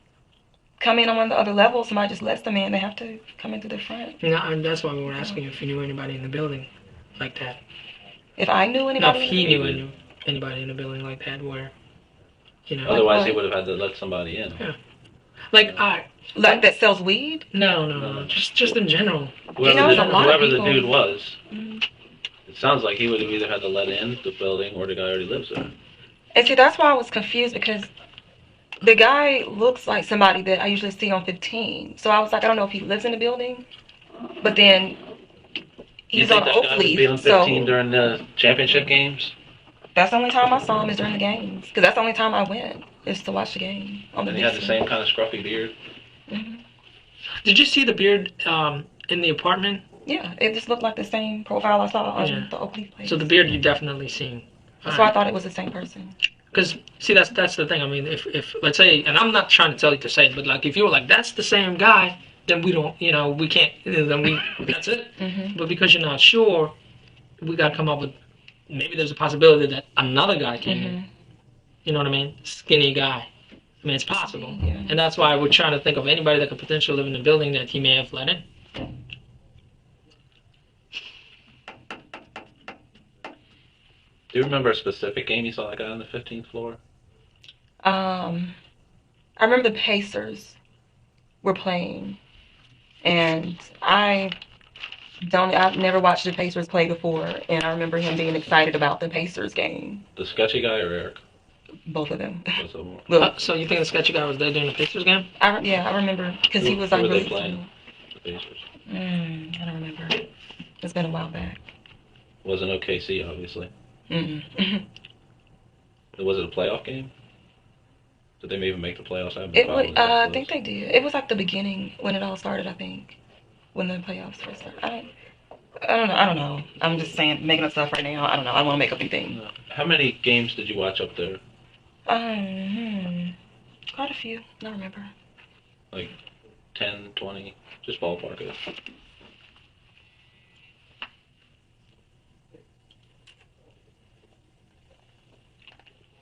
come in on one of the other levels, somebody just lets them in. They have to come in through the front. No, and that's why we were asking you if you knew anybody in the building like that. If I knew No, anybody, if he knew anybody in the building like that, where, you know, Otherwise, he what? would have had to let somebody in. Yeah. like like that sells weed. no, just in general. You know, it's a lot of Whoever the people. dude was, Mhm. it sounds like he would have either had to let in the building or the guy already lives there. And see, that's why I was confused, because the guy looks like somebody that I usually see on 15. So I was like, I don't know if he lives in the building, but then You he's think on that guy would be on Oakleaf, 15 so during the championship games? that's the only time I saw him is during the games, because that's the only time I went is to watch the game on the And he big had the screen. same kind of scruffy beard. Mhm. Did you see the beard in the apartment? Yeah, it just looked like the same profile I saw on Yeah. the Oakleaf place. So the beard you definitely seen. So I thought it was the same person. Because see, that's the thing. I mean, if let's say, and I'm not trying to tell you to say it, but like if you were like, that's the same guy, then we don't, we can't, then that's it. Mm-hmm. But because you're not sure, we got to come up with, maybe there's a possibility that another guy came in. You know what I mean? Skinny guy. I mean, it's possible. Yeah. And that's why we're trying to think of anybody that could potentially live in the building that he may have let in. Do you remember a specific game you saw that guy on the 15th floor? I remember the Pacers were playing, and I've never watched the Pacers play before, and I remember him being excited about the Pacers game. The sketchy guy or Eric? Both of them. Both of them. Look, So you think the sketchy guy was there during the Pacers game? I remember because he was Who like were they really playing? The Pacers. I don't remember. It's been a while back. Wasn't OKC, obviously. Mm-mm. Was it a playoff game? Did they even make the playoffs? I think they did. It was like the beginning when it all started. I think when the playoffs first started. I don't know. I'm just saying, making up stuff right now. I don't know. I don't want to make up anything. How many games did you watch up there? Quite a few. I don't remember. Like 10, 20? Just ballpark it.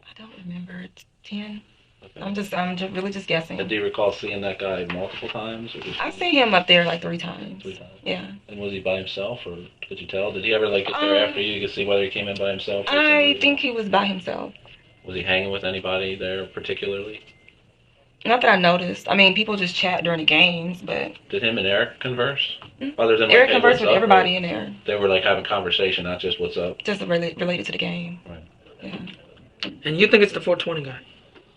I don't remember. It's 10. Okay. I'm just really just guessing. And do you recall seeing that guy multiple times? Or just I see him up there like 3 times. 3 times? Yeah. And was he by himself, or could you tell? Did he ever get there after you to see whether he came in by himself? Or I somebody? think he was by himself. Was he hanging with anybody there particularly? Not that I noticed. I mean, people just chat during the games, but Did him and Eric converse? Mhm. Other than Eric hey, conversed what's with up, everybody or in there, They were having conversation, not just what's up. just related to the game. Right. Yeah. And you think it's the 420 guy?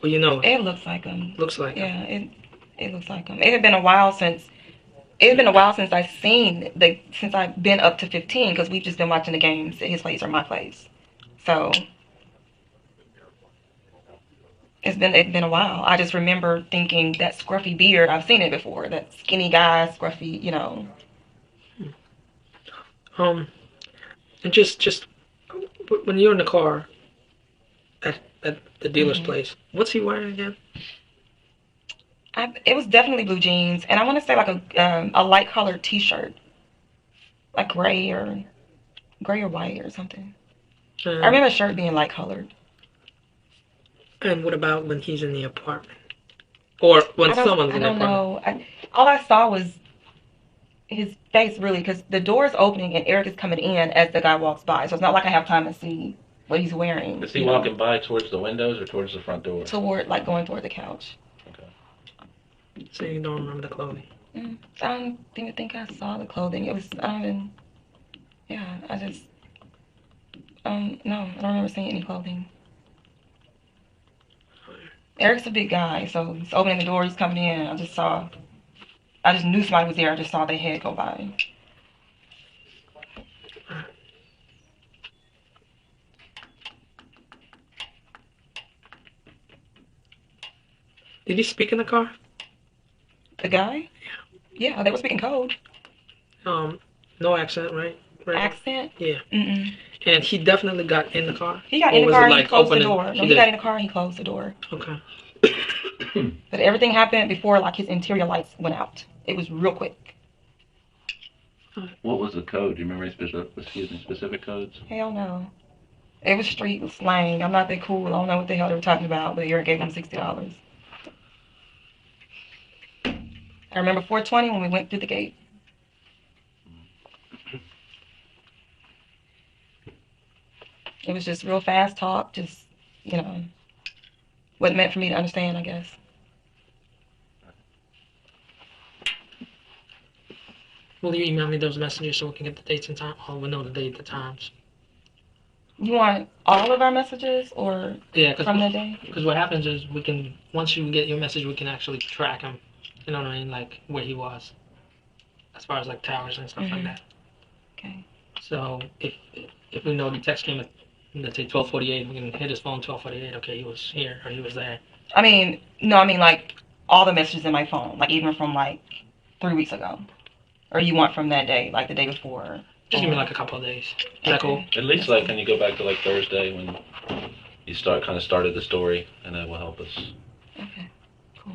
Well, you know it. It looks like him. Looks like him. Yeah, it looks like him. It had been a while since since I've been up to 15 because we've just been watching the games at his place or my place. So it's been a while. I just remember thinking that scruffy beard. I've seen it before. That skinny guy, scruffy. And just when you're in the car at the dealer's place, what's he wearing again? It was definitely blue jeans, and I want to say like a light colored T-shirt, like gray or white or something. I remember the shirt being light colored. And what about when he's in the apartment, or when someone's in the I don't apartment? know. All I saw was his face, really, because the door is opening and Eric is coming in as the guy walks by. So it's not like I have time to see what he's wearing. Is he walking by towards the windows or towards the front door? Going toward the couch. Okay. So you don't remember the clothing? I don't even think I saw the clothing. It was, yeah, I just, no, I don't remember seeing any clothing. Eric's a big guy, so he's opening the door, he's coming in. I just knew somebody was there. I just saw their head go by. Did he speak in the car? The guy? Yeah, they were speaking code. No accent, right? Accent? Yeah. Mm-mm. And he definitely got in the car? He got Or in the was car it and he like closed the opening? door. No, He he got did. in the car and he closed the door. Okay. But everything happened before like his interior lights went out. It was real quick. What was the code? Do you remember any specific codes? Hell no. It was street slang. I'm not that cool. I don't know what the hell they were talking about, but Eric gave him $60. I remember 420 when we went through the gate. It was just real fast talk, just, wasn't meant for me to understand, I guess. Will you email me those messages so we can get the dates and time? Or we'll know the date, the times. You want all of our messages or Yeah, from the day? because what happens is we can, once you get your message, we can actually track him. You know what I mean? Like where he was, as far as like towers and stuff like that. Okay. So if we know the text came at, let's say 12:48, we can hit his phone 12:48. Okay, he was here or he was there. I mean like all the messages in my phone, like even from like 3 weeks ago. Or you want from that day, like the day before? Just give me like a couple of days. Is that cool? At least can you go back to Thursday when you started the story, and that will help us. Okay, cool.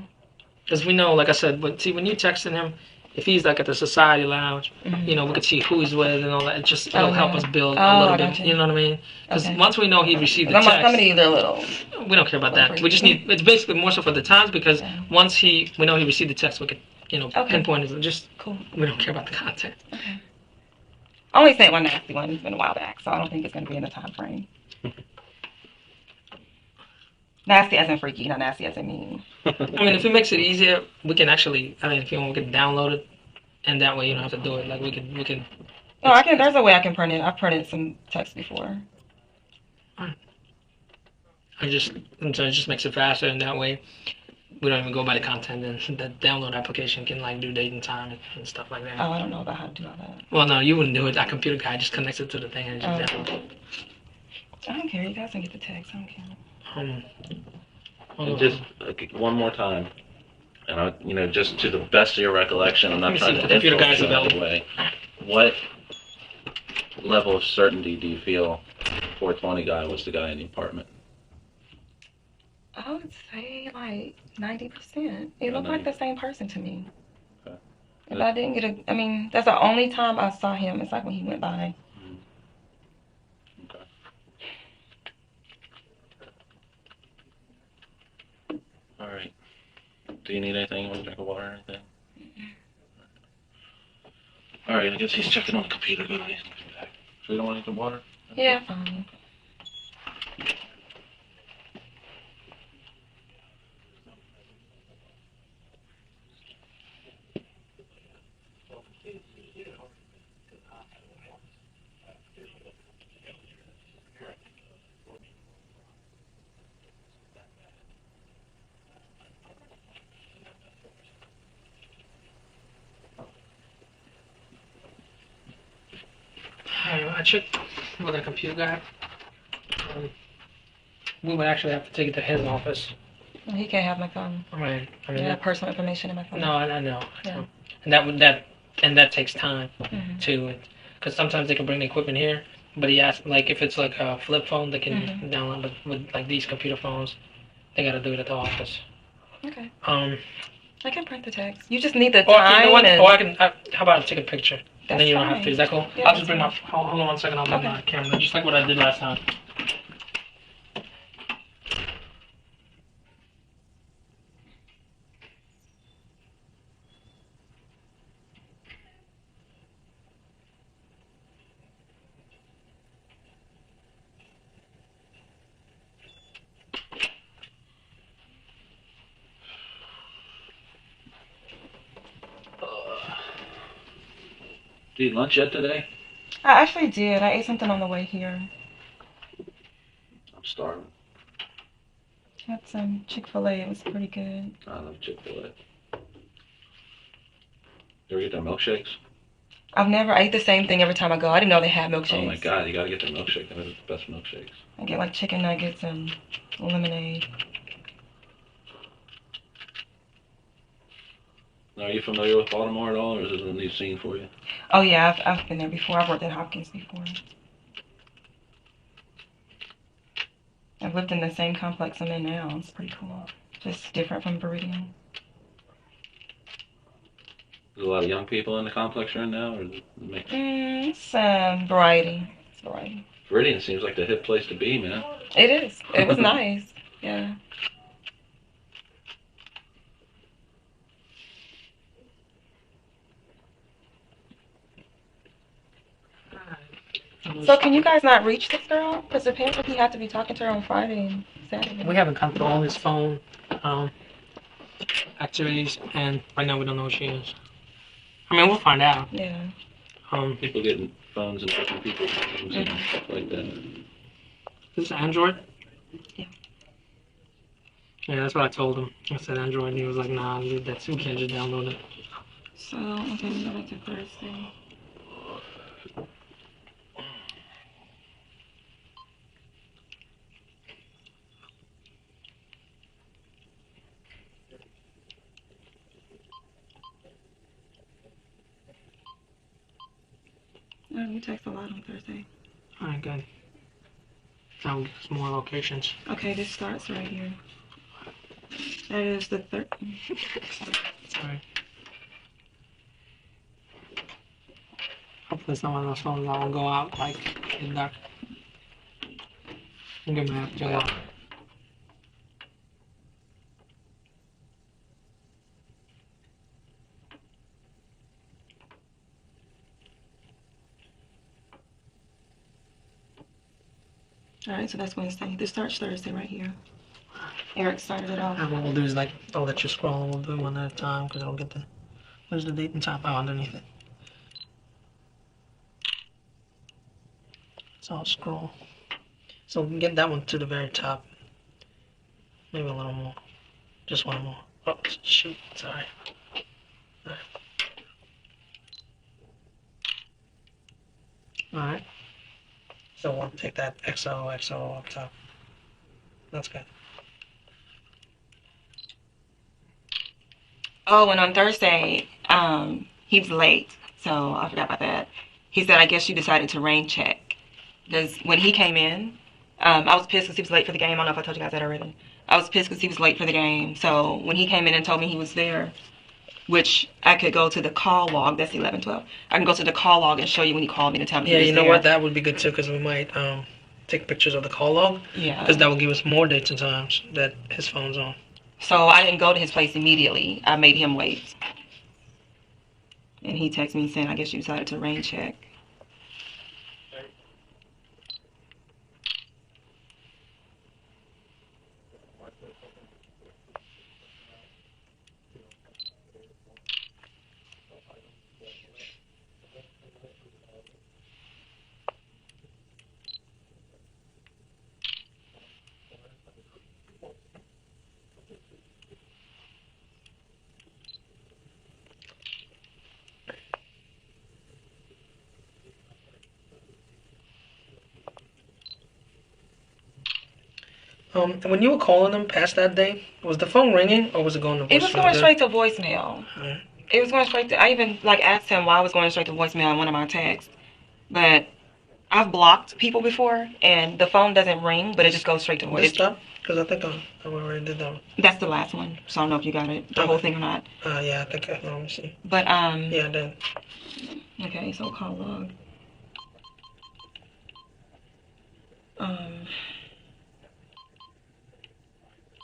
Because we know, like I said, when you texted him, if he's like at the society lounge, Mhm. you know, we could see who he's with and all that. It'll help us build a Oh, little I bit. got you. You know what I mean? Because Okay. once we know he received the Some text, of these are little. we don't care about that. Freaky. We just need. It's basically more so for the times because Okay. once we know he received the text, we could, you know, Okay. pinpoint it. Just Cool. we don't care about the content. Okay. I only sent one nasty one. It's been a while back, so I don't think it's going to be in the time frame. Nasty as in freaky, not nasty as in mean. I mean, if it makes it easier, we can actually. I mean, if you want, we can download it, and that way you don't have to do it. Like we can. No, I can. There's a way I can print it. I've printed some text before. It just makes it faster, and that way we don't even go by the content, and the download application can like do date and time and stuff like that. Oh, I don't know about how to do all that. Well, no, you wouldn't do it. That computer guy just connects it to the thing and just downloads it. I don't care. You guys can get the text. I don't care. And just one more time, and you know, just to the best of your recollection, I'm Let not me trying see to if the computer influence guy's you in any available. way. What level of certainty do you feel 420 guy was the guy in the apartment? I would say like 90%. It looked like the same person to me. Okay. If I didn't get I mean, that's the only time I saw him. It's like when he went by. Okay. All right. Do you need anything? You want to drink of water or anything? All right. I guess he's checking on the computer. Good. So you don't want any water? Yeah, fine. I checked with a computer guy. We would actually have to take it to his office. He can't have my phone. I mean, Yeah, personal information in my phone. no, I know. Yeah. And that takes time Mhm. too, because sometimes they can bring the equipment here. But he asked, like, if it's like a flip phone, they can Mhm. download. But with like these computer phones, they gotta do it at the office. Okay. Um, I can print the text. You just need the or time. you know what? and- Or I can. How about I take a picture, and That's then you don't have fine. to. Is that cool? Yeah, I'll that's just bring my. Hold on 1 second. I'll bring Okay. my camera, just like what I did last time. Did you eat lunch yet today? I actually did. I ate something on the way here. I'm starving. Had some Chick-fil-A. It was pretty good. I love Chick-fil-A. You ever get their milkshakes? I eat the same thing every time I go. I didn't know they had milkshakes. Oh my God, you gotta get their milkshake. They're the best milkshakes. I get like chicken nuggets and lemonade. Now, are you familiar with Baltimore at all, or is this a new scene for you? Oh yeah, I've been there before. I've worked at Hopkins before. I've lived in the same complex I'm in now. It's pretty cool. Just different from Viridian. There's a lot of young people in the complex you're in now, or is it mixed? It's variety. It's variety. Viridian seems like the hip place to be, man. It is. It was nice. Yeah. So can you guys not reach this girl? Because apparently you have to be talking to her on Friday and Saturday. We haven't gone through all his phone activities, and right now we don't know who she is. I mean, we'll find out. Yeah. People getting phones and different people's phones and stuff like that. This is Android? Yeah. Yeah, that's what I told him. I said Android, and he was like, nah, we can't just download it. So, okay, we go back to Thursday. Oh, we text a lot on Thursday. Alright, good. That will give us more locations. Okay, this starts right here. That is the 13th. Alright. Hopefully it's not one of those phones that will go out like in the dark. I'm gonna have to lock. All right, so that's Wednesday. This starts Thursday right here. Eric started it off. And what we'll do is like, I'll let you scroll and we'll do one at a time because I'll get the, where's the date and time? Oh, underneath it. So I'll scroll. So we can get that one to the very top. Maybe a little more. Just one more. Oh, shoot. Sorry. Alright. Alright. So we'll take that XO up top. That's good. Oh, and on Thursday, he was late, so I forgot about that. He said, I guess you decided to rain check. Because when he came in, I was pissed because he was late for the game. I don't know if I told you guys that already. I was pissed because he was late for the game. So when he came in and told me he was there, which I could go to the call log, that's 11:12. I can go to the call log and show you when he called me to tell me he was Yeah, you know there. what? That would be good too because we might take pictures of the call log. Yeah. Because that will give us more dates and times that his phone's on. So I didn't go to his place immediately. I made him wait. And he texted me saying, I guess you decided to rain check. When you were calling them past that day, was the phone ringing or was it going to voicemail? It was going straight to voicemail. Alright. It was going straight to, I even like asked him why I was going straight to voicemail in one of my texts. But I've blocked people before and the phone doesn't ring, but it just goes straight to This voicemail. stuff? Because I think I already did that one. That's the last one. So I don't know if you got it, the whole thing or not. Yeah, I think let me see. But, Yeah, I did. okay, so call log.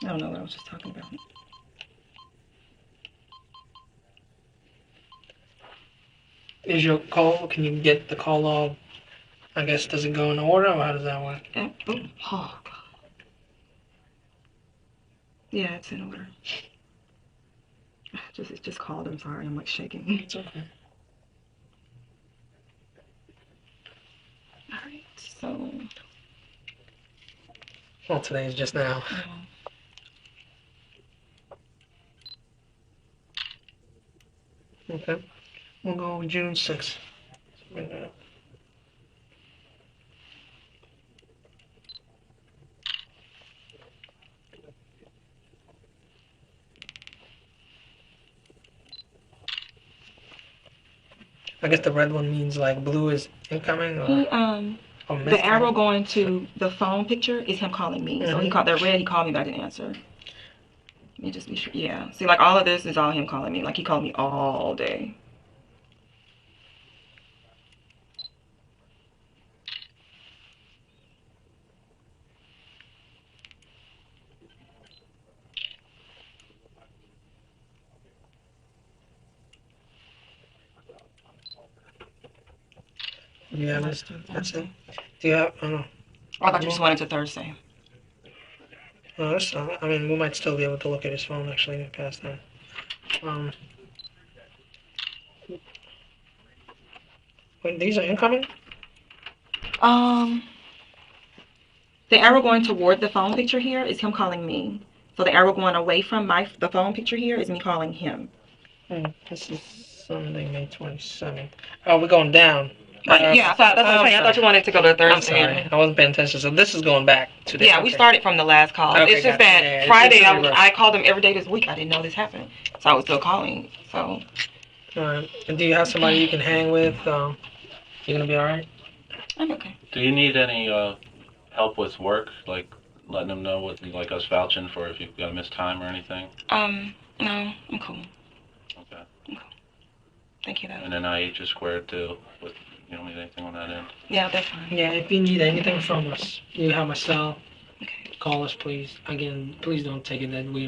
I don't know what I was just talking about. Is your call, can you get the call log, I guess, does it go in order or how does that work? Oh, God. Yeah, it's in order. It just called. I'm sorry. I'm like shaking. It's okay. All right. So. Well, today is just now. Okay. We'll go June 6th. I guess the red one means like blue is incoming or The arrow going to the phone picture is him calling me. So he called that red. He called me, but I didn't answer. Let me just be sure. Yeah. See, like all of this is all him calling me. Like he called me all day. Yeah, that's it. Do you have? I don't know. I thought you just wanted to Thursday. No, that's not. I mean, we might still be able to look at his phone actually past that. Wait, these are incoming? The arrow going toward the phone picture here is him calling me. So the arrow going away from the phone picture here is me calling him. This is Sunday, May 27th. Oh, we're going down. Yeah, that's what I'm saying. I thought you wanted to go to Thursday. I'm sorry, I wasn't paying attention. So this is going back to this. Yeah, we started from the last call. Okay, It's just gotcha. that Yeah, Friday it's reversed. I called him every day this week. I didn't know this happened, so I was still calling. So. Alright. And do you have somebody you can hang with? You're gonna be alright? I'm okay. Do you need any help with work, like letting them know what, like us vouching for if you've got to miss time or anything? No, I'm cool. Okay. Thank you, though. And then IH is squared too with You don't need anything on that end? Yeah, that's fine. Yeah, if you need anything from us, you have my cell. Okay. Call us, please. Again, please don't take it that we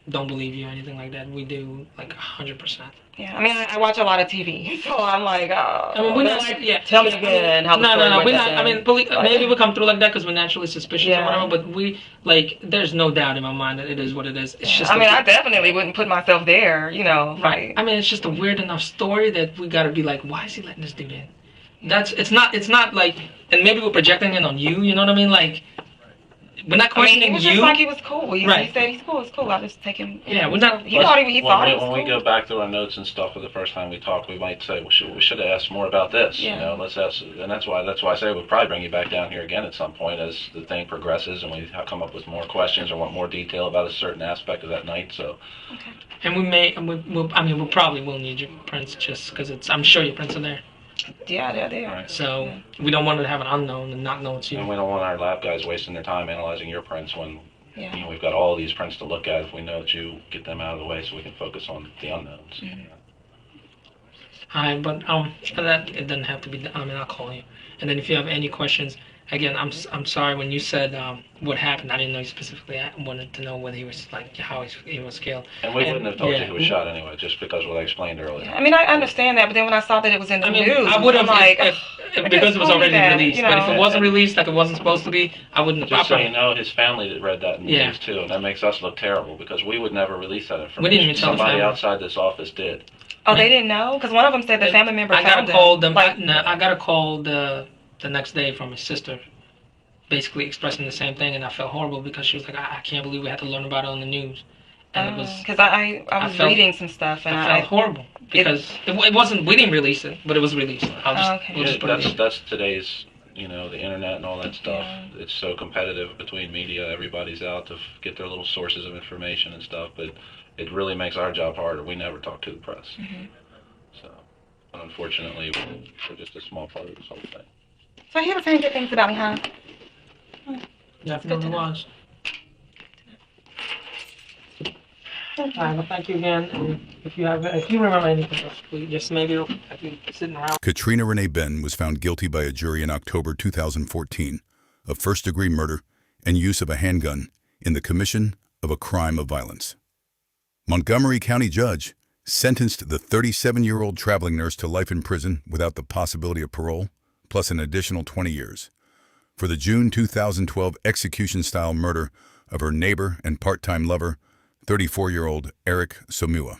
don't believe you or anything like that. We do 100%. Yeah, I mean, I watch a lot of TV, so I'm like, oh. I mean, we're they're not like, yeah. tell me again how the story No. went We're that not. I day. mean, maybe we come through like that because we're naturally suspicious Yeah. or whatever. But we there's no doubt in my mind that it is what it is. It's just. I mean, I definitely wouldn't put myself there, you know. Right. Like, I mean, it's just a weird enough story that we gotta be like, why is he letting this dude in? It's not like, and maybe we're projecting it on you. You know what I mean? Like, we're not I mean, questioning he was you. just like he was cool. He Right. said he's cool. It's cool. I just take him. Yeah, we're not. He thought he When was we cool. go back through our notes and stuff for the first time we talked, we might say, we should have asked more about this. Yeah. You know, let's ask, and that's why I say we'll probably bring you back down here again at some point as the thing progresses and we come up with more questions or want more detail about a certain aspect of that night. So. Okay. And we probably will need your prints just because I'm sure your prints are there. Yeah, they're there. Right. So we don't want to have an unknown and not know it's you. And we don't want our lab guys wasting their time analyzing your prints when Yeah. we've got all these prints to look at. If we know that you get them out of the way, so we can focus on the unknowns. Mm-hmm. Alright, but that it doesn't have to be. I mean, I'll call you. And then if you have any questions, again, I'm sorry when you said what happened. I didn't know you specifically. I wanted to know whether he was how he was killed. And we wouldn't have told you yeah. he was shot anyway, just because what I explained earlier. I mean, I understand that, but then when I saw that it was in the news, I would have I'm like, if because it was already released. you But if know. it wasn't released, like it wasn't supposed to be, I wouldn't. Just so you know, his family read that in the Yeah. news too, and that makes us look terrible because we would never release that information. We didn't even tell the Somebody family. outside this office did. Oh, they didn't know? Because one of them said the family member I got found a call. them. Like, I got a call the next day from his sister, basically expressing the same thing, and I felt horrible because she was like, I can't believe we had to learn about it on the news, and it was. because I was felt- reading some stuff and I felt horrible because it wasn't. We didn't release it, but it was released. Okay. We'll just put it in. That's today's, the internet and all that stuff. Yeah. It's so competitive between media. Everybody's out to get their little sources of information and stuff, but it really makes our job harder. We never talk to the press. Mm-hmm. So, unfortunately, we're just a small part of this whole thing. So he was saying good things about me, huh? Definitely was. Alright, well, thank you again. And if you remember anything else, please just maybe if you're sitting around. Katrina Renee Benn was found guilty by a jury in October 2014 of first-degree murder and use of a handgun in the commission of a crime of violence. Montgomery County judge sentenced the 37-year-old traveling nurse to life in prison without the possibility of parole, plus an additional 20 years, for the June 2012 execution-style murder of her neighbor and part-time lover, 34-year-old Eric Somua.